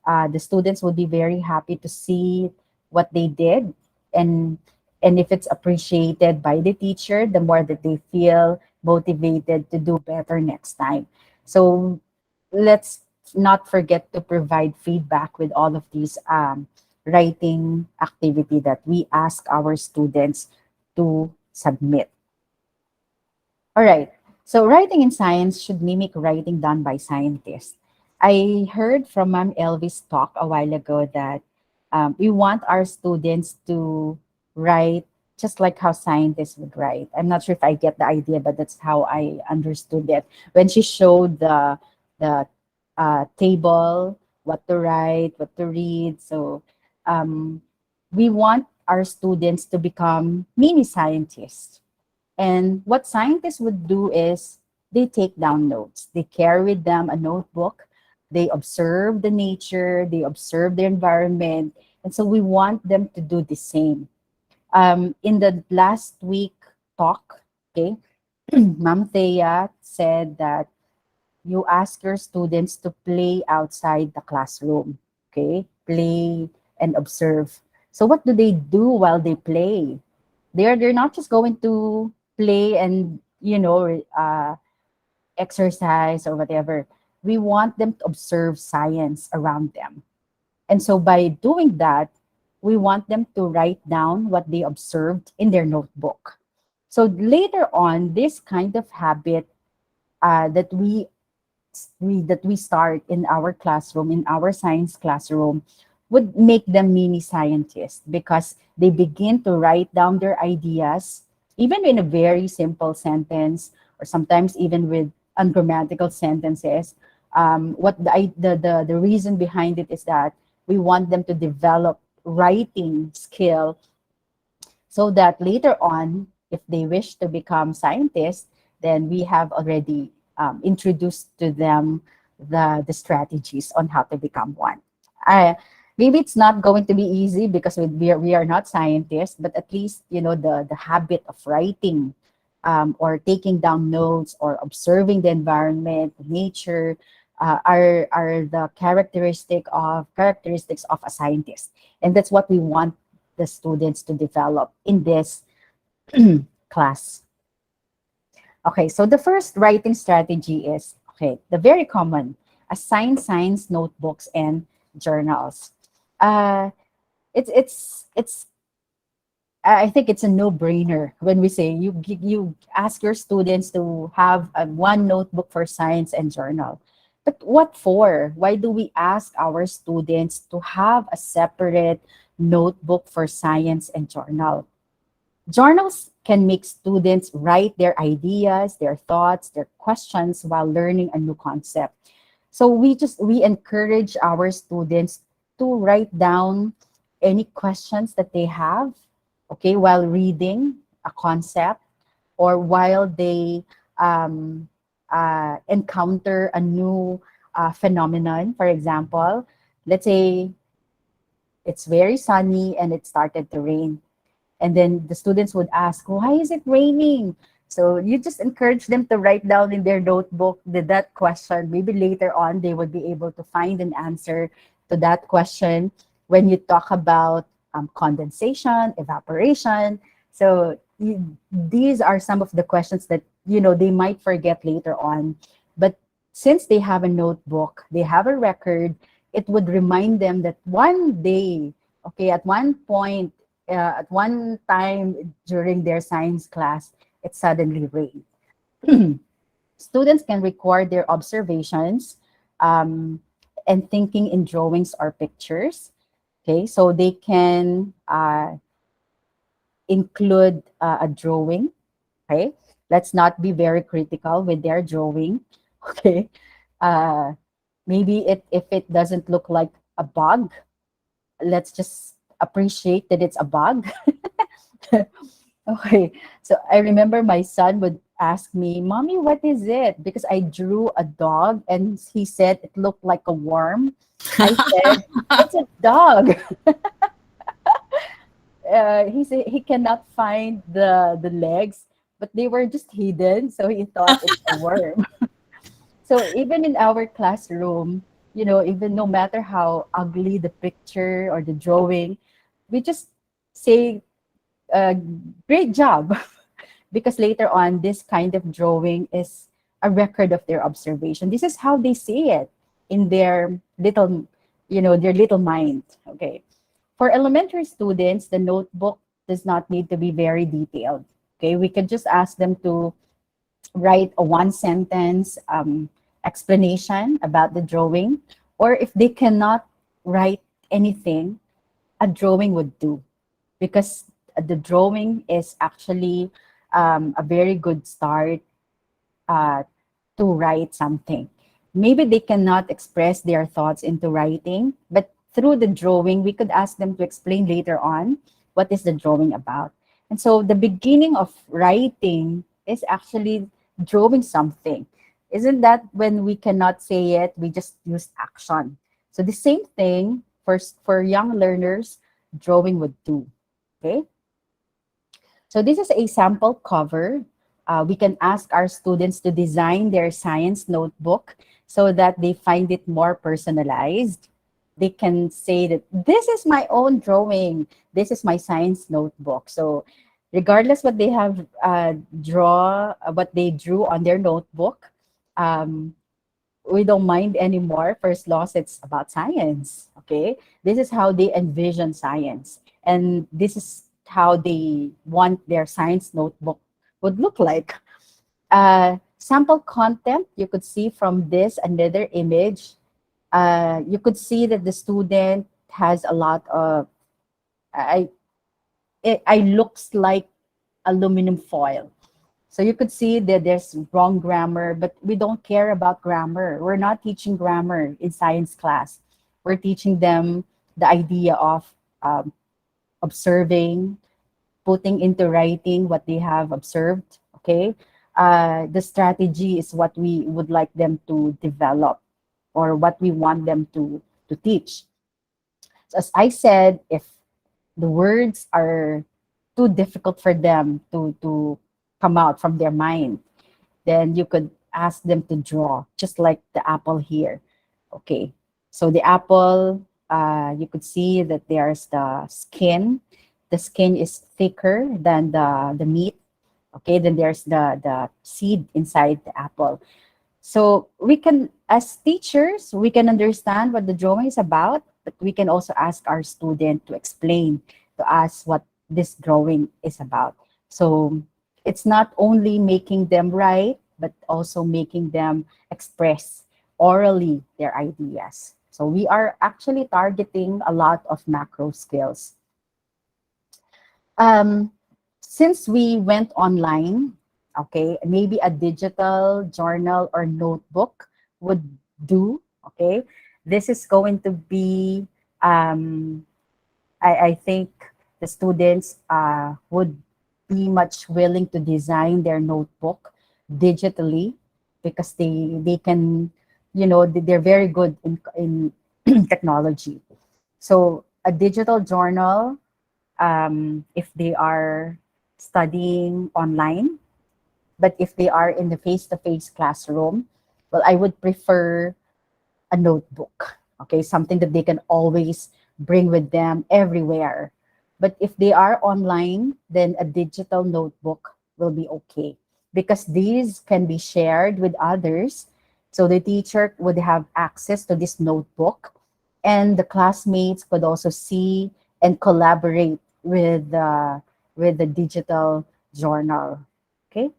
the students would be very happy to see what they did, and and if it's appreciated by the teacher, the more that they feel motivated to do better next time. So let's not forget to provide feedback with all of these writing activity that we ask our students to submit. All right. So writing in science should mimic writing done by scientists. I heard from Ma'am Elvis talk a while ago that we want our students to write just like how scientists would write. I'm not sure if I get the idea, but that's how I understood it. When she showed the table what to write, what to read. So um, we want our students to become mini scientists. And what scientists would do is they take down notes. They carry with them a notebook. They observe the nature, they observe the environment. And so we want them to do the same. In the last week talk, okay, Ma'am Thea said that you ask your students to play outside the classroom, okay? Play and observe. So what do they do while they play? They're not just going to play and exercise or whatever. We want them to observe science around them. And so by doing that, we want them to write down what they observed in their notebook. So later on, this kind of habit that we start in our classroom, in our science classroom, would make them mini scientists because they begin to write down their ideas, even in a very simple sentence, or sometimes even with ungrammatical sentences. What the reason behind it is that we want them to develop writing skill so that later on, if they wish to become scientists, then we have already introduced to them the strategies on how to become one. Maybe it's not going to be easy because we are not scientists, but at least the habit of writing or taking down notes or observing the environment, nature, are the characteristics of a scientist, and that's what we want the students to develop in this class. Okay, so the first writing strategy is, okay, the very common, assign science notebooks and journals. Uh, it's I think it's a no-brainer when we say you ask your students to have one notebook for science and journal. But what for? Why do we ask our students to have a separate notebook for science and journal? Journals can make students write their ideas, their thoughts, their questions while learning a new concept. So we encourage our students to write down any questions that they have, okay, while reading a concept or while they encounter a new phenomenon. For example, let's say it's very sunny and it started to rain, and then the students would ask, why is it raining? So you just encourage them to write down in their notebook that question. Maybe later on they would be able to find an answer to that question when you talk about condensation, evaporation. So these are some of the questions that they might forget later on. But since they have a notebook, they have a record, it would remind them that one day, okay, at one time during their science class, it suddenly rained. Students can record their observations and thinking in drawings or pictures. Okay, so they can include a drawing. Okay, let's not be very critical with their drawing. Okay, uh, maybe if it doesn't look like a bug, let's just appreciate that it's a bug. Okay, so I remember my son would ask me, Mommy, what is it? Because I drew a dog and he said it looked like a worm. I said, it's a dog. He said he cannot find the legs, but they were just hidden, so he thought it's a worm. So even in our classroom, even no matter how ugly the picture or the drawing, we just say, uh, great job. Because later on, this kind of drawing is a record of their observation. This is how they see it in their little mind. Okay. For elementary students, the notebook does not need to be very detailed. Okay. We could just ask them to write a one sentence explanation about the drawing, or if they cannot write anything, a drawing would do, because the drawing is actually a very good start uh, to write something. Maybe they cannot express their thoughts into writing, but through the drawing, we could ask them to explain later on what is the drawing about. And so the beginning of writing is actually drawing something. Isn't that when we cannot say it, we just use action? So the same thing for young learners, drawing would do. Okay. So this is a sample cover. We can ask our students to design their science notebook so that they find it more personalized. They can say that this is my own drawing. This is my science notebook. So regardless what they have what they drew on their notebook, um, we don't mind anymore for as long as it's about science. Okay, this is how they envision science, and this is how they want their science notebook would look like. Sample content you could see from this another image. You could see that the student has a lot of I I looks like aluminum foil. So you could see that there's wrong grammar, but we don't care about grammar. We're not teaching grammar in science class. We're teaching them the idea of um, observing, putting into writing what they have observed. Okay. The strategy is what we would like them to develop or what we want them to teach. So as I said, if the words are too difficult for them to come out from their mind, then you could ask them to draw, just like the apple here. Okay, so the apple, you could see that there's the skin. The skin is thicker than the meat. Okay, then there's the seed inside the apple. So we can, as teachers, we can understand what the drawing is about, but we can also ask our student to explain to us what this drawing is about. So it's not only making them write, but also making them express orally their ideas. So we are actually targeting a lot of macro skills. Um, since we went online, okay, maybe a digital journal or notebook would do. Okay, this is going to be, um, I think the students would be much willing to design their notebook digitally because they can, they're very good in technology. So a digital journal, if they are studying online, but if they are in the face-to-face classroom, well, I would prefer a notebook, okay, something that they can always bring with them everywhere. But if they are online, then a digital notebook will be okay because these can be shared with others. So the teacher would have access to this notebook, and the classmates could also see and collaborate with the digital journal. Okay.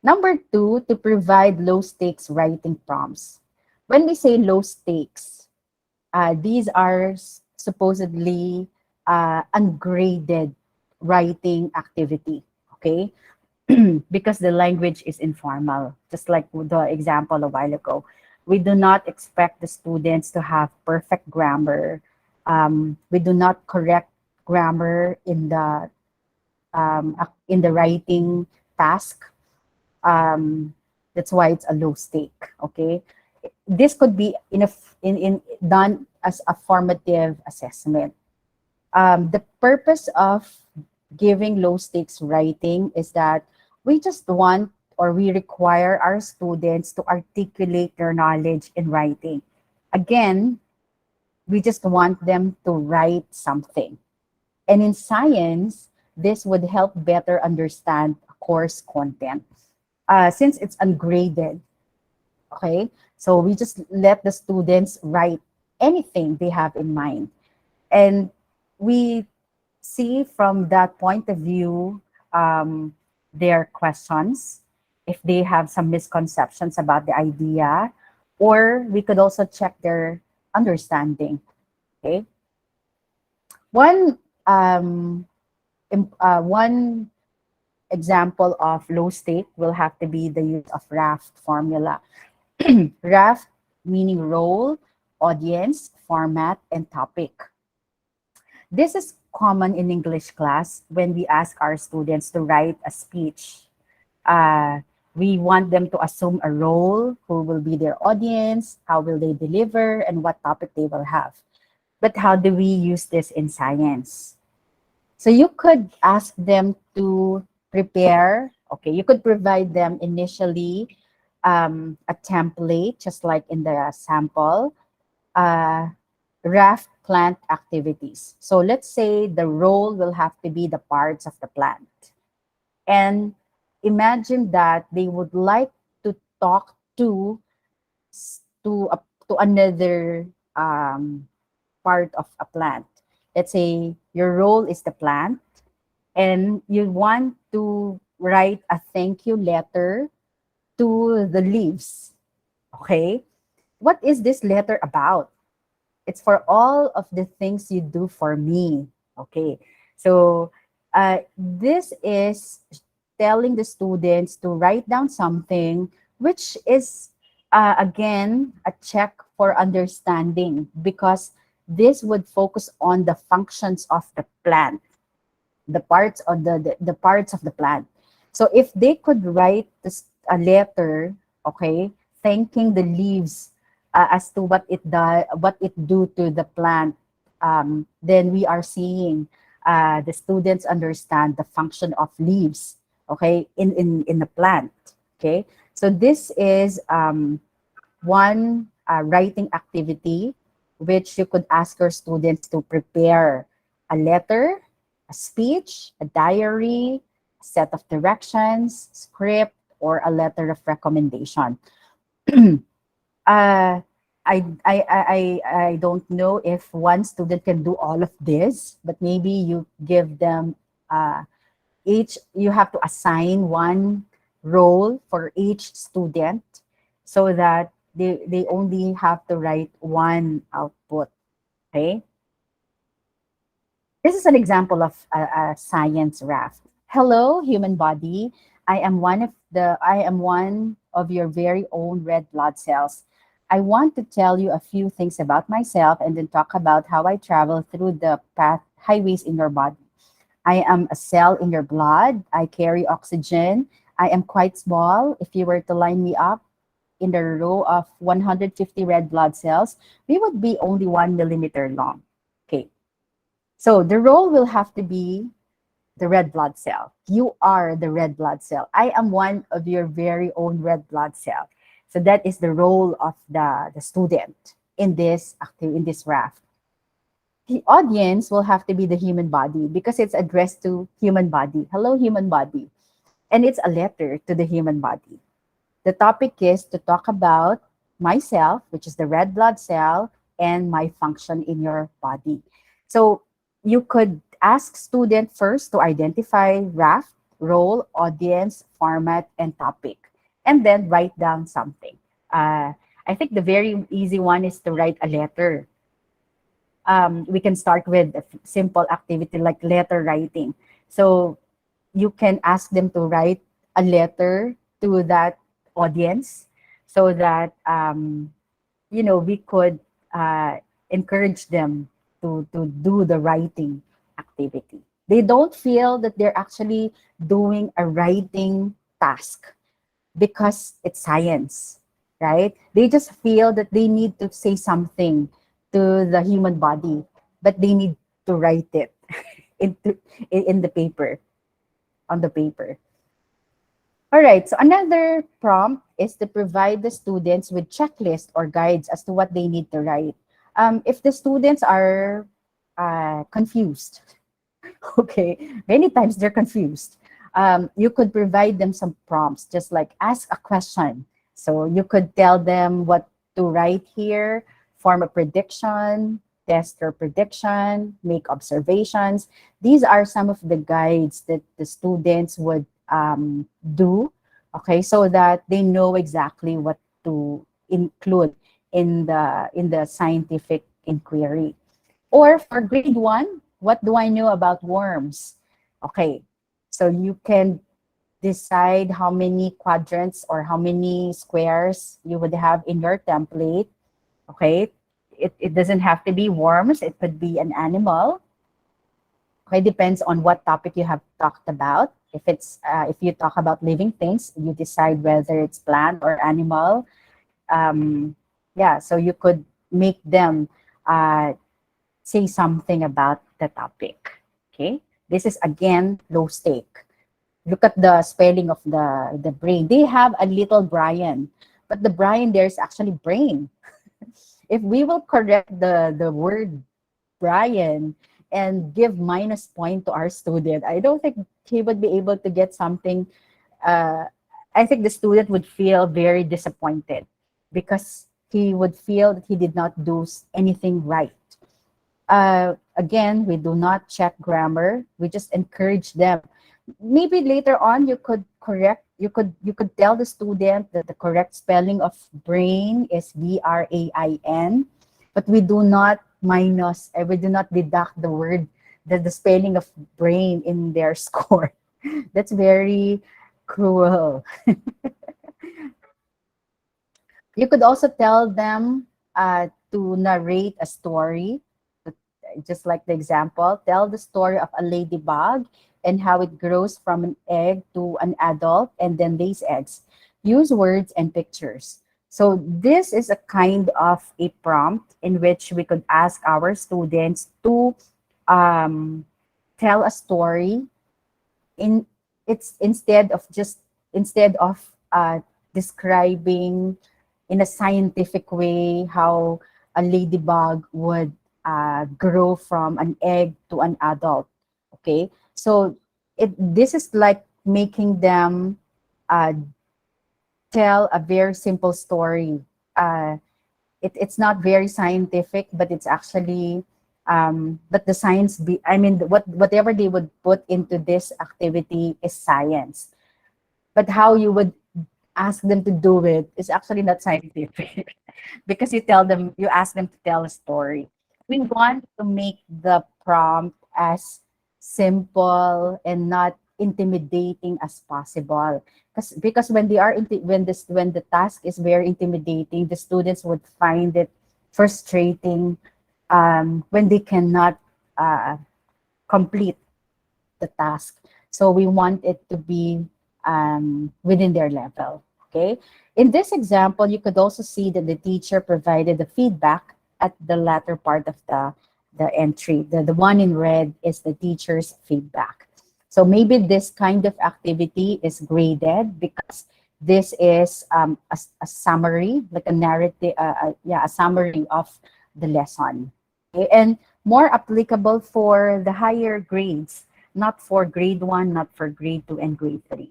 Number two, to provide low stakes writing prompts. When we say low stakes, these are supposedly ungraded writing activity, okay? Because the language is informal, just like the example a while ago. We do not expect the students to have perfect grammar. We do not correct grammar in the writing task. um, that's why it's a low stake. Okay, this could be in done as a formative assessment. The purpose of giving low stakes writing is that we just want or we require our students to articulate their knowledge in writing. Again, we just want them to write something. And in science, this would help better understand course content. Since it's ungraded, okay, so we just let the students write anything they have in mind. And we see from that point of view their questions, if they have some misconceptions about the idea, or we could also check their understanding. Okay, one one example of low stake will have to be the use of RAFT formula. RAFT meaning role, audience, format, and topic. This is common in English class when we ask our students to write a speech. Uh, we want them to assume a role, who will be their audience, how will they deliver, and what topic they will have. But how do we use this in science? So you could ask them to prepare, okay, you could provide them initially a template, just like in the sample, uh, raft plant activities. So let's say the role will have to be the parts of the plant. And imagine that they would like to talk to, a, to another part of a plant. Let's say your role is the plant, and you want to write a thank you letter to the leaves. Okay, what is this letter about? It's for all of the things you do for me. Okay, so this is telling the students to write down something which is again a check for understanding, because this would focus on the functions of the plant, the parts of the parts of the plant. So if they could write this, a letter, okay, thanking the leaves as to what it do to the plant, then we are seeing the students understand the function of leaves, okay, in the plant. Okay, so this is one writing activity which you could ask your students to prepare a letter, a speech, a diary, a set of directions, script, or a letter of recommendation. I don't know if one student can do all of this, but maybe you give them each, you have to assign one role for each student so that they only have to write one output. Okay. This is an example of a science raft. Hello, human body. I am one of your very own red blood cells. I want to tell you a few things about myself and then talk about how I travel through the highways in your body. I am a cell in your blood. I carry oxygen. I am quite small. If you were to line me up in the row of 150 red blood cells, we would be only 1 millimeter long. Okay. So the role will have to be the red blood cell. You are the red blood cell. I am one of your very own red blood cell. So that is the role of the student in this in this raft. The audience will have to be the human body because it's addressed to human body. Hello, human body. And it's a letter to the human body. The topic is to talk about myself, which is the red blood cell, and my function in your body. So you could ask student first to identify raft, role, audience, format, and topic, and then write down something. I think the very easy one is to write a letter. We can start with a simple activity like letter writing. So you can ask them to write a letter to that audience so that we could encourage them to do the writing activity. They don't feel that they're actually doing a writing task because it's science, right? They just feel that they need to say something to the human body, but they need to write it into in the paper, on the paper. All right, so another prompt is to provide the students with checklists or guides as to what they need to write. If the students are confused, okay, many times they're confused. You could provide them some prompts, just like ask a question. So you could tell them what to write here, form a prediction, test your prediction, make observations. These are some of the guides that the students would do, okay, so that they know exactly what to include in the scientific inquiry. Or for grade 1, what do I know about worms? Okay, so you can decide how many quadrants or how many squares you would have in your template. Okay, it doesn't have to be worms, it could be an animal. Okay, depends on what topic you have talked about. If you talk about living things, you decide whether it's plant or animal. Yeah, so you could make them uh, say something about the topic. Okay, this is again low stake. Look at the spelling of the brain. They have a little Brian, but the Brian there is actually brain. If we will correct the word Brian and give minus point to our student, I don't think he would be able to get something. Uh, I think the student would feel very disappointed because he would feel that he did not do anything right. Again, we do not check grammar. We just encourage them. Maybe later on you could tell the student that the correct spelling of brain is Brain, but we do not we do not deduct the word, the spelling of brain in their score. That's very cruel. You could also tell them to narrate a story, just like the example. Tell the story of a ladybug and how it grows from an egg to an adult and then lays eggs. Use words and pictures. So this is a kind of a prompt in which we could ask our students to um, tell a story in it's instead of describing in a scientific way how a ladybug would grow from an egg to an adult. Okay, so this is like making them uh, tell a very simple story. It's not very scientific, but it's actually but the science be I mean whatever they would put into this activity is science, but how you would ask them to do it is actually not scientific because you ask them to tell a story. We want to make the prompt as simple and not intimidating as possible. Because when they are when the task is very intimidating, the students would find it frustrating when they cannot uh, complete the task. So we want it to be within their level. Okay. In this example, you could also see that the teacher provided the feedback at the latter part of the entry. The one in red is the teacher's feedback. So maybe this kind of activity is graded because this is a summary, like a narrative, a summary of the lesson. Okay? And more applicable for the higher grades, not for grade 1, not for grade 2, and grade 3.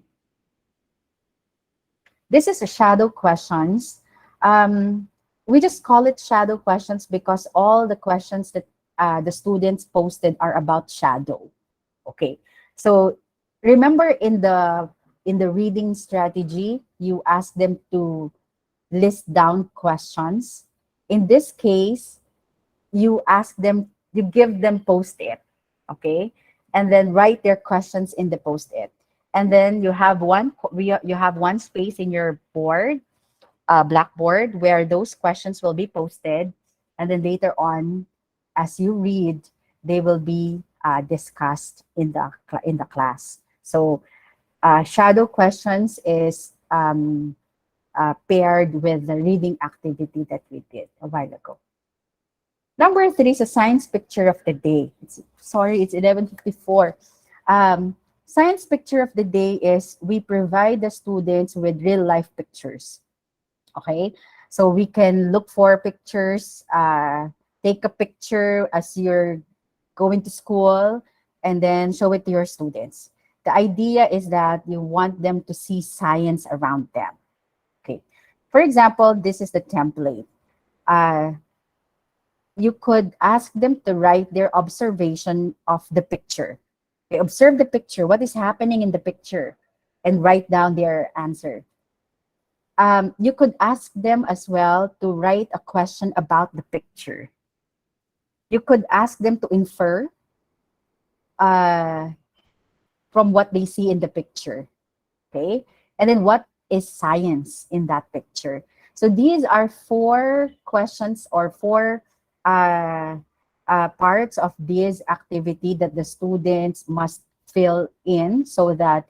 This is a shadow questions. We just call it shadow questions because all the questions that the students posted are about shadow. Okay, so remember in the reading strategy, you ask them to list down questions. In this case, you give them post-it, okay? And then write their questions in the post-it. And then you have one space in your blackboard where those questions will be posted. And then later on, as you read, they will be discussed in the class. So shadow questions is paired with the reading activity that we did a while ago. Number 3 is a science picture of the day. It's 11:54. Science picture of the day is we provide the students with real life pictures. Okay, so we can look for pictures, take a picture as you're going to school, and then show it to your students. The idea is that you want them to see science around them. Okay, for example, this is the template. Uh, you could ask them to write their observation of the picture. They observe the picture, what is happening in the picture, and write down their answer. You could ask them as well to write a question about the picture. You could ask them to infer uh, from what they see in the picture. Okay. And then what is science in that picture? So these are four questions or four uh, parts of this activity that the students must fill in so that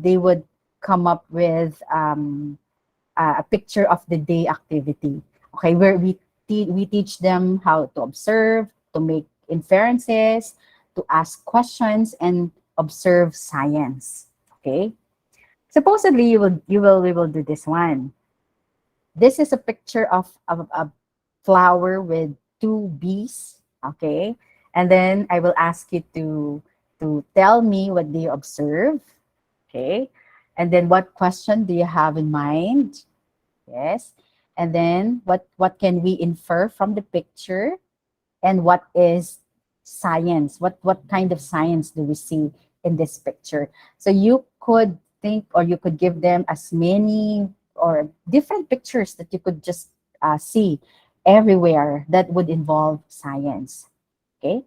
they would come up with a picture of the day activity. Okay, where we teach them how to observe, to make inferences, to ask questions, and observe science. Okay, supposedly we will do this one. This is a picture of a flower with two bees. Okay, and then I will ask you to tell me what do you observe. Okay, and then what question do you have in mind? Yes. And then what can we infer from the picture, and what is science? What kind of science do we see in this picture? So you could think, or you could give them as many or different pictures that you could just see everywhere that would involve science. Okay.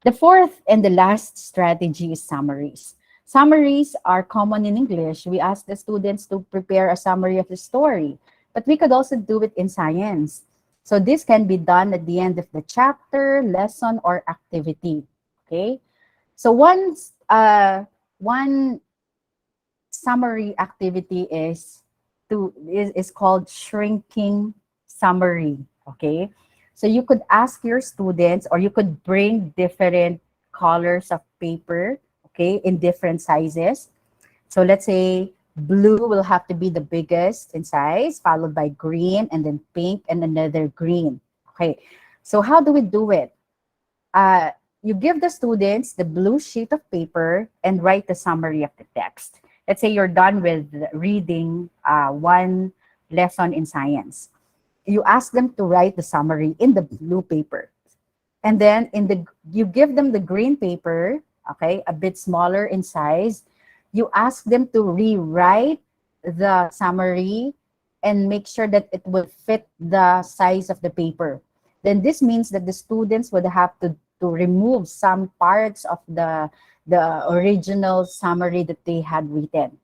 The fourth and the last strategy is summaries. Summaries are common in English. We ask the students to prepare a summary of the story, but we could also do it in science. So this can be done at the end of the chapter, lesson, or activity. Okay. So one summary activity is called shrinking summary. Okay. So you could ask your students, or you could bring different colors of paper, okay, in different sizes. So let's say blue will have to be the biggest in size, followed by green, and then pink, and another green. Okay. So how do we do it? uh, you give the students the blue sheet of paper and write the summary of the text. Let's say you're done with reading one lesson in science. You ask them to write the summary in the blue paper. And then you give them the green paper, okay, a bit smaller in size. You ask them to rewrite the summary and make sure that it will fit the size of the paper. Then this means that the students would have to remove some parts of the original summary that they had written.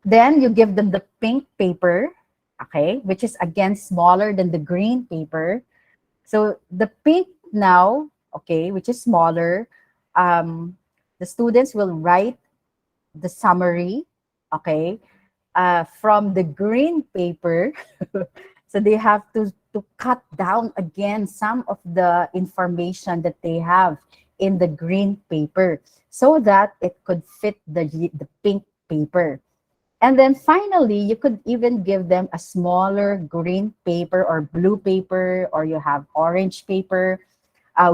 Then you give them the pink paper, okay, which is again smaller than the green paper. So the pink now, okay, which is smaller, the students will write the summary, okay, from the green paper. So they have to cut down again some of the information that they have in the green paper so that it could fit the pink paper. And then finally, you could even give them a smaller green paper or blue paper, or you have orange paper,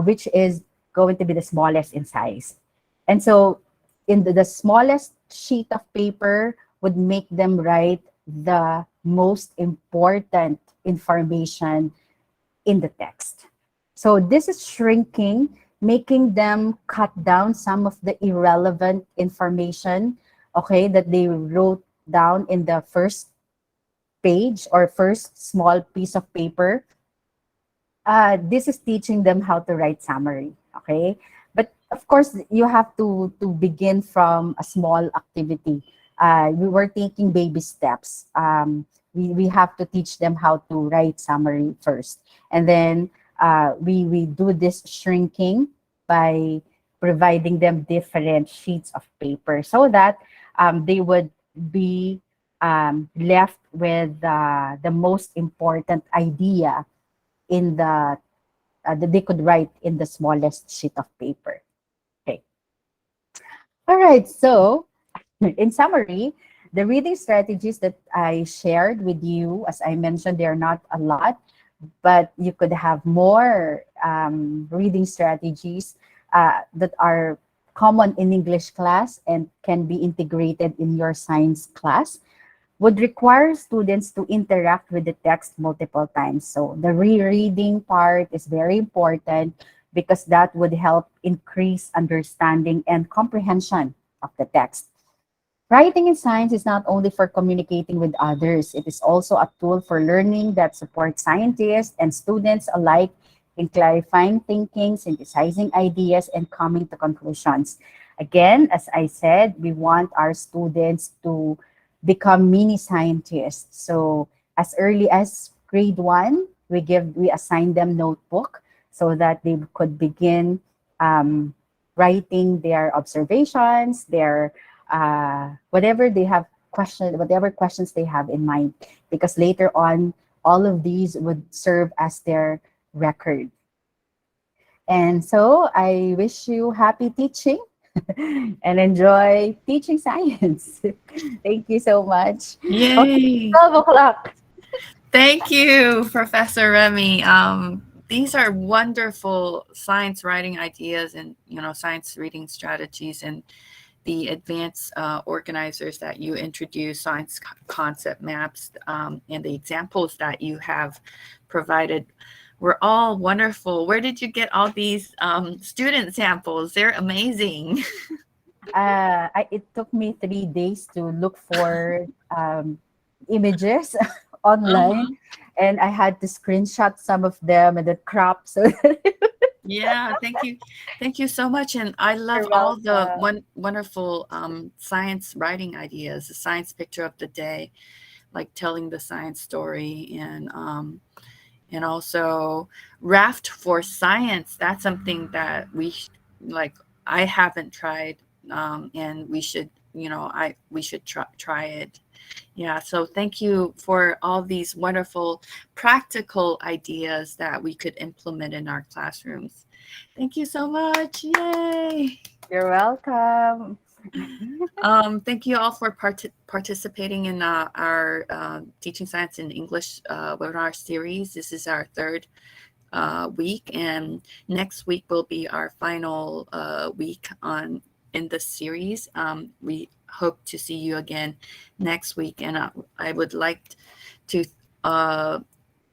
which is going to be the smallest in size. And so in the smallest sheet of paper would make them write the most important information in the text. So this is shrinking, making them cut down some of the irrelevant information, okay, that they wrote down in the first page or first small piece of paper. This is teaching them how to write summary, okay? But of course, you have to begin from a small activity. We were taking baby steps. We have to teach them how to write summary first. And then we do this shrinking by providing them different sheets of paper so that they would be left with the most important idea in that they could write in the smallest sheet of paper. Okay. All right. So, in summary, the reading strategies that I shared with you, as I mentioned, they are not a lot, but you could have more reading strategies that are common in English class and can be integrated in your science class. Would require students to interact with the text multiple times. So the rereading part is very important because that would help increase understanding and comprehension of the text. Writing in science is not only for communicating with others, it is also a tool for learning that supports scientists and students alike in clarifying thinking, synthesizing ideas, and coming to conclusions. Again, as I said, we want our students to become mini scientists. So as early as grade 1, we assign them notebook so that they could begin writing their observations, their whatever they have whatever questions they have in mind, because later on, all of these would serve as their record. And so I wish you happy teaching and enjoy teaching science. Thank you so much. Okay, Yay! 12 o'clock. Thank you, Professor Remy. These are wonderful science writing ideas and science reading strategies, and the advanced organizers that you introduce, science concept maps, and the examples that you have provided were all wonderful. Where did you get all these student samples? They're amazing. It took me 3 days to look for images online, Uh-huh. and I had to screenshot some of them and then crop. So Yeah, thank you so much, and I love you're all the welcome. wonderful science writing ideas. The science picture of the day, like telling the science story, and also raft for science. That's something that like I haven't tried, and we should we should try it. Yeah, so thank you for all these wonderful practical ideas that we could implement in our classrooms. Thank you so much. Yay. You're welcome. Thank you all for participating in our Teaching Science in English webinar series. This is our third week, and next week will be our final week in this series. We hope to see you again next week, and I would like to uh,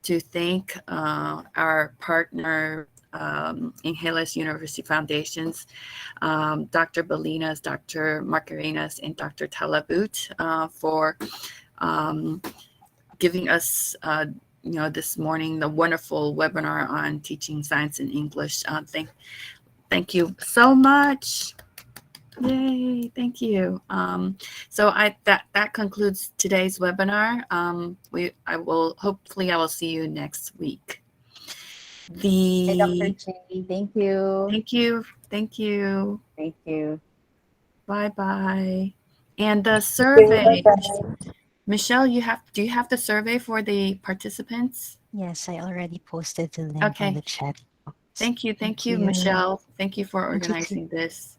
thank our partner, Ingeles University Foundations, Dr. Bolinas, Dr. Marcarenas, and Dr. Talabut for giving us this morning the wonderful webinar on teaching science in English. Thank you so much. Yay, thank you. So that concludes today's webinar. Hopefully I will see you next week. Hey, Dr. The Chi, thank you. thank you. Thank you. Bye bye. And the survey, Michelle, do you have the survey for the participants? Yes, I already posted the link on Okay. the chat box. Thank you, Thank you. Michelle. Thank you for Thank you too. organizing this.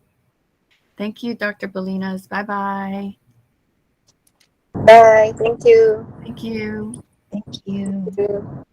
Thank you, Dr. Bolinas. Bye bye. Bye. Thank you. Thank you. Thank you. Thank you.